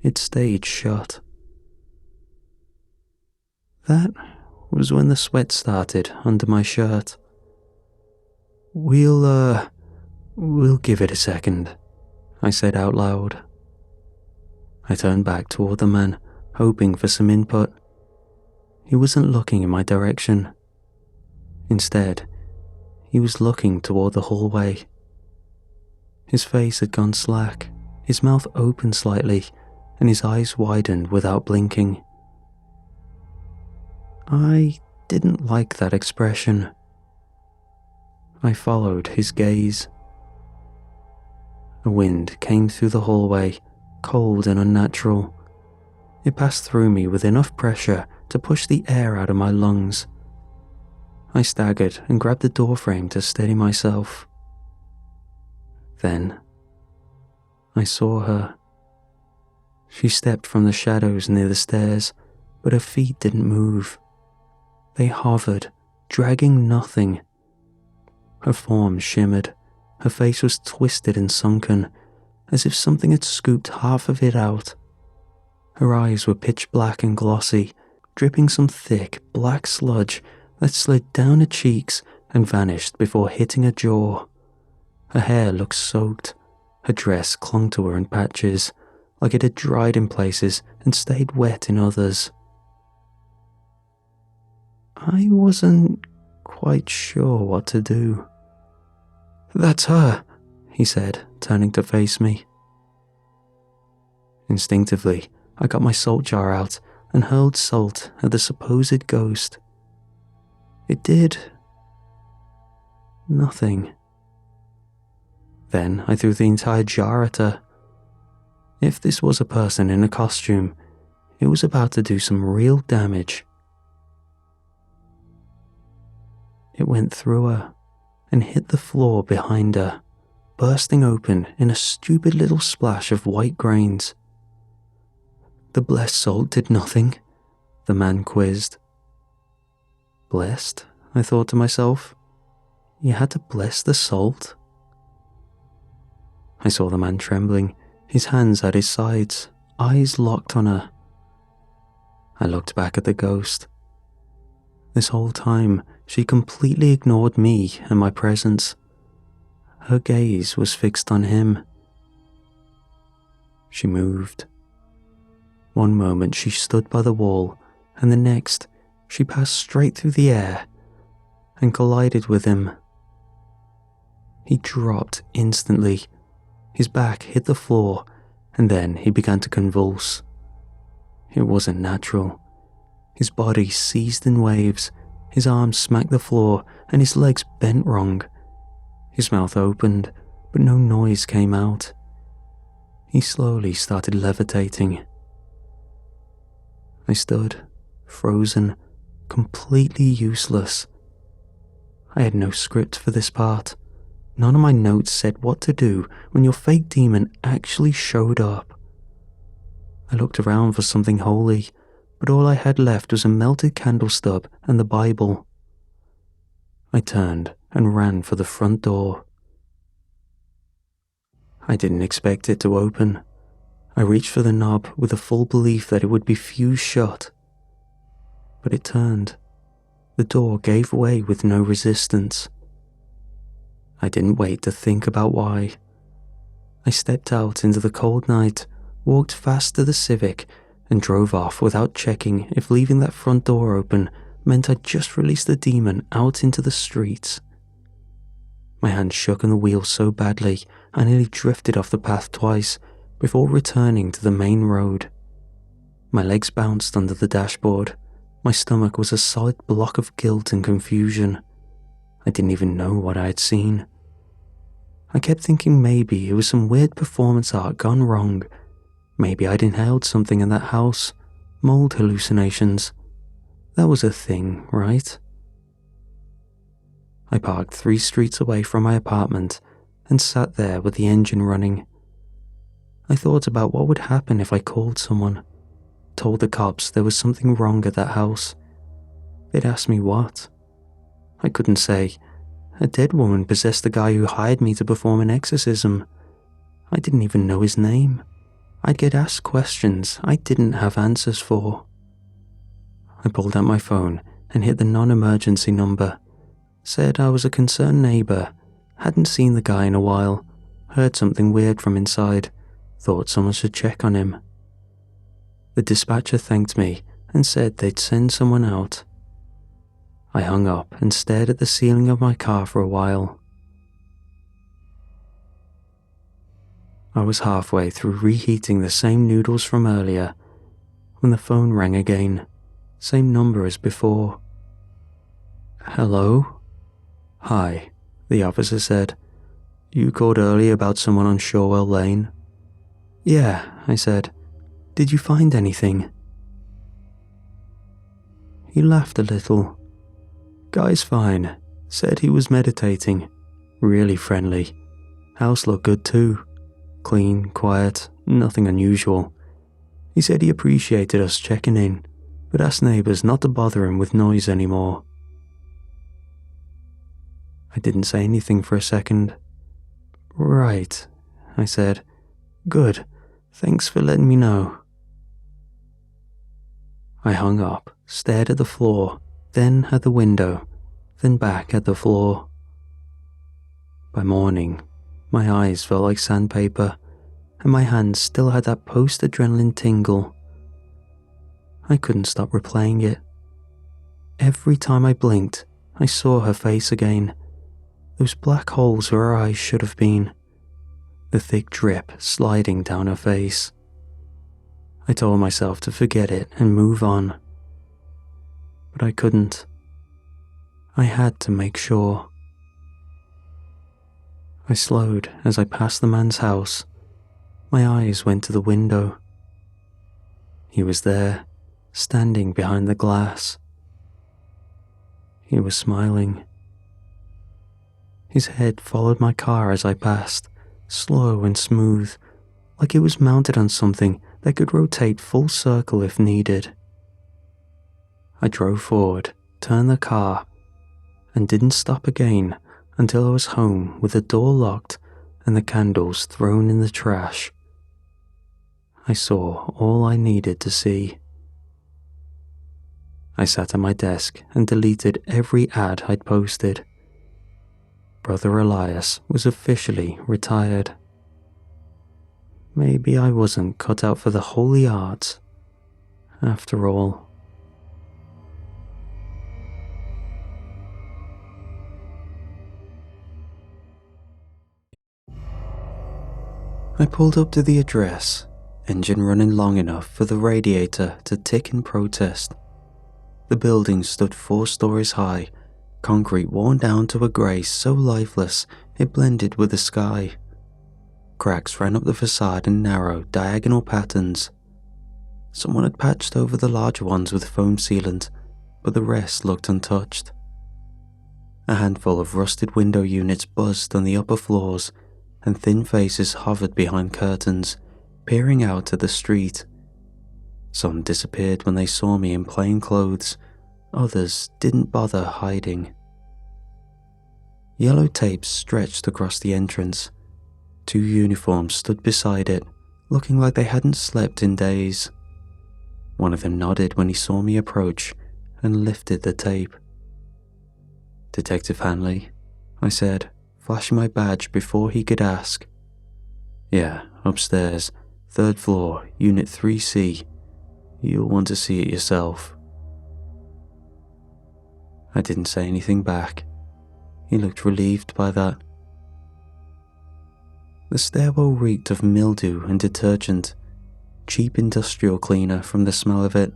It stayed shut. That was when the sweat started under my shirt. We'll give it a second," I said out loud. I turned back toward the man, hoping for some input. He wasn't looking in my direction. Instead, he was looking toward the hallway. His face had gone slack, his mouth opened slightly, and his eyes widened without blinking. I didn't like that expression. I followed his gaze. A wind came through the hallway, cold and unnatural. It passed through me with enough pressure to push the air out of my lungs. I staggered and grabbed the doorframe to steady myself. Then, I saw her. She stepped from the shadows near the stairs, but her feet didn't move. They hovered, dragging nothing. Her form shimmered. Her face was twisted and sunken, as if something had scooped half of it out. Her eyes were pitch black and glossy, dripping some thick, black sludge that slid down her cheeks and vanished before hitting her jaw. Her hair looked soaked. Her dress clung to her in patches, like it had dried in places and stayed wet in others. I wasn't quite sure what to do. "That's her," he said, turning to face me. Instinctively, I got my salt jar out and hurled salt at the supposed ghost. It did nothing. Then I threw the entire jar at her. If this was a person in a costume, it was about to do some real damage. It went through her and hit the floor behind her, bursting open in a stupid little splash of white grains. "The blessed salt did nothing?" the man quizzed. Blessed? I thought to myself. You had to bless the salt? I saw the man trembling, his hands at his sides, eyes locked on her. I looked back at the ghost. This whole time, she completely ignored me and my presence. Her gaze was fixed on him. She moved. One moment she stood by the wall, and the next she passed straight through the air and collided with him. He dropped instantly. His back hit the floor, and then he began to convulse. It wasn't natural. His body seized in waves, his arms smacked the floor, and his legs bent wrong. His mouth opened, but no noise came out. He slowly started levitating. I stood, frozen, completely useless. I had no script for this part. None of my notes said what to do when your fake demon actually showed up. I looked around for something holy, but all I had left was a melted candle stub and the Bible. I turned and ran for the front door. I didn't expect it to open. I reached for the knob with the full belief that it would be fused shut. But it turned. The door gave way with no resistance. I didn't wait to think about why. I stepped out into the cold night, walked fast to the Civic, and drove off without checking if leaving that front door open meant I'd just released the demon out into the streets. My hand shook on the wheel so badly I nearly drifted off the path twice before returning to the main road. My legs bounced under the dashboard. My stomach was a solid block of guilt and confusion. I didn't even know what I had seen. I kept thinking maybe it was some weird performance art gone wrong. Maybe I'd inhaled something in that house. Mold hallucinations. That was a thing, right? I parked 3 streets away from my apartment and sat there with the engine running. I thought about what would happen if I called someone, told the cops there was something wrong at that house. They'd ask me what. I couldn't say. A dead woman possessed the guy who hired me to perform an exorcism. I didn't even know his name. I'd get asked questions I didn't have answers for. I pulled out my phone and hit the non-emergency number. Said I was a concerned neighbor, hadn't seen the guy in a while, heard something weird from inside, thought someone should check on him. The dispatcher thanked me and said they'd send someone out. I hung up and stared at the ceiling of my car for a while. I was halfway through reheating the same noodles from earlier when the phone rang again, same number as before. Hello? Hi, the officer said. You called earlier about someone on Shorewell Lane? Yeah, I said. Did you find anything? He laughed a little. Guy's fine. Said he was meditating. Really friendly. House looked good too. Clean, quiet, nothing unusual. He said he appreciated us checking in, but asked neighbors not to bother him with noise anymore. I didn't say anything for a second. Right, I said. Good. Thanks for letting me know. I hung up, stared at the floor, then at the window, then back at the floor. By morning, my eyes felt like sandpaper, and my hands still had that post-adrenaline tingle. I couldn't stop replaying it. Every time I blinked, I saw her face again. Those black holes where her eyes should have been. The thick drip sliding down her face. I told myself to forget it and move on. But I couldn't. I had to make sure. I slowed as I passed the man's house. My eyes went to the window. He was there, standing behind the glass. He was smiling. His head followed my car as I passed, slow and smooth, like it was mounted on something that could rotate full circle if needed. I drove forward, turned the car, and didn't stop again until I was home with the door locked and the candles thrown in the trash. I saw all I needed to see. I sat at my desk and deleted every ad I'd posted. Brother Elias was officially retired. Maybe I wasn't cut out for the holy arts, after all. I pulled up to the address, engine running long enough for the radiator to tick in protest. The building stood 4 stories high, concrete worn down to a grey so lifeless it blended with the sky. Cracks ran up the facade in narrow, diagonal patterns. Someone had patched over the larger ones with foam sealant, but the rest looked untouched. A handful of rusted window units buzzed on the upper floors, and thin faces hovered behind curtains, peering out at the street. Some disappeared when they saw me in plain clothes, others didn't bother hiding. Yellow tape stretched across the entrance. 2 uniforms stood beside it, looking like they hadn't slept in days. One of them nodded when he saw me approach and lifted the tape. Detective Hanley, I said, flashing my badge before he could ask. Yeah, upstairs, 3rd floor, Unit 3C. You'll want to see it yourself. I didn't say anything back. He looked relieved by that. The stairwell reeked of mildew and detergent, cheap industrial cleaner from the smell of it.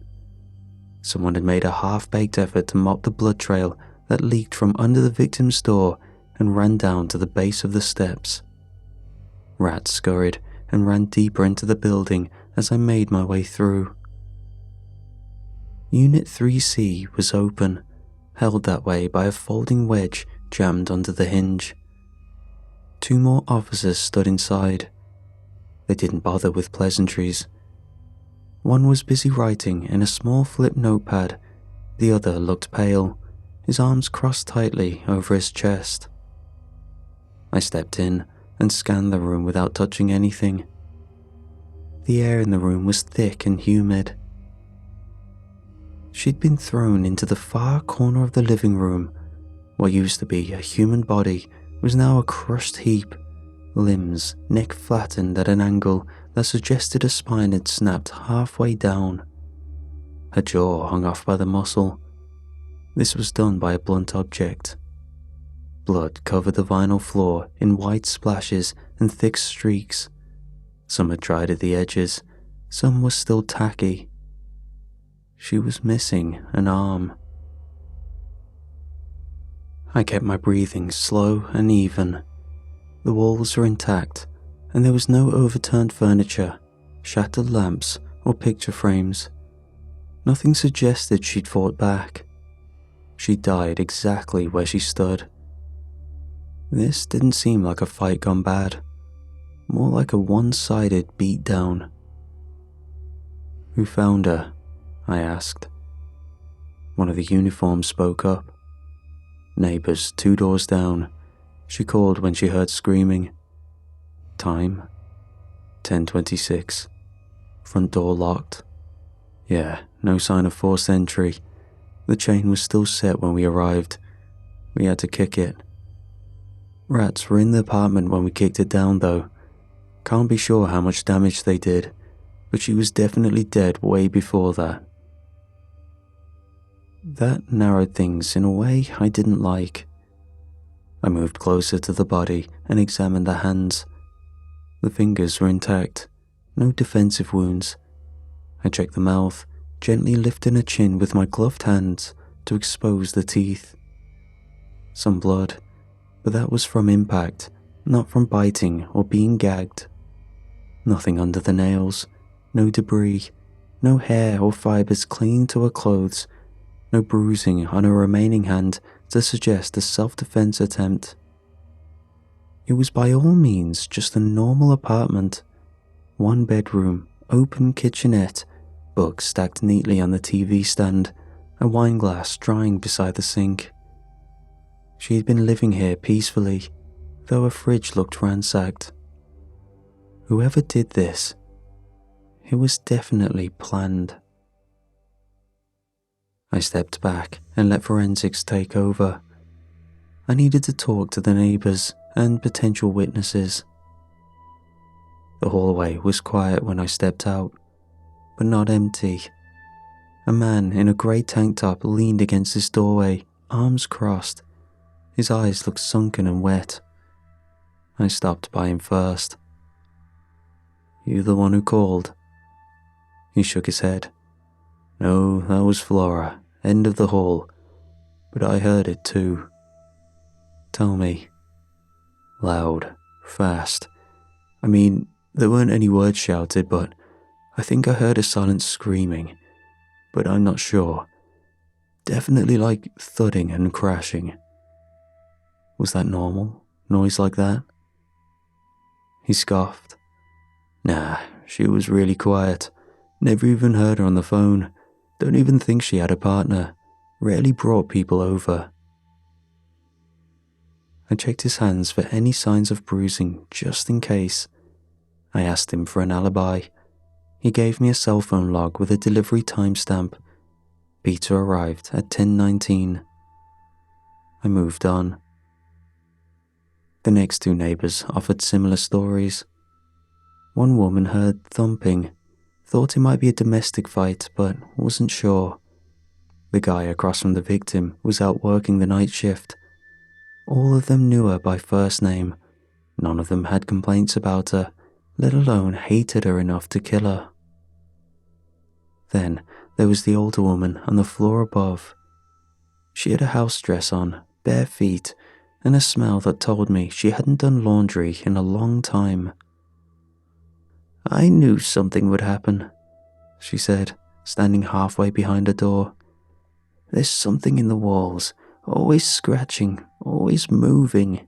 Someone had made a half-baked effort to mop the blood trail that leaked from under the victim's door and ran down to the base of the steps. Rats scurried and ran deeper into the building as I made my way through. Unit 3C was open, held that way by a folding wedge jammed under the hinge. 2 more officers stood inside. They didn't bother with pleasantries. One was busy writing in a small flip notepad. The other looked pale, his arms crossed tightly over his chest. I stepped in and scanned the room without touching anything. The air in the room was thick and humid. She'd been thrown into the far corner of the living room. What used to be a human body was now a crushed heap, limbs neck flattened at an angle that suggested a spine had snapped halfway down. Her jaw hung off by the muscle. This was done by a blunt object. Blood covered the vinyl floor in white splashes and thick streaks. Some had dried at the edges, some were still tacky. She was missing an arm. I kept my breathing slow and even. The walls were intact, and there was no overturned furniture, shattered lamps, or picture frames. Nothing suggested she'd fought back. She died exactly where she stood. This didn't seem like a fight gone bad, more like a one-sided beatdown. "Who found her?" I asked. One of the uniforms spoke up. "Neighbors 2 doors down," she called when she heard screaming. "Time? 10:26. Front door locked. Yeah, no sign of forced entry. The chain was still set when we arrived. We had to kick it. Rats were in the apartment when we kicked it down though. Can't be sure how much damage they did, but she was definitely dead way before that." That narrowed things in a way I didn't like. I moved closer to the body and examined the hands. The fingers were intact, no defensive wounds. I checked the mouth, gently lifting her chin with my gloved hands to expose the teeth. Some blood, but that was from impact, not from biting or being gagged. Nothing under the nails, no debris, no hair or fibers clinging to her clothes, no bruising on her remaining hand to suggest a self-defense attempt. It was by all means just a normal apartment. 1 bedroom, open kitchenette, books stacked neatly on the TV stand, a wine glass drying beside the sink. She had been living here peacefully, though her fridge looked ransacked. Whoever did this, it was definitely planned. I stepped back and let forensics take over. I needed to talk to the neighbors and potential witnesses. The hallway was quiet when I stepped out, but not empty. A man in a grey tank top leaned against his doorway, arms crossed. His eyes looked sunken and wet. I stopped by him first. "You the one who called?" He shook his head. "No, that was Flora, end of the hall, but I heard it too." "Tell me." "Loud, fast. I mean, there weren't any words shouted, but I think I heard a silent screaming, but I'm not sure. Definitely like thudding and crashing." "Was that normal? Noise like that?" He scoffed. "Nah, she was really quiet. Never even heard her on the phone. Don't even think she had a partner. Rarely brought people over." I checked his hands for any signs of bruising, just in case. I asked him for an alibi. He gave me a cell phone log with a delivery timestamp. Peter arrived at 10:19. I moved on. The next 2 neighbors offered similar stories. One woman heard thumping, thought it might be a domestic fight, but wasn't sure. The guy across from the victim was out working the night shift. All of them knew her by first name. None of them had complaints about her, let alone hated her enough to kill her. Then there was the older woman on the floor above. She had a house dress on, bare feet, and a smell that told me she hadn't done laundry in a long time. "I knew something would happen," she said, standing halfway behind a door. "There's something in the walls, always scratching, always moving."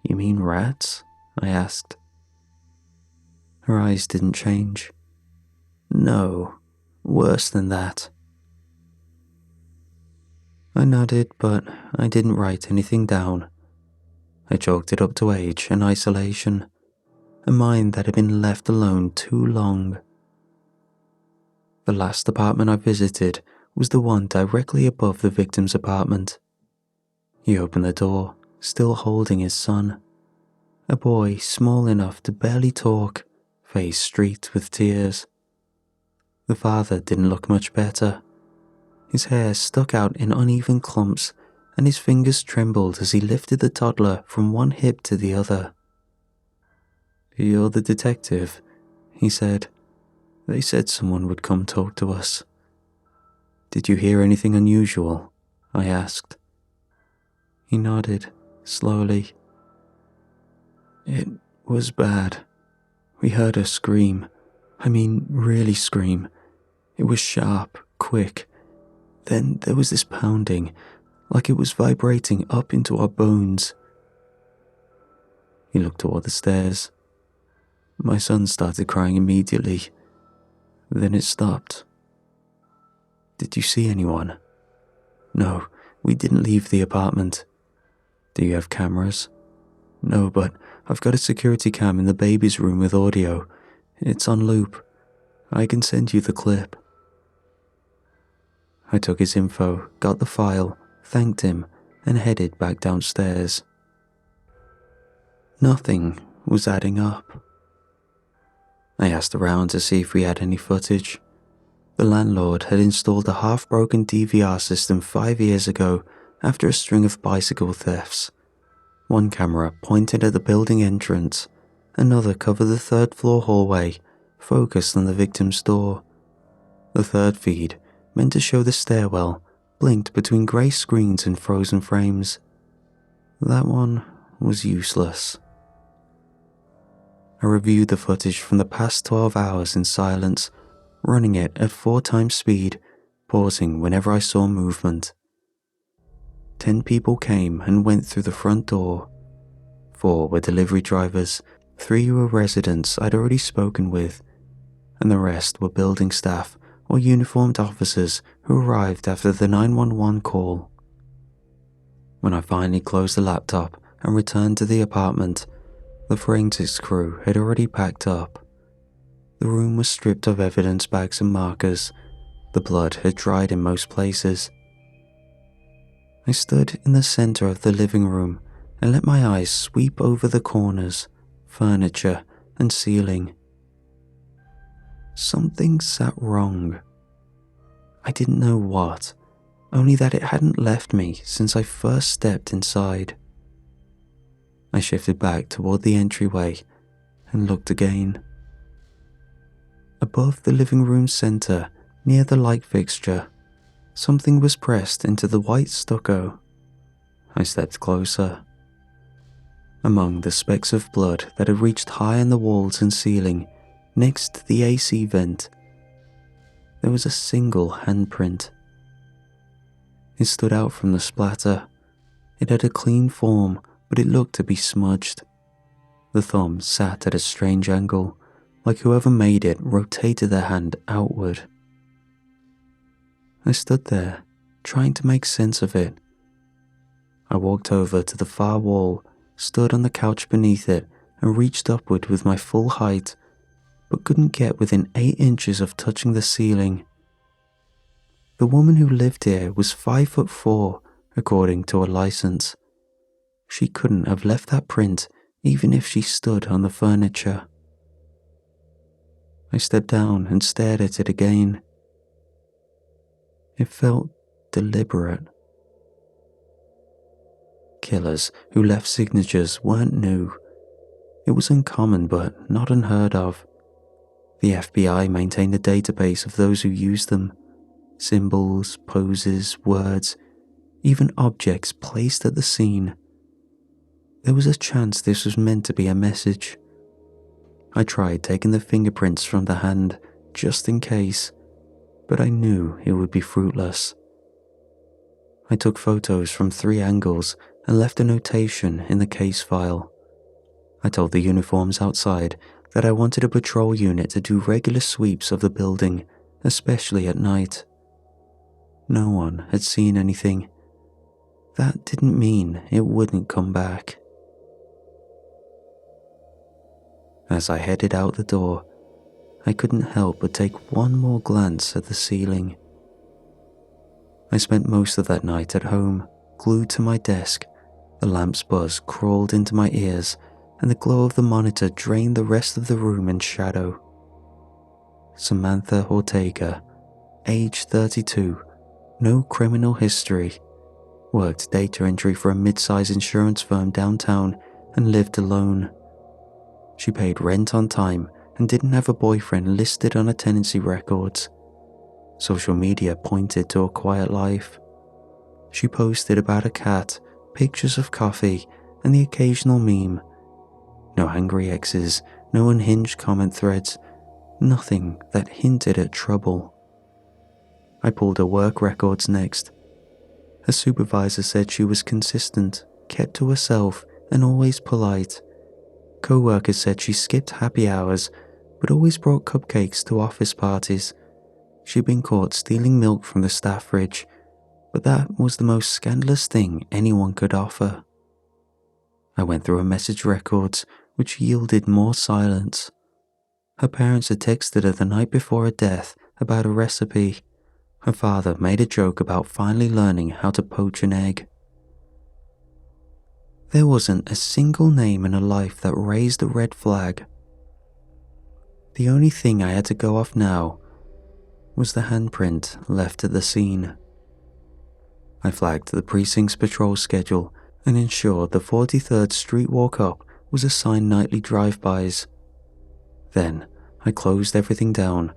"You mean rats?" I asked. Her eyes didn't change. "No, worse than that." I nodded, but I didn't write anything down. I chalked it up to age and isolation, a mind that had been left alone too long. The last apartment I visited was the one directly above the victim's apartment. He opened the door, still holding his son, a boy small enough to barely talk, face streaked with tears. The father didn't look much better. His hair stuck out in uneven clumps, and his fingers trembled as he lifted the toddler from one hip to the other. "You're the detective," he said. "They said someone would come talk to us." "Did you hear anything unusual?" I asked. He nodded, slowly. "It was bad. We heard her scream. I mean, really scream. It was sharp, quick. Then there was this pounding, like it was vibrating up into our bones." He looked toward the stairs. "My son started crying immediately. Then it stopped." "Did you see anyone?" "No, we didn't leave the apartment." "Do you have cameras?" "No, but I've got a security cam in the baby's room with audio. It's on loop. I can send you the clip." I took his info, got the file, thanked him, and headed back downstairs. Nothing was adding up. I asked around to see if we had any footage. The landlord had installed a half-broken DVR system 5 years ago after a string of bicycle thefts. One camera pointed at the building entrance, another covered the third-floor hallway, focused on the victim's door. The third feed, meant to show the stairwell, blinked between grey screens and frozen frames. That one was useless. I reviewed the footage from the past 12 hours in silence, running it at 4 times speed, pausing whenever I saw movement. 10 people came and went through the front door. 4 were delivery drivers, 3 were residents I'd already spoken with, and the rest were building staff or uniformed officers who arrived after the 911 call. When I finally closed the laptop and returned to the apartment, the forensics crew had already packed up. The room was stripped of evidence bags and markers. The blood had dried in most places. I stood in the center of the living room and let my eyes sweep over the corners, furniture, and ceiling. Something sat wrong. I didn't know what, only that it hadn't left me since I first stepped inside. I shifted back toward the entryway and looked again. Above the living room center, near the light fixture, something was pressed into the white stucco. I stepped closer. Among the specks of blood that had reached high on the walls and ceiling, next to the AC vent, there was a single handprint. It stood out from the splatter. It had a clean form, but it looked to be smudged. The thumb sat at a strange angle, like whoever made it rotated their hand outward. I stood there, trying to make sense of it. I walked over to the far wall, stood on the couch beneath it, and reached upward with my full height, but couldn't get within 8 inches of touching the ceiling. The woman who lived here was 5'4", according to her license. She couldn't have left that print even if she stood on the furniture. I stepped down and stared at it again. It felt deliberate. Killers who left signatures weren't new. It was uncommon but not unheard of. The FBI maintained a database of those who used them. Symbols, poses, words, even objects placed at the scene. There was a chance this was meant to be a message. I tried taking the fingerprints from the hand, just in case, but I knew it would be fruitless. I took photos from 3 angles and left a notation in the case file. I told the uniforms outside that I wanted a patrol unit to do regular sweeps of the building, especially at night. No one had seen anything. That didn't mean it wouldn't come back. As I headed out the door, I couldn't help but take one more glance at the ceiling. I spent most of that night at home, glued to my desk. The lamp's buzz crawled into my ears, and the glow of the monitor drained the rest of the room in shadow. Samantha Ortega, age 32, no criminal history, worked data entry for a mid-size insurance firm downtown and lived alone. She paid rent on time and didn't have a boyfriend listed on her tenancy records. Social media pointed to a quiet life. She posted about a cat, pictures of coffee, and the occasional meme. No angry exes, no unhinged comment threads, nothing that hinted at trouble. I pulled her work records next. Her supervisor said she was consistent, kept to herself, and always polite. Co-workers said she skipped happy hours, but always brought cupcakes to office parties. She'd been caught stealing milk from the staff fridge, but that was the most scandalous thing anyone could offer. I went through her message records, which yielded more silence. Her parents had texted her the night before her death about a recipe. Her father made a joke about finally learning how to poach an egg. There wasn't a single name in her life that raised a red flag. The only thing I had to go off now was the handprint left at the scene. I flagged the precinct's patrol schedule and ensured the 43rd Street walk up was assigned nightly drive-bys. Then I closed everything down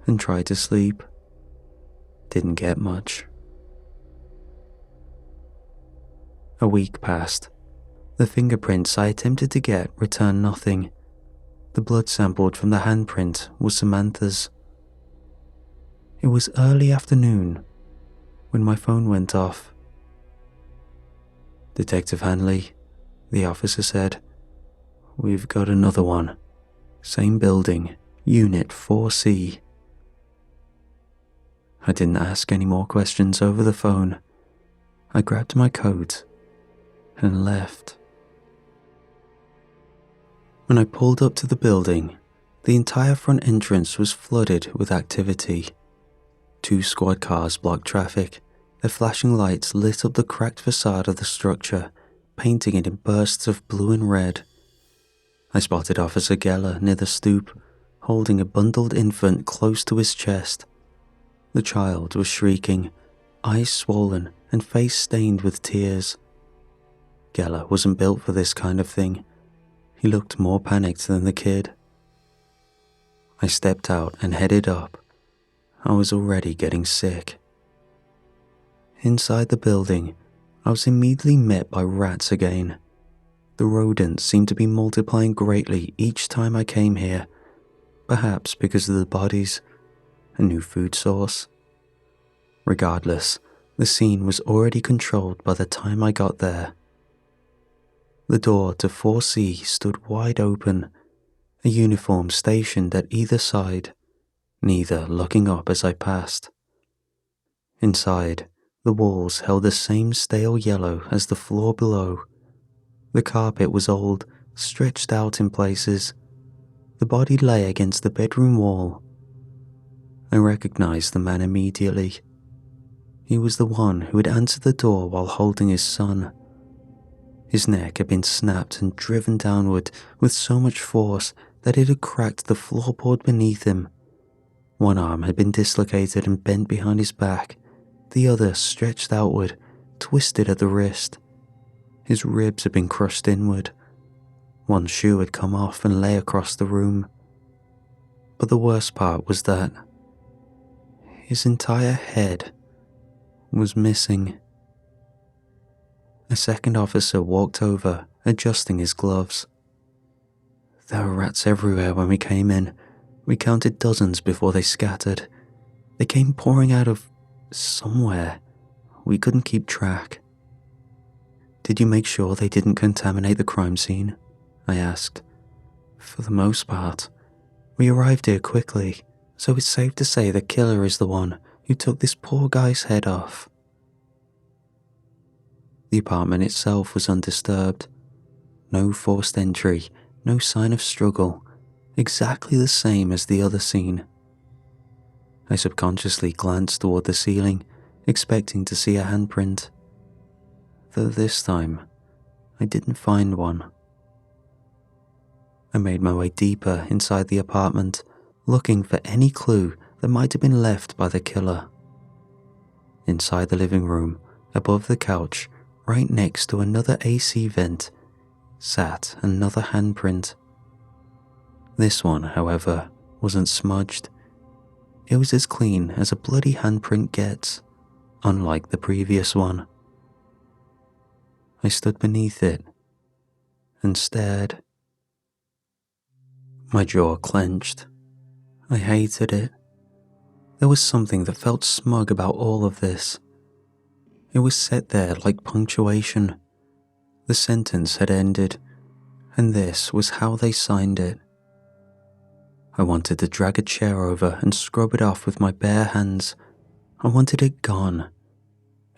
and tried to sleep. Didn't get much. A week passed. The fingerprints I attempted to get returned nothing. The blood sampled from the handprint was Samantha's. It was early afternoon when my phone went off. "Detective Hanley," the officer said, "we've got another one. Same building, Unit 4C. I didn't ask any more questions over the phone. I grabbed my coat and left. When I pulled up to the building, the entire front entrance was flooded with activity. 2 squad cars blocked traffic. Their flashing lights lit up the cracked facade of the structure, painting it in bursts of blue and red. I spotted Officer Geller near the stoop, holding a bundled infant close to his chest. The child was shrieking, eyes swollen and face stained with tears. Geller wasn't built for this kind of thing. He looked more panicked than the kid. I stepped out and headed up. I was already getting sick. Inside the building, I was immediately met by rats again. The rodents seemed to be multiplying greatly each time I came here, perhaps because of the bodies, a new food source. Regardless, the scene was already controlled by the time I got there. The door to 4C stood wide open, a uniform stationed at either side, neither looking up as I passed. Inside, the walls held the same stale yellow as the floor below. The carpet was old, stretched out in places. The body lay against the bedroom wall. I recognized the man immediately. He was the one who had answered the door while holding his son. His neck had been snapped and driven downward with so much force that it had cracked the floorboard beneath him. One arm had been dislocated and bent behind his back, the other stretched outward, twisted at the wrist. His ribs had been crushed inward. One shoe had come off and lay across the room. But the worst part was that his entire head was missing. A second officer walked over, adjusting his gloves. There were rats everywhere when we came in. We counted dozens before they scattered. They came pouring out of somewhere. We couldn't keep track. Did you make sure they didn't contaminate the crime scene? I asked. For the most part. We arrived here quickly, so it's safe to say the killer is the one who took this poor guy's head off. The apartment itself was undisturbed. No forced entry, no sign of struggle, exactly the same as the other scene. I subconsciously glanced toward the ceiling, expecting to see a handprint. Though this time, I didn't find one. I made my way deeper inside the apartment, looking for any clue that might have been left by the killer. Inside the living room, above the couch, right next to another AC vent, sat another handprint. This one, however, wasn't smudged. It was as clean as a bloody handprint gets, unlike the previous one. I stood beneath it and stared. My jaw clenched. I hated it. There was something that felt smug about all of this. It was set there like punctuation. The sentence had ended, and this was how they signed it. I wanted to drag a chair over and scrub it off with my bare hands. I wanted it gone.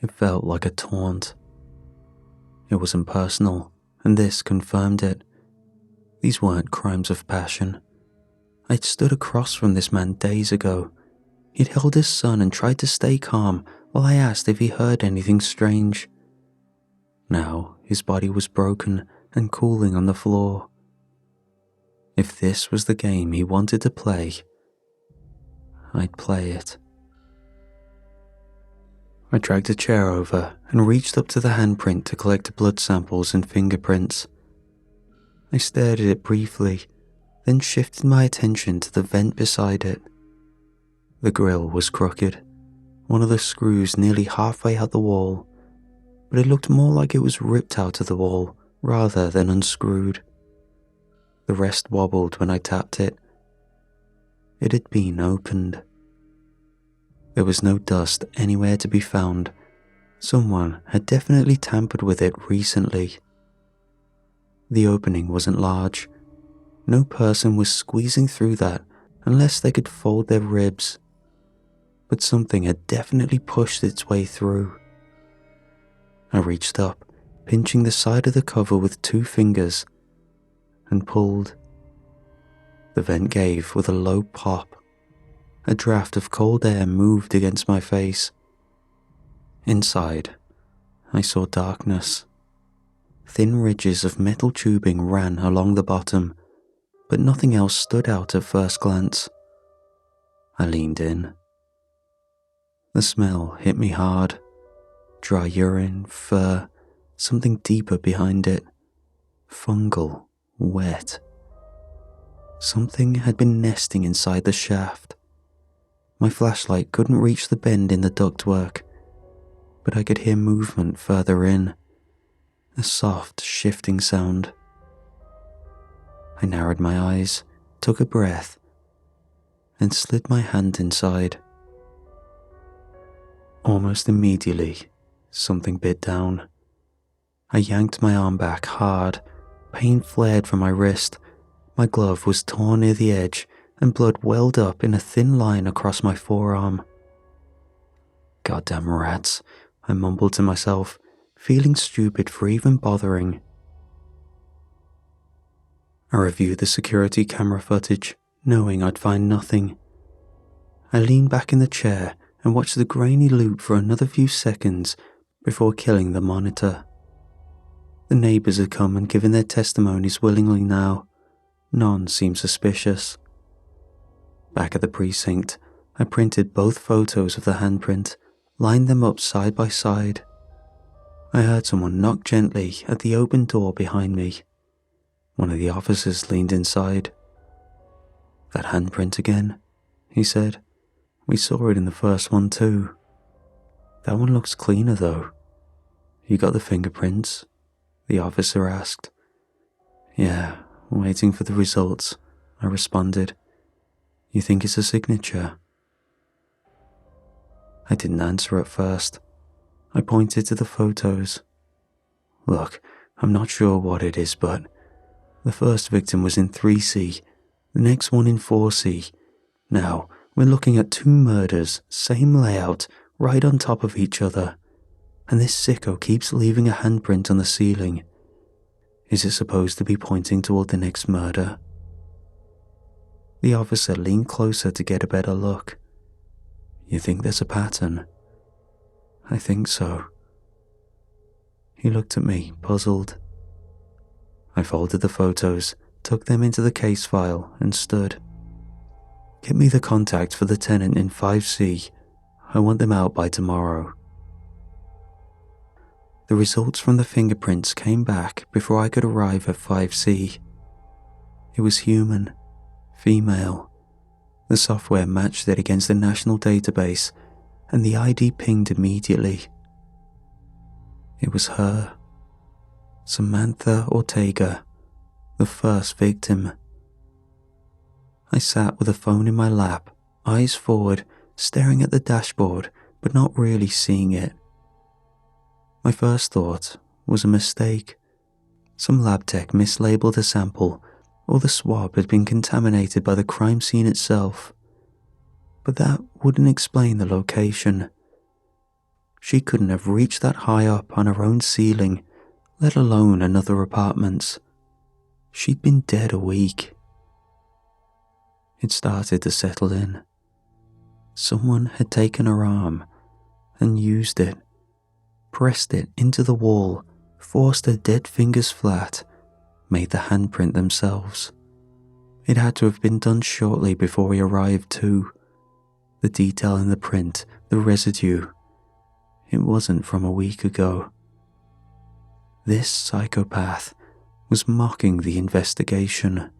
It felt like a taunt. It wasn't personal, and this confirmed it. These weren't crimes of passion. I'd stood across from this man days ago. He'd held his son and tried to stay calm while I asked if he heard anything strange. Now his body was broken and cooling on the floor. If this was the game he wanted to play, I'd play it. I dragged a chair over and reached up to the handprint to collect blood samples and fingerprints. I stared at it briefly, then shifted my attention to the vent beside it. The grill was crooked, one of the screws nearly halfway out the wall, but it looked more like it was ripped out of the wall rather than unscrewed. The rest wobbled when I tapped it. It had been opened. There was no dust anywhere to be found. Someone had definitely tampered with it recently. The opening wasn't large. No person was squeezing through that unless they could fold their ribs. But something had definitely pushed its way through. I reached up, pinching the side of the cover with 2 fingers, and pulled. The vent gave with a low pop. A draft of cold air moved against my face. Inside, I saw darkness. Thin ridges of metal tubing ran along the bottom, but nothing else stood out at first glance. I leaned in. The smell hit me hard. Dry urine, fur, something deeper behind it. Fungal, wet. Something had been nesting inside the shaft. My flashlight couldn't reach the bend in the ductwork, but I could hear movement further in. A soft, shifting sound. I narrowed my eyes, took a breath, and slid my hand inside. Almost immediately, something bit down. I yanked my arm back hard. Pain flared from my wrist. My glove was torn near the edge, and blood welled up in a thin line across my forearm. Goddamn rats, I mumbled to myself, feeling stupid for even bothering. I reviewed the security camera footage, knowing I'd find nothing. I leaned back in the chair and watched the grainy loop for another few seconds before killing the monitor. The neighbours had come and given their testimonies willingly now. None seemed suspicious. Back at the precinct, I printed both photos of the handprint, lined them up side by side. I heard someone knock gently at the open door behind me. One of the officers leaned inside. "That handprint again," he said. "We saw it in the first one too. That one looks cleaner though. You got the fingerprints?" the officer asked. "Yeah, waiting for the results," I responded. "You think it's a signature?" I didn't answer at first. I pointed to the photos. "Look, I'm not sure what it is, but the first victim was in 3C, the next one in 4C. Now, we're looking at 2 murders, same layout, right on top of each other. And this sicko keeps leaving a handprint on the ceiling. Is it supposed to be pointing toward the next murder?" The officer leaned closer to get a better look. "You think there's a pattern?" "I think so." He looked at me, puzzled. I folded the photos, took them into the case file, and stood. "Get me the contact for the tenant in 5C. I want them out by tomorrow." The results from the fingerprints came back before I could arrive at 5C. It was human, female. The software matched it against the national database, and the ID pinged immediately. It was her. Samantha Ortega, the first victim. I sat with a phone in my lap, eyes forward, staring at the dashboard, but not really seeing it. My first thought was a mistake. Some lab tech mislabeled a sample, or the swab had been contaminated by the crime scene itself. But that wouldn't explain the location. She couldn't have reached that high up on her own ceiling, let alone another apartment's. She'd been dead a week. It started to settle in. Someone had taken her arm and used it, pressed it into the wall, forced her dead fingers flat, made the handprint themselves. It had to have been done shortly before we arrived too. The detail in the print, the residue, it wasn't from a week ago. This psychopath was mocking the investigation.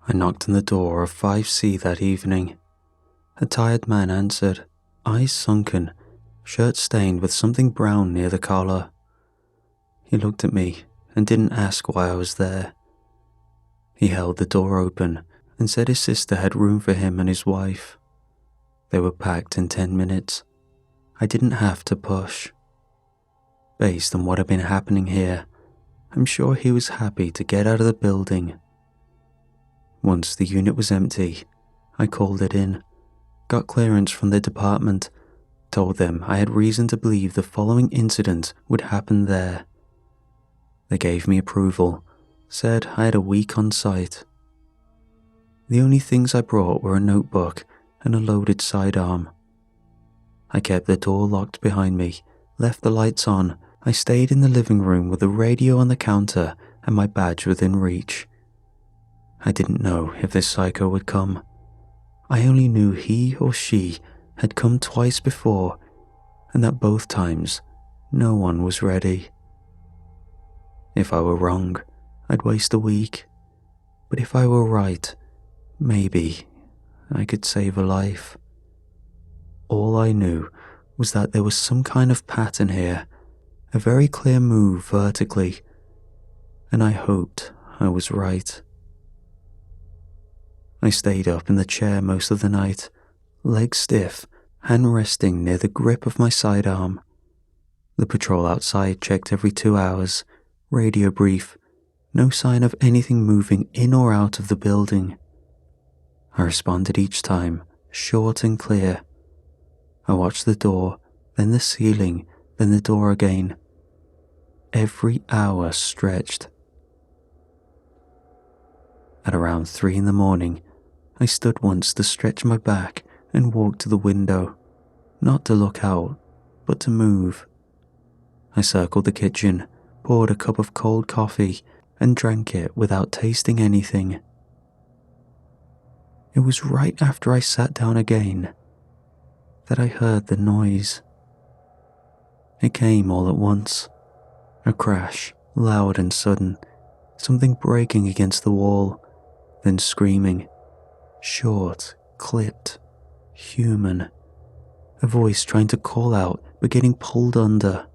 I knocked on the door of 5C that evening. A tired man answered, eyes sunken, shirt stained with something brown near the collar. He looked at me and didn't ask why I was there. He held the door open and said his sister had room for him and his wife. They were packed in 10 minutes. I didn't have to push. Based on what had been happening here, I'm sure he was happy to get out of the building. Once the unit was empty, I called it in, got clearance from the department, told them I had reason to believe the following incident would happen there. They gave me approval, said I had a week on site. The only things I brought were a notebook and a loaded sidearm. I kept the door locked behind me, left the lights on. I stayed in the living room with the radio on the counter and my badge within reach. I didn't know if this psycho would come. I only knew he or she had come twice before, and that both times no one was ready. If I were wrong, I'd waste a week. But if I were right, maybe I could save a life. All I knew was that there was some kind of pattern here, a very clear move vertically, and I hoped I was right. I stayed up in the chair most of the night, legs stiff, hand resting near the grip of my sidearm. The patrol outside checked every 2 hours, radio brief, no sign of anything moving in or out of the building. I responded each time, short and clear. I watched the door, then the ceiling, then the door again. Every hour stretched. At around 3 in the morning, I stood once to stretch my back and walk to the window, not to look out, but to move. I circled the kitchen, poured a cup of cold coffee, and drank it without tasting anything. It was right after I sat down again that I heard the noise. It came all at once. A crash, loud and sudden, something breaking against the wall, then screaming. Short, clipped, human. A voice trying to call out but getting pulled under.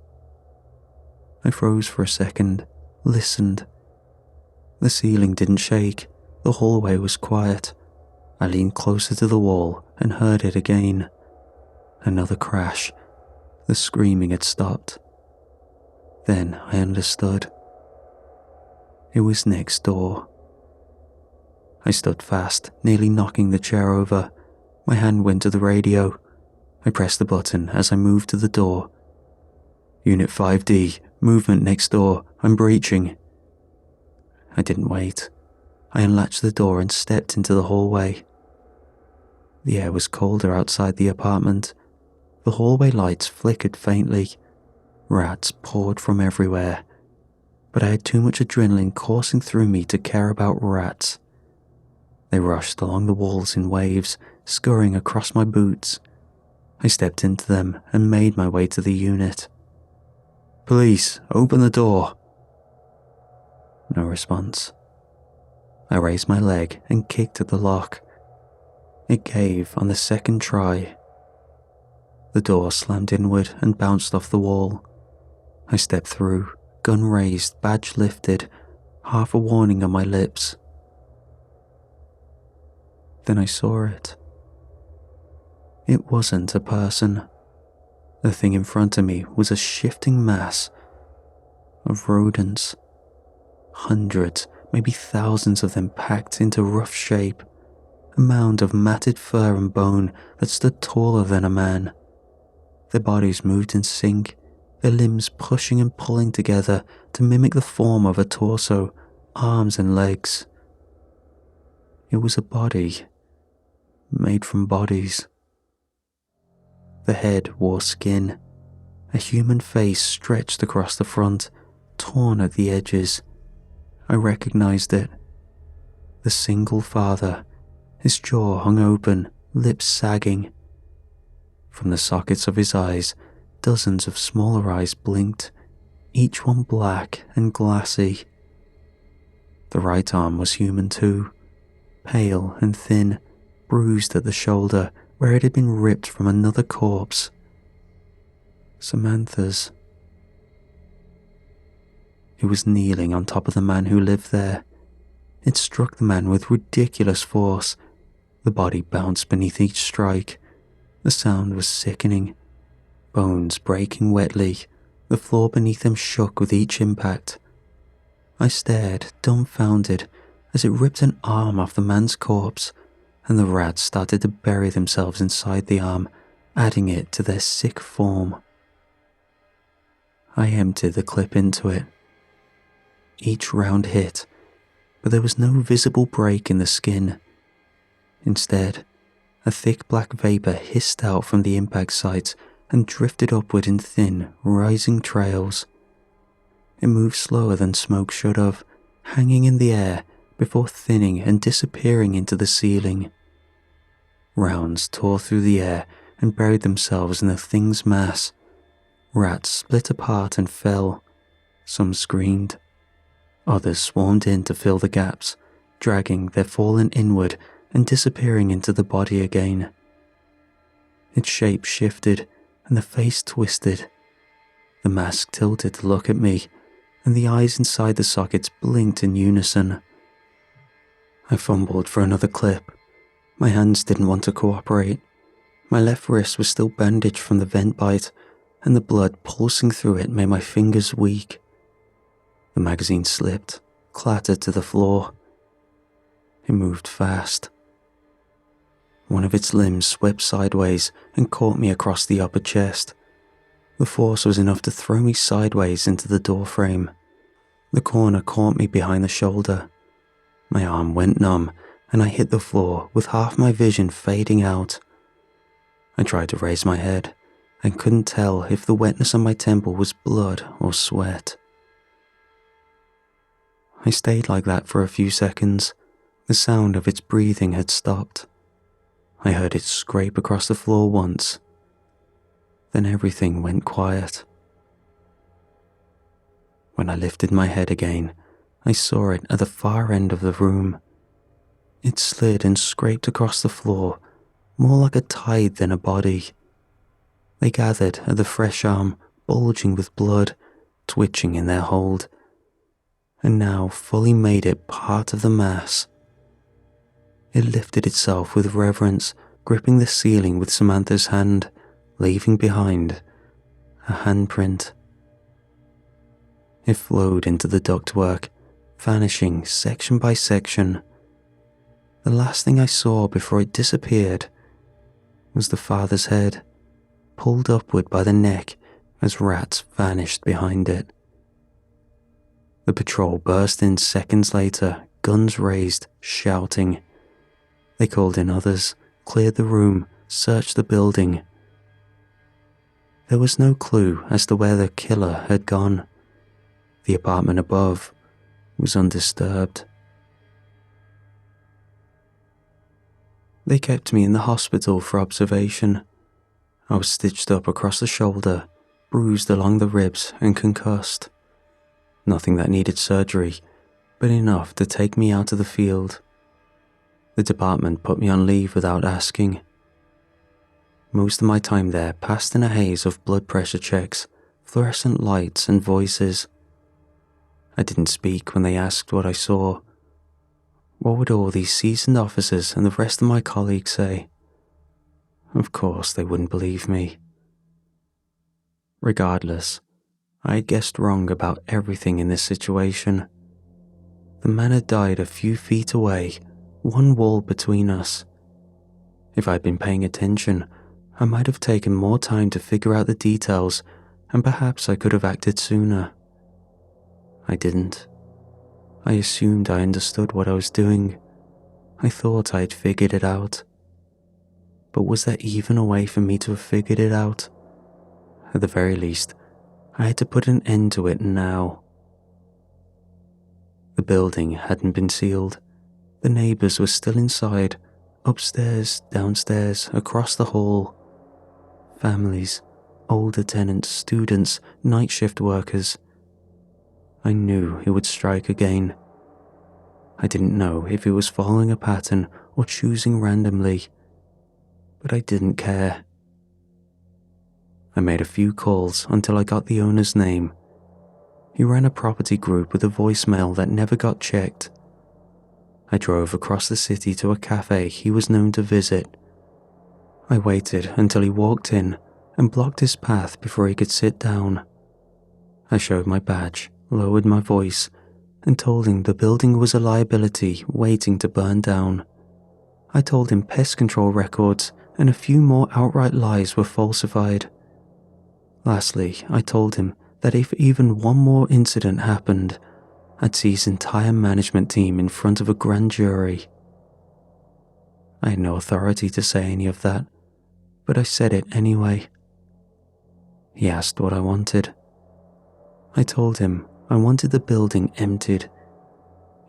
I froze for a second, listened. The ceiling didn't shake, the hallway was quiet. I leaned closer to the wall and heard it again. Another crash. The screaming had stopped. Then I understood. It was next door. I stood fast, nearly knocking the chair over. My hand went to the radio. I pressed the button as I moved to the door. Unit 5D, movement next door, I'm breaching. I didn't wait. I unlatched the door and stepped into the hallway. The air was colder outside the apartment. The hallway lights flickered faintly. Rats poured from everywhere. But I had too much adrenaline coursing through me to care about rats. They rushed along the walls in waves, scurrying across my boots. I stepped into them and made my way to the unit. Police, open the door. No response. I raised my leg and kicked at the lock. It gave on the second try. The door slammed inward and bounced off the wall. I stepped through, gun raised, badge lifted, half a warning on my lips. Then I saw it. It wasn't a person. The thing in front of me was a shifting mass of rodents. Hundreds, maybe thousands of them packed into rough shape. A mound of matted fur and bone that stood taller than a man. Their bodies moved in sync, their limbs pushing and pulling together to mimic the form of a torso, arms and legs. It was a body, made from bodies. The head wore skin, a human face stretched across the front, torn at the edges. I recognized it. The single father, his jaw hung open, lips sagging. From the sockets of his eyes, dozens of smaller eyes blinked, each one black and glassy. The right arm was human too, pale and thin, bruised at the shoulder where it had been ripped from another corpse. Samantha's. It was kneeling on top of the man who lived there. It struck the man with ridiculous force. The body bounced beneath each strike. The sound was sickening. Bones breaking wetly. The floor beneath them shook with each impact. I stared, dumbfounded, as it ripped an arm off the man's corpse, and the rats started to bury themselves inside the arm, adding it to their sick form. I emptied the clip into it. Each round hit, but there was no visible break in the skin. Instead, a thick black vapor hissed out from the impact sites and drifted upward in thin, rising trails. It moved slower than smoke should have, hanging in the air before thinning and disappearing into the ceiling. Rounds tore through the air and buried themselves in the thing's mass. Rats split apart and fell. Some screamed. Others swarmed in to fill the gaps, dragging their fallen inward and disappearing into the body again. Its shape shifted and the face twisted. The mask tilted to look at me, and the eyes inside the sockets blinked in unison. I fumbled for another clip. My hands didn't want to cooperate. My left wrist was still bandaged from the vent bite, and the blood pulsing through it made my fingers weak. The magazine slipped, clattered to the floor. It moved fast. One of its limbs swept sideways and caught me across the upper chest. The force was enough to throw me sideways into the doorframe. The corner caught me behind the shoulder. My arm went numb, and I hit the floor with half my vision fading out. I tried to raise my head and couldn't tell if the wetness on my temple was blood or sweat. I stayed like that for a few seconds, The sound of its breathing had stopped. I heard it scrape across the floor once. Then everything went quiet. When I lifted my head again, I saw it at the far end of the room. It slid and scraped across the floor, more like a tide than a body. They gathered at the fresh arm, bulging with blood, twitching in their hold, and now fully made it part of the mass. It lifted itself with reverence, gripping the ceiling with Samantha's hand, leaving behind a handprint. It flowed into the ductwork, vanishing section by section. The last thing I saw before it disappeared was the father's head, pulled upward by the neck as rats vanished behind it. The patrol burst in seconds later, guns raised, shouting. They called in others, cleared the room, searched the building. There was no clue as to where the killer had gone. The apartment above was undisturbed. They kept me in the hospital for observation. I was stitched up across the shoulder, bruised along the ribs and concussed. Nothing that needed surgery, but enough to take me out of the field. The department put me on leave without asking. Most of my time there passed in a haze of blood pressure checks, fluorescent lights and voices. I didn't speak when they asked what I saw. What would all these seasoned officers and the rest of my colleagues say? Of course they wouldn't believe me. Regardless, I had guessed wrong about everything in this situation. The man had died a few feet away, one wall between us. If I'd been paying attention, I might have taken more time to figure out the details, and perhaps I could have acted sooner. I didn't. I assumed I understood what I was doing. I thought I had figured it out. But was there even a way for me to have figured it out? At the very least, I had to put an end to it now. The building hadn't been sealed. The neighbors were still inside, upstairs, downstairs, across the hall. Families, older tenants, students, night shift workers. I knew it would strike again. I didn't know if it was following a pattern or choosing randomly, but I didn't care. I made a few calls until I got the owner's name. He ran a property group with a voicemail that never got checked. I drove across the city to a cafe he was known to visit. I waited until he walked in and blocked his path before he could sit down. I showed my badge, lowered my voice, and told him the building was a liability waiting to burn down. I told him pest control records and a few more outright lies were falsified. Lastly, I told him that if even one more incident happened, I'd see his entire management team in front of a grand jury. I had no authority to say any of that, but I said it anyway. He asked what I wanted. I told him I wanted the building emptied.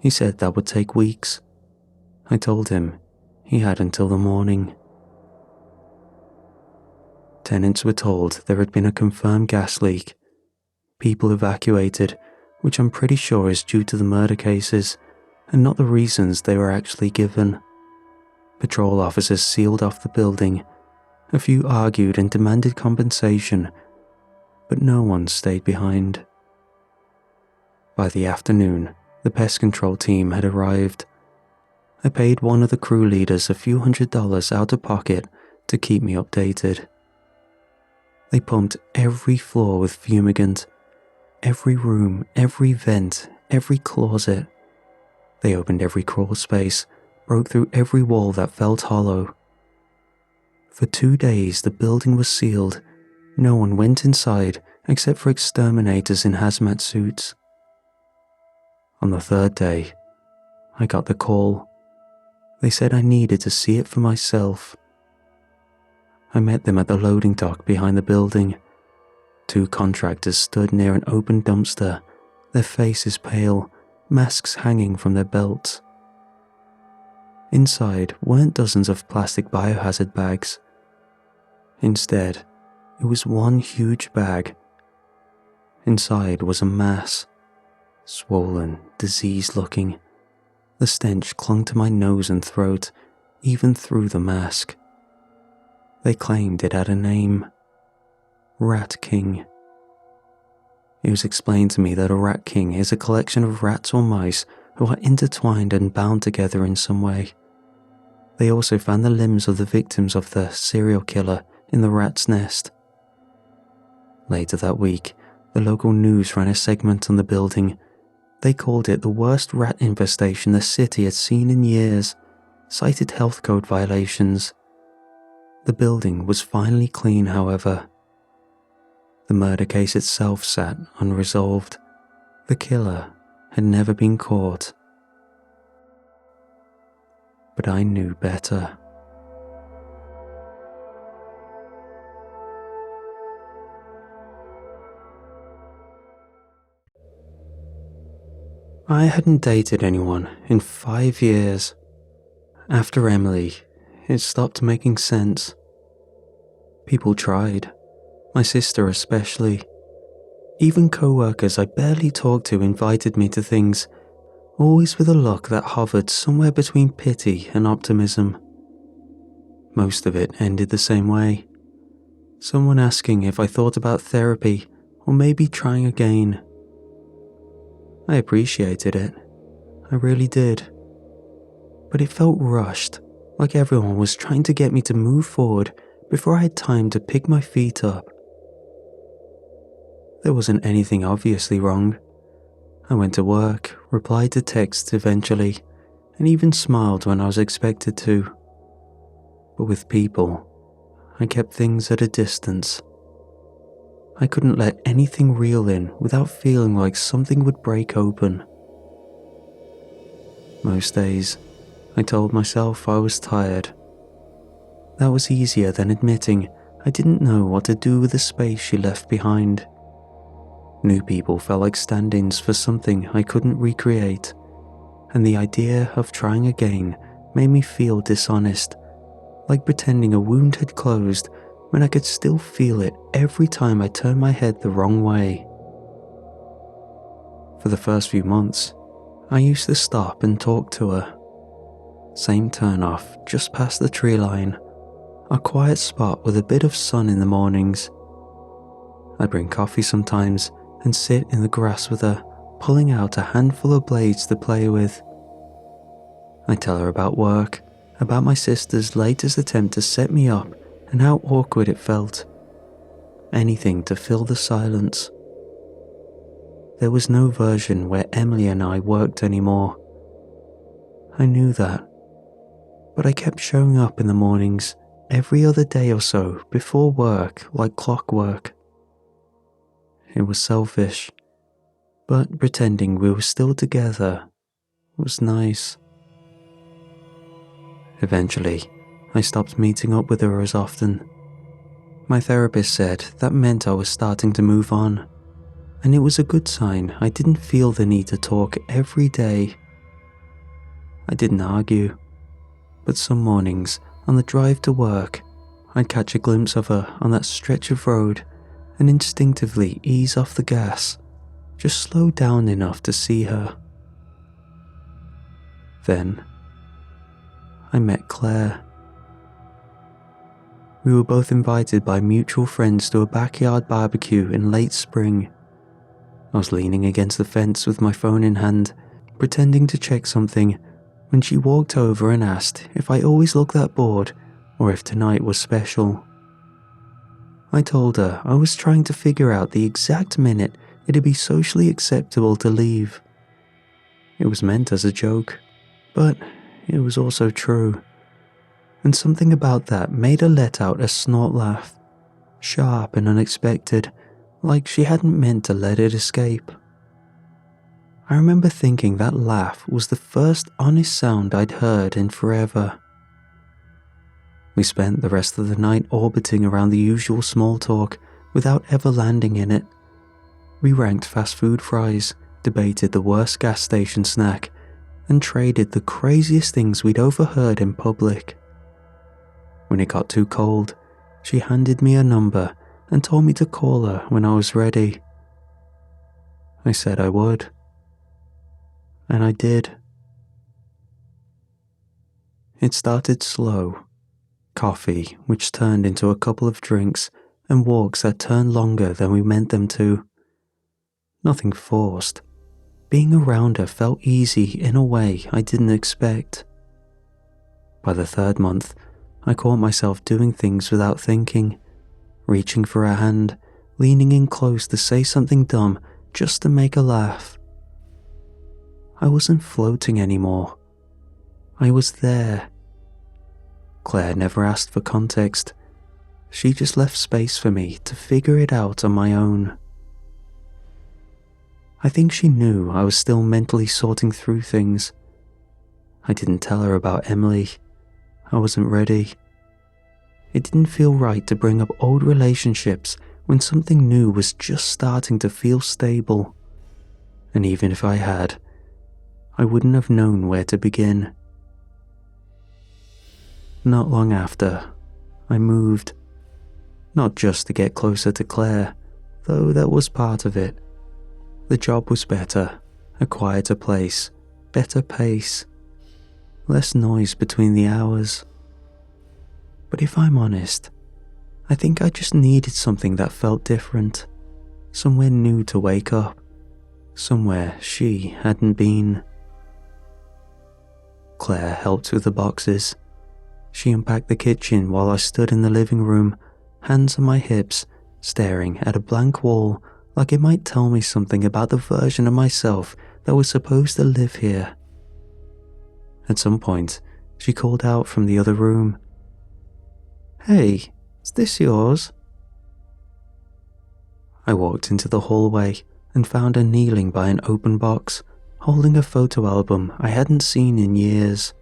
He said that would take weeks. I told him he had until the morning. Tenants were told there had been a confirmed gas leak. People evacuated, which I'm pretty sure is due to the murder cases, and not the reasons they were actually given. Patrol officers sealed off the building. A few argued and demanded compensation, but no one stayed behind. By the afternoon, the pest control team had arrived. I paid one of the crew leaders a few $100s out of pocket to keep me updated. They pumped every floor with fumigant, every room, every vent, every closet. They opened every crawl space, broke through every wall that felt hollow. For 2 days the building was sealed. No one went inside except for exterminators in hazmat suits. On the 3rd day, I got the call. They said I needed to see it for myself. I met them at the loading dock behind the building. 2 contractors stood near an open dumpster, their faces pale, masks hanging from their belts. Inside weren't dozens of plastic biohazard bags. Instead, it was one huge bag. Inside was a mass, swollen, diseased-looking. The stench clung to my nose and throat, even through the mask. They claimed it had a name: Rat King. It was explained to me that a rat king is a collection of rats or mice who are intertwined and bound together in some way. They also found the limbs of the victims of the serial killer in the rat's nest. Later that week, the local news ran a segment on the building. They called it the worst rat infestation the city had seen in years, cited health code violations. The building was finally clean, however. The murder case itself sat unresolved. The killer had never been caught. But I knew better. I hadn't dated anyone in 5 years. After Emily, it stopped making sense. People tried, my sister especially. Even co-workers I barely talked to invited me to things, always with a look that hovered somewhere between pity and optimism. Most of it ended the same way. Someone asking if I thought about therapy or maybe trying again. I appreciated it. I really did. But it felt rushed, like everyone was trying to get me to move forward before I had time to pick my feet up. There wasn't anything obviously wrong. I went to work, replied to texts eventually, and even smiled when I was expected to. But with people, I kept things at a distance. I couldn't let anything real in without feeling like something would break open. Most days, I told myself I was tired. That was easier than admitting I didn't know what to do with the space she left behind. New people felt like stand-ins for something I couldn't recreate, and the idea of trying again made me feel dishonest, like pretending a wound had closed when I could still feel it every time I turned my head the wrong way. For the first few months, I used to stop and talk to her. Same turnoff just past the tree line, a quiet spot with a bit of sun in the mornings. I'd bring coffee sometimes and sit in the grass with her, pulling out a handful of blades to play with. I'd tell her about work, about my sister's latest attempt to set me up and how awkward it felt. Anything to fill the silence. There was no version where Emily and I worked anymore. I knew that, but I kept showing up in the mornings every other day or so before work like clockwork. It was selfish, but pretending we were still together was nice. Eventually, I stopped meeting up with her as often. My therapist said that meant I was starting to move on, and it was a good sign I didn't feel the need to talk every day. I didn't argue, but some mornings on the drive to work, I'd catch a glimpse of her on that stretch of road and instinctively ease off the gas, just slow down enough to see her. Then, I met Claire. We were both invited by mutual friends to a backyard barbecue in late spring. I was leaning against the fence with my phone in hand, pretending to check something, when she walked over and asked if I always looked that bored or if tonight was special. I told her I was trying to figure out the exact minute it'd be socially acceptable to leave. It was meant as a joke, but it was also true. And something about that made her let out a snort laugh, sharp and unexpected, like she hadn't meant to let it escape. I remember thinking that laugh was the first honest sound I'd heard in forever. We spent the rest of the night orbiting around the usual small talk without ever landing in it. We ranked fast food fries, debated the worst gas station snack, and traded the craziest things we'd overheard in public. When it got too cold, she handed me a number and told me to call her when I was ready. I said I would. And I did. It started slow. Coffee, which turned into a couple of drinks, and walks that turned longer than we meant them to. Nothing forced. Being around her felt easy in a way I didn't expect. By the third month, I caught myself doing things without thinking, reaching for her hand, leaning in close to say something dumb just to make her laugh. I wasn't floating anymore. I was there. Claire never asked for context. She just left space for me to figure it out on my own. I think she knew I was still mentally sorting through things. I didn't tell her about Emily. I wasn't ready. It didn't feel right to bring up old relationships when something new was just starting to feel stable. And even if I had, I wouldn't have known where to begin. Not long after, I moved. Not just to get closer to Claire, though that was part of it. The job was better, a quieter place, better pace, less noise between the hours. But if I'm honest, I think I just needed something that felt different, somewhere new to wake up, somewhere she hadn't been. Claire helped with the boxes. She unpacked the kitchen while I stood in the living room, hands on my hips, staring at a blank wall like it might tell me something about the version of myself that was supposed to live here. At some point, she called out from the other room, "Hey, is this yours?" I walked into the hallway and found her kneeling by an open box, holding a photo album I hadn't seen in years.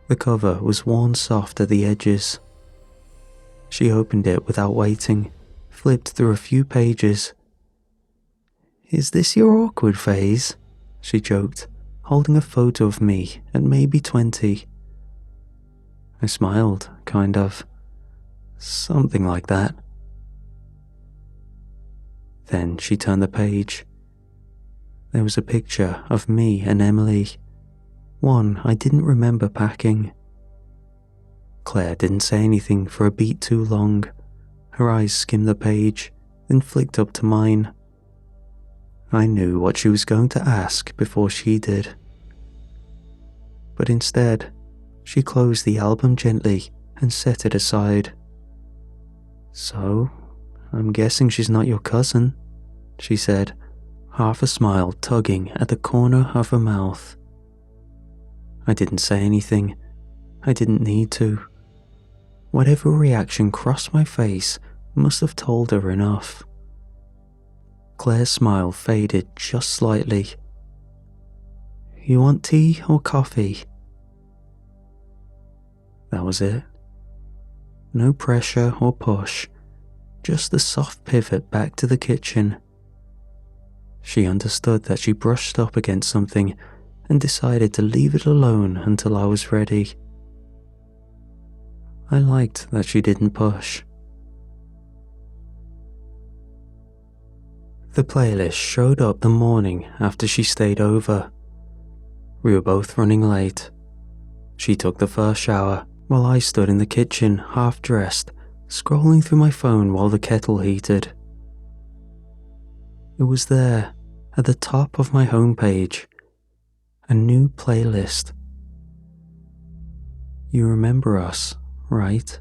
The cover was worn soft at the edges. She opened it without waiting, flipped through a few pages. "Is this your awkward phase?" she joked, holding a photo of me at maybe 20. I smiled, kind of. Something like that. Then she turned the page. There was a picture of me and Emily, one I didn't remember packing. Claire didn't say anything for a beat too long. Her eyes skimmed the page, then flicked up to mine. I knew what she was going to ask before she did. But instead, she closed the album gently and set it aside. "So, I'm guessing she's not your cousin," she said, half a smile tugging at the corner of her mouth. I didn't say anything. I didn't need to. Whatever reaction crossed my face must have told her enough. Claire's smile faded just slightly. "You want tea or coffee?" That was it. No pressure or push, just the soft pivot back to the kitchen. She understood that she brushed up against something and decided to leave it alone until I was ready. I liked that she didn't push. The playlist showed up the morning after she stayed over. We were both running late. She took the first shower, while I stood in the kitchen, half-dressed, scrolling through my phone while the kettle heated. It was there, at the top of my homepage, a new playlist. You remember us, right?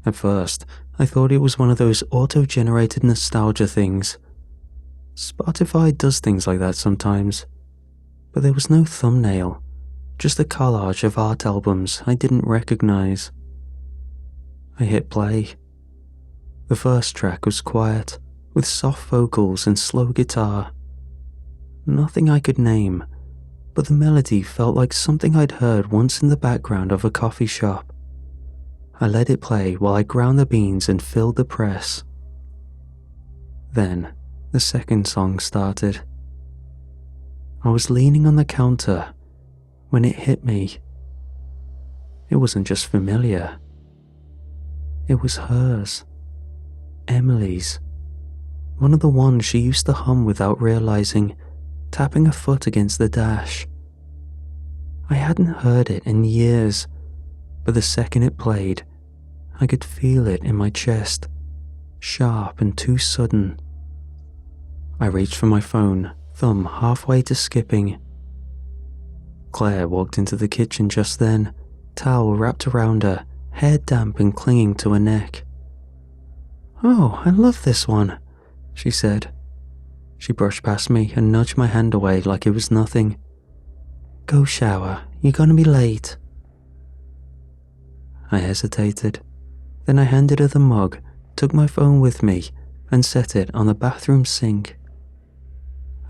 At first, I thought it was one of those auto-generated nostalgia things. Spotify does things like that sometimes, but there was no thumbnail, just a collage of art albums I didn't recognize. I hit play. The first track was quiet, with soft vocals and slow guitar. Nothing I could name, but the melody felt like something I'd heard once in the background of a coffee shop. I let it play while I ground the beans and filled the press. Then, the second song started. I was leaning on the counter when it hit me. It wasn't just familiar. It was hers. Emily's. One of the ones she used to hum without realizing, tapping her foot against the dash. I hadn't heard it in years, but the second it played, I could feel it in my chest, sharp and too sudden. I reached for my phone, thumb halfway to skipping. Claire walked into the kitchen just then, towel wrapped around her, hair damp and clinging to her neck. "Oh, I love this one," she said. She brushed past me and nudged my hand away like it was nothing. "Go shower, you're gonna be late." I hesitated. Then I handed her the mug, took my phone with me, and set it on the bathroom sink.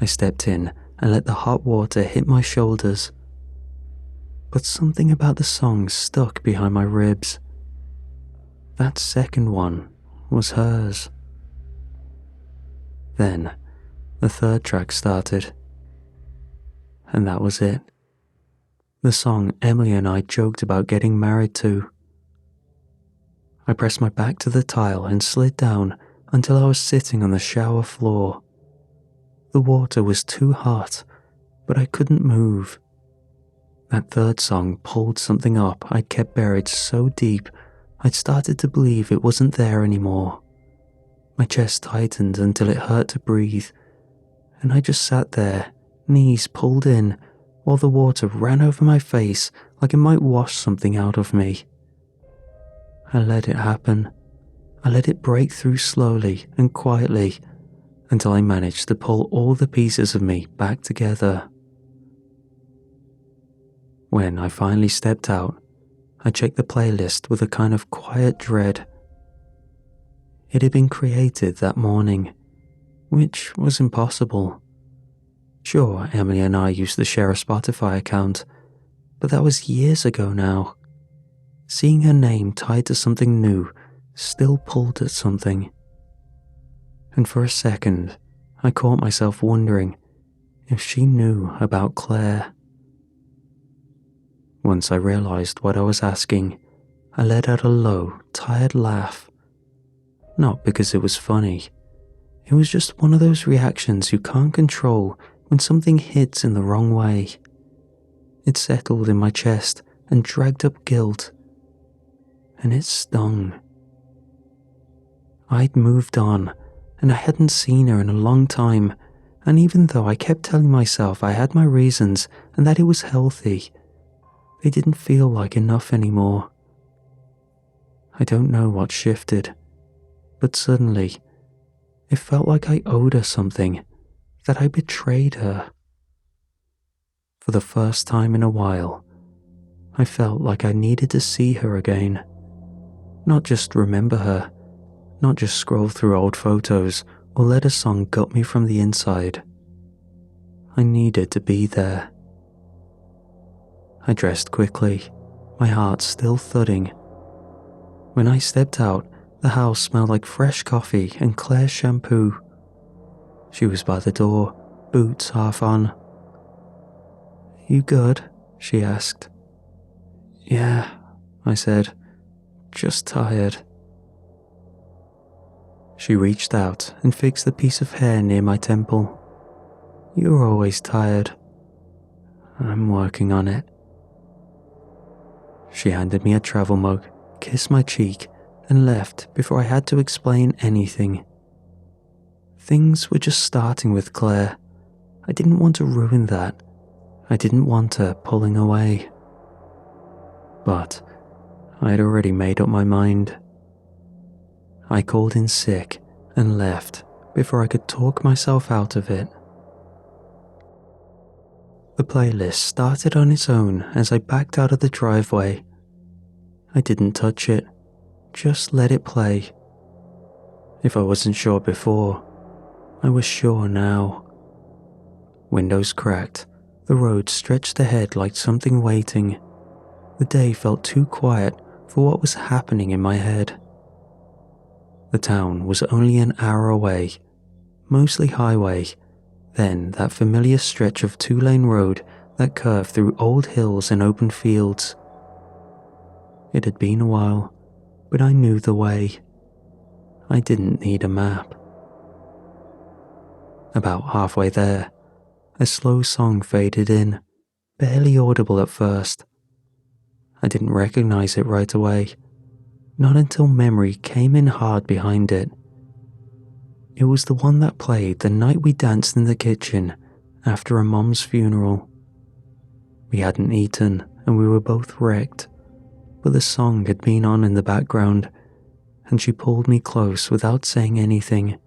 I stepped in and let the hot water hit my shoulders. But something about the song stuck behind my ribs. That second one was hers. Then, the third track started. And that was it. The song Emily and I joked about getting married to. I pressed my back to the tile and slid down until I was sitting on the shower floor. The water was too hot, but I couldn't move. That third song pulled something up I'd kept buried so deep I'd started to believe it wasn't there anymore. My chest tightened until it hurt to breathe, and I just sat there, knees pulled in, while the water ran over my face like it might wash something out of me. I let it happen. I let it break through slowly and quietly until I managed to pull all the pieces of me back together. When I finally stepped out, I checked the playlist with a kind of quiet dread. It had been created that morning, which was impossible. Sure, Emily and I used to share a Spotify account, but that was years ago now. Seeing her name tied to something new still pulled at something. And for a second, I caught myself wondering if she knew about Claire. Once I realized what I was asking, I let out a low, tired laugh. Not because it was funny. It was just one of those reactions you can't control when something hits in the wrong way. It settled in my chest and dragged up guilt. And it stung. I'd moved on, and I hadn't seen her in a long time, and even though I kept telling myself I had my reasons and that it was healthy, they didn't feel like enough anymore. I don't know what shifted, but suddenly, it felt like I owed her something, that I betrayed her. For the first time in a while, I felt like I needed to see her again. Not just remember her, not just scroll through old photos or let a song gut me from the inside. I needed to be there. I dressed quickly, my heart still thudding. When I stepped out, the house smelled like fresh coffee and Claire's shampoo. She was by the door, boots half on. "You good?" she asked. "Yeah," I said. "Just tired." She reached out and fixed the piece of hair near my temple. "You're always tired." "I'm working on it." She handed me a travel mug, kissed my cheek, and left before I had to explain anything. Things were just starting with Claire. I didn't want to ruin that. I didn't want her pulling away. But I had already made up my mind. I called in sick and left before I could talk myself out of it. The playlist started on its own as I backed out of the driveway. I didn't touch it, just let it play. If I wasn't sure before, I was sure now. Windows cracked, the road stretched ahead like something waiting. The day felt too quiet for what was happening in my head. The town was only an hour away, mostly highway, Then that familiar stretch of two-lane road that curved through old hills and open fields. It had been a while, but I knew the way. I didn't need a map. About halfway there, a slow song faded in, barely audible at first. I didn't recognize it right away, not until memory came in hard behind it. It was the one that played the night we danced in the kitchen after a mom's funeral. We hadn't eaten and we were both wrecked, but the song had been on in the background, and she pulled me close without saying anything,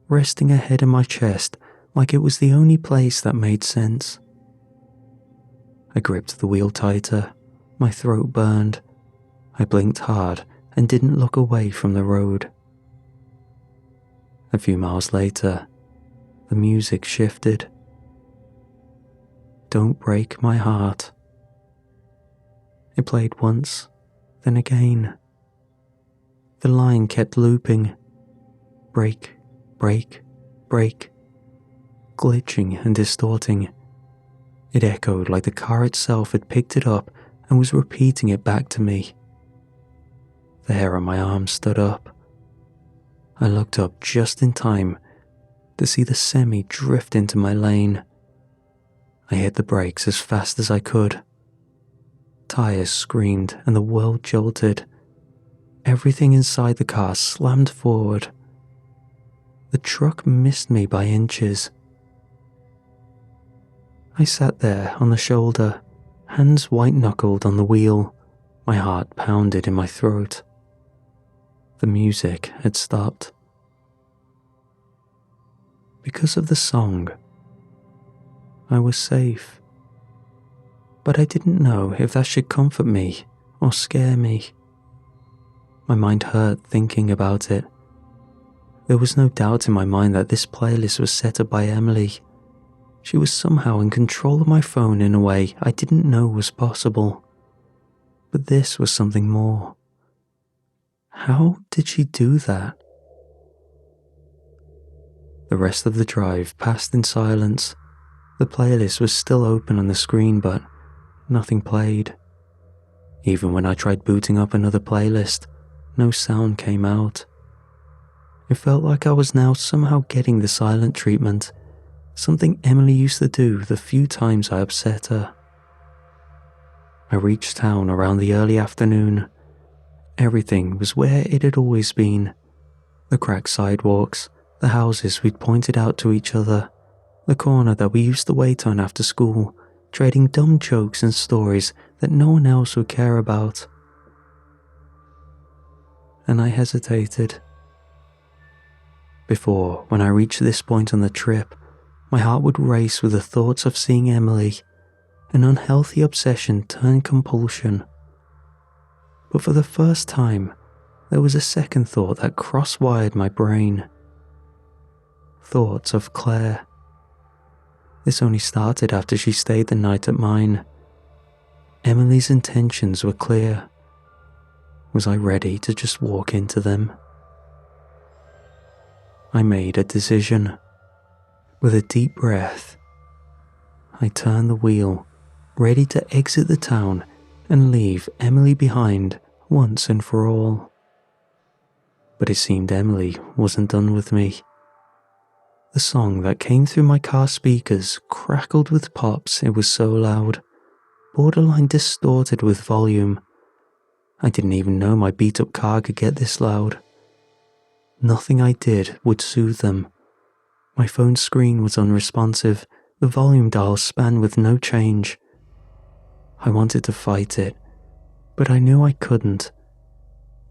resting her head in my chest like it was the only place that made sense. I gripped the wheel tighter, my throat burned. I blinked hard and didn't look away from the road. A few miles later, the music shifted. Don't Break My Heart. It played once, then again. The line kept looping. Break, break, break. Glitching and distorting. It echoed like the car itself had picked it up and was repeating it back to me. The hair on my arm stood up. I looked up just in time to see the semi drift into my lane. I hit the brakes as fast as I could. Tires screamed and the world jolted. Everything inside the car slammed forward. The truck missed me by inches. I sat there on the shoulder, hands white-knuckled on the wheel. My heart pounded in my throat. The music had stopped. Because of the song, I was safe. But I didn't know if that should comfort me or scare me. My mind hurt thinking about it. There was no doubt in my mind that this playlist was set up by Emily. She was somehow in control of my phone in a way I didn't know was possible. But this was something more. How did she do that? The rest of the drive passed in silence. The playlist was still open on the screen, but nothing played. Even when I tried booting up another playlist, no sound came out. It felt like I was now somehow getting the silent treatment, something Emily used to do the few times I upset her. I reached town around the early afternoon. Everything was where it had always been. The cracked sidewalks, the houses we'd pointed out to each other, the corner that we used to wait on after school, trading dumb jokes and stories that no one else would care about. And I hesitated. Before, when I reached this point on the trip, my heart would race with the thoughts of seeing Emily. An unhealthy obsession turned compulsion. But for the first time, there was a second thought that cross-wired my brain. Thoughts of Claire. This only started after she stayed the night at mine. Emily's intentions were clear. Was I ready to just walk into them? I made a decision. With a deep breath, I turned the wheel, ready to exit the town and leave Emily behind once and for all. But it seemed Emily wasn't done with me. The song that came through my car speakers crackled with pops. It was so loud, borderline distorted with volume. I didn't even know my beat-up car could get this loud. Nothing I did would soothe them. My phone's screen was unresponsive, the volume dial span with no change. I wanted to fight it, but I knew I couldn't.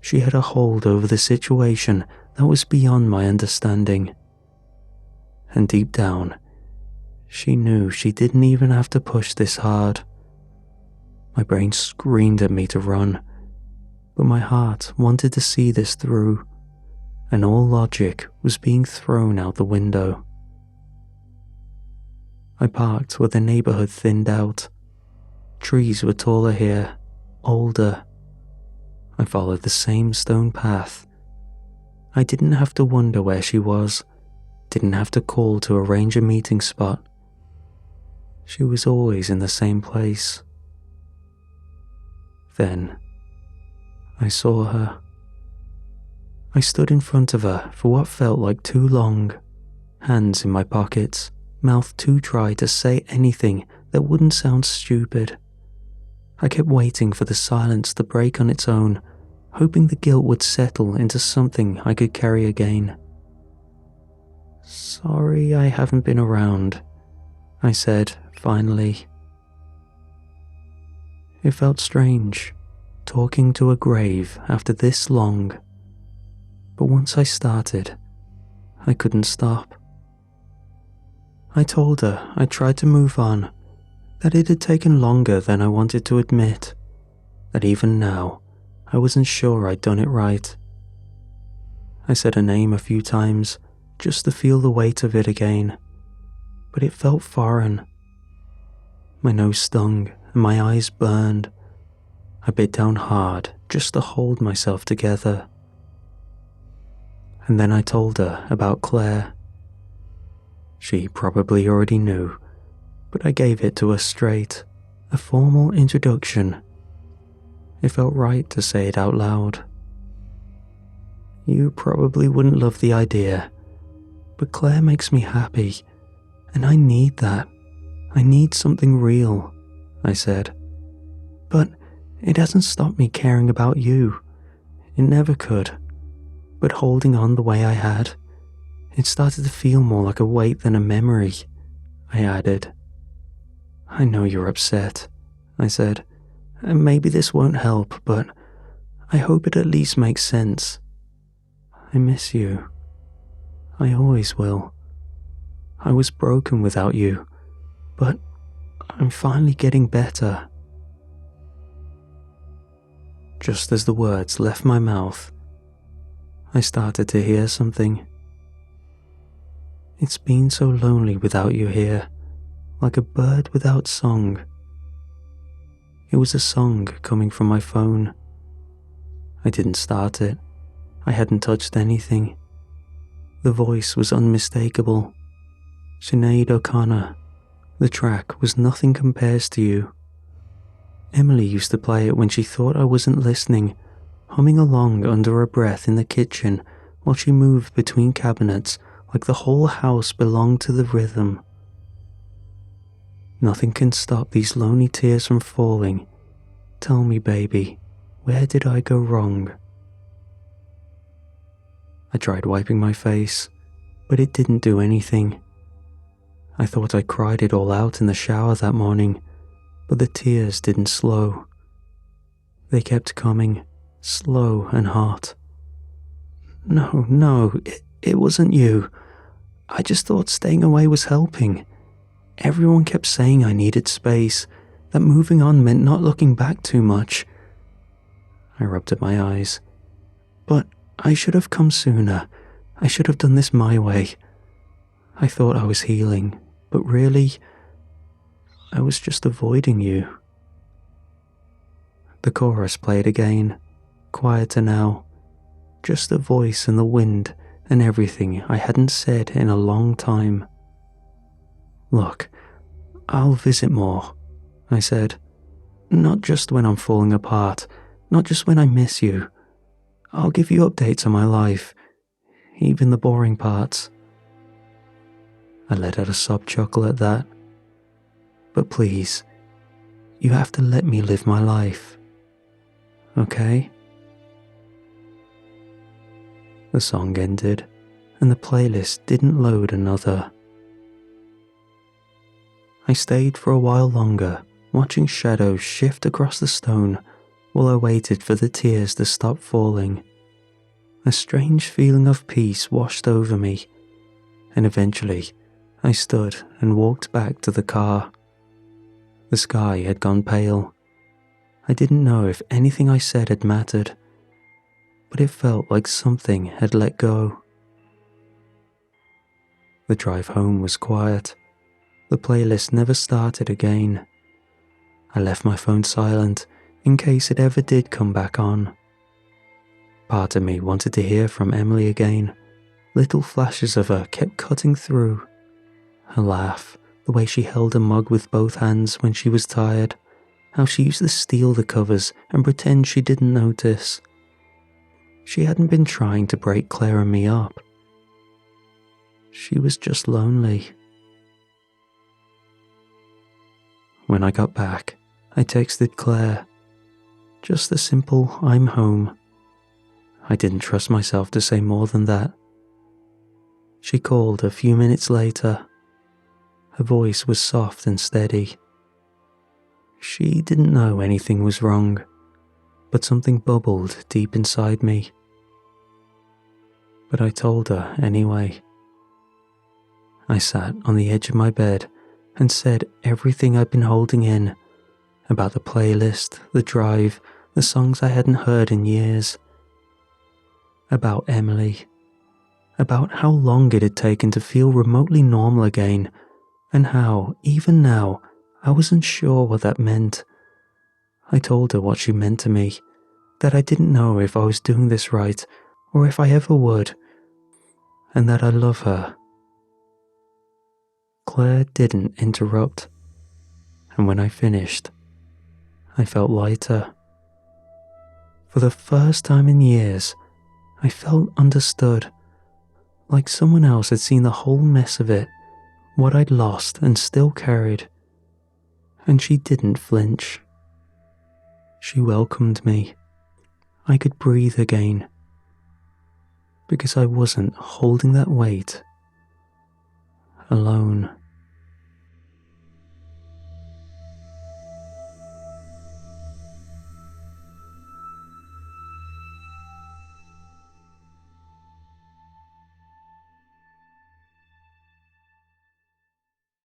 She had a hold over the situation that was beyond my understanding. And deep down, she knew she didn't even have to push this hard. My brain screamed at me to run, but my heart wanted to see this through, and all logic was being thrown out the window. I parked where the neighborhood thinned out. Trees were taller here, older. I followed the same stone path. I didn't have to wonder where she was. Didn't have to call to arrange a meeting spot. She was always in the same place. Then, I saw her. I stood in front of her for what felt like too long, hands in my pockets, mouth too dry to say anything that wouldn't sound stupid. I kept waiting for the silence to break on its own, hoping the guilt would settle into something I could carry again. "Sorry I haven't been around," I said, finally. It felt strange, talking to a grave after this long. But once I started, I couldn't stop. I told her I tried to move on, that it had taken longer than I wanted to admit, that even now, I wasn't sure I'd done it right. I said her name a few times, just to feel the weight of it again, but it felt foreign. My nose stung and my eyes burned. I bit down hard just to hold myself together. And then I told her about Claire. She probably already knew, but I gave it to her straight, a formal introduction. It felt right to say it out loud. "You probably wouldn't love the idea, but Claire makes me happy, and I need that. I need something real," I said. "But it hasn't stopped me caring about you. It never could. But holding on the way I had, it started to feel more like a weight than a memory," I added. "I know you're upset," I said, "and maybe this won't help, but I hope it at least makes sense. I miss you. I always will. I was broken without you, but I'm finally getting better." Just as the words left my mouth, I started to hear something. It's been so lonely without you here, like a bird without song. It was a song coming from my phone. I didn't start it. I hadn't touched anything. The voice was unmistakable. Sinead O'Connor. The track was Nothing Compares to You. Emily used to play it when she thought I wasn't listening, humming along under her breath in the kitchen while she moved between cabinets like the whole house belonged to the rhythm. Nothing can stop these lonely tears from falling. Tell me, baby, where did I go wrong? I tried wiping my face, but it didn't do anything. I thought I cried it all out in the shower that morning, but the tears didn't slow. They kept coming, slow and hot. No, it wasn't you. I just thought staying away was helping. Everyone kept saying I needed space, that moving on meant not looking back too much. I rubbed at my eyes. But I should have come sooner. I should have done this my way. I thought I was healing, but really, I was just avoiding you. The chorus played again, quieter now. Just the voice and the wind and everything I hadn't said in a long time. Look, I'll visit more, I said. Not just when I'm falling apart, not just when I miss you. I'll give you updates on my life, even the boring parts. I let out a sob chuckle at that. But please, you have to let me live my life. Okay? The song ended, and the playlist didn't load another. I stayed for a while longer, watching shadows shift across the stone while I waited for the tears to stop falling. A strange feeling of peace washed over me, and eventually I stood and walked back to the car. The sky had gone pale. I didn't know if anything I said had mattered, but it felt like something had let go. The drive home was quiet. The playlist never started again. I left my phone silent in case it ever did come back on. Part of me wanted to hear from Emily again, Little flashes of her kept cutting through. Her laugh, the way she held a mug with both hands when she was tired, how she used to steal the covers and pretend she didn't notice. She hadn't been trying to break Claire and me up. She was just lonely. When I got back, I texted Claire. Just a simple, "I'm home." I didn't trust myself to say more than that. She called a few minutes later. Her voice was soft and steady. She didn't know anything was wrong, but something bubbled deep inside me. But I told her anyway. I sat on the edge of my bed and said everything I'd been holding in, about the playlist, the drive, the songs I hadn't heard in years, about Emily, about how long it had taken to feel remotely normal again, and how, even now, I wasn't sure what that meant. I told her what she meant to me, that I didn't know if I was doing this right, or if I ever would, and that I love her. Claire didn't interrupt, and when I finished, I felt lighter. For the first time in years, I felt understood, like someone else had seen the whole mess of it, what I'd lost and still carried. And she didn't flinch. She welcomed me. I could breathe again, because I wasn't holding that weight alone.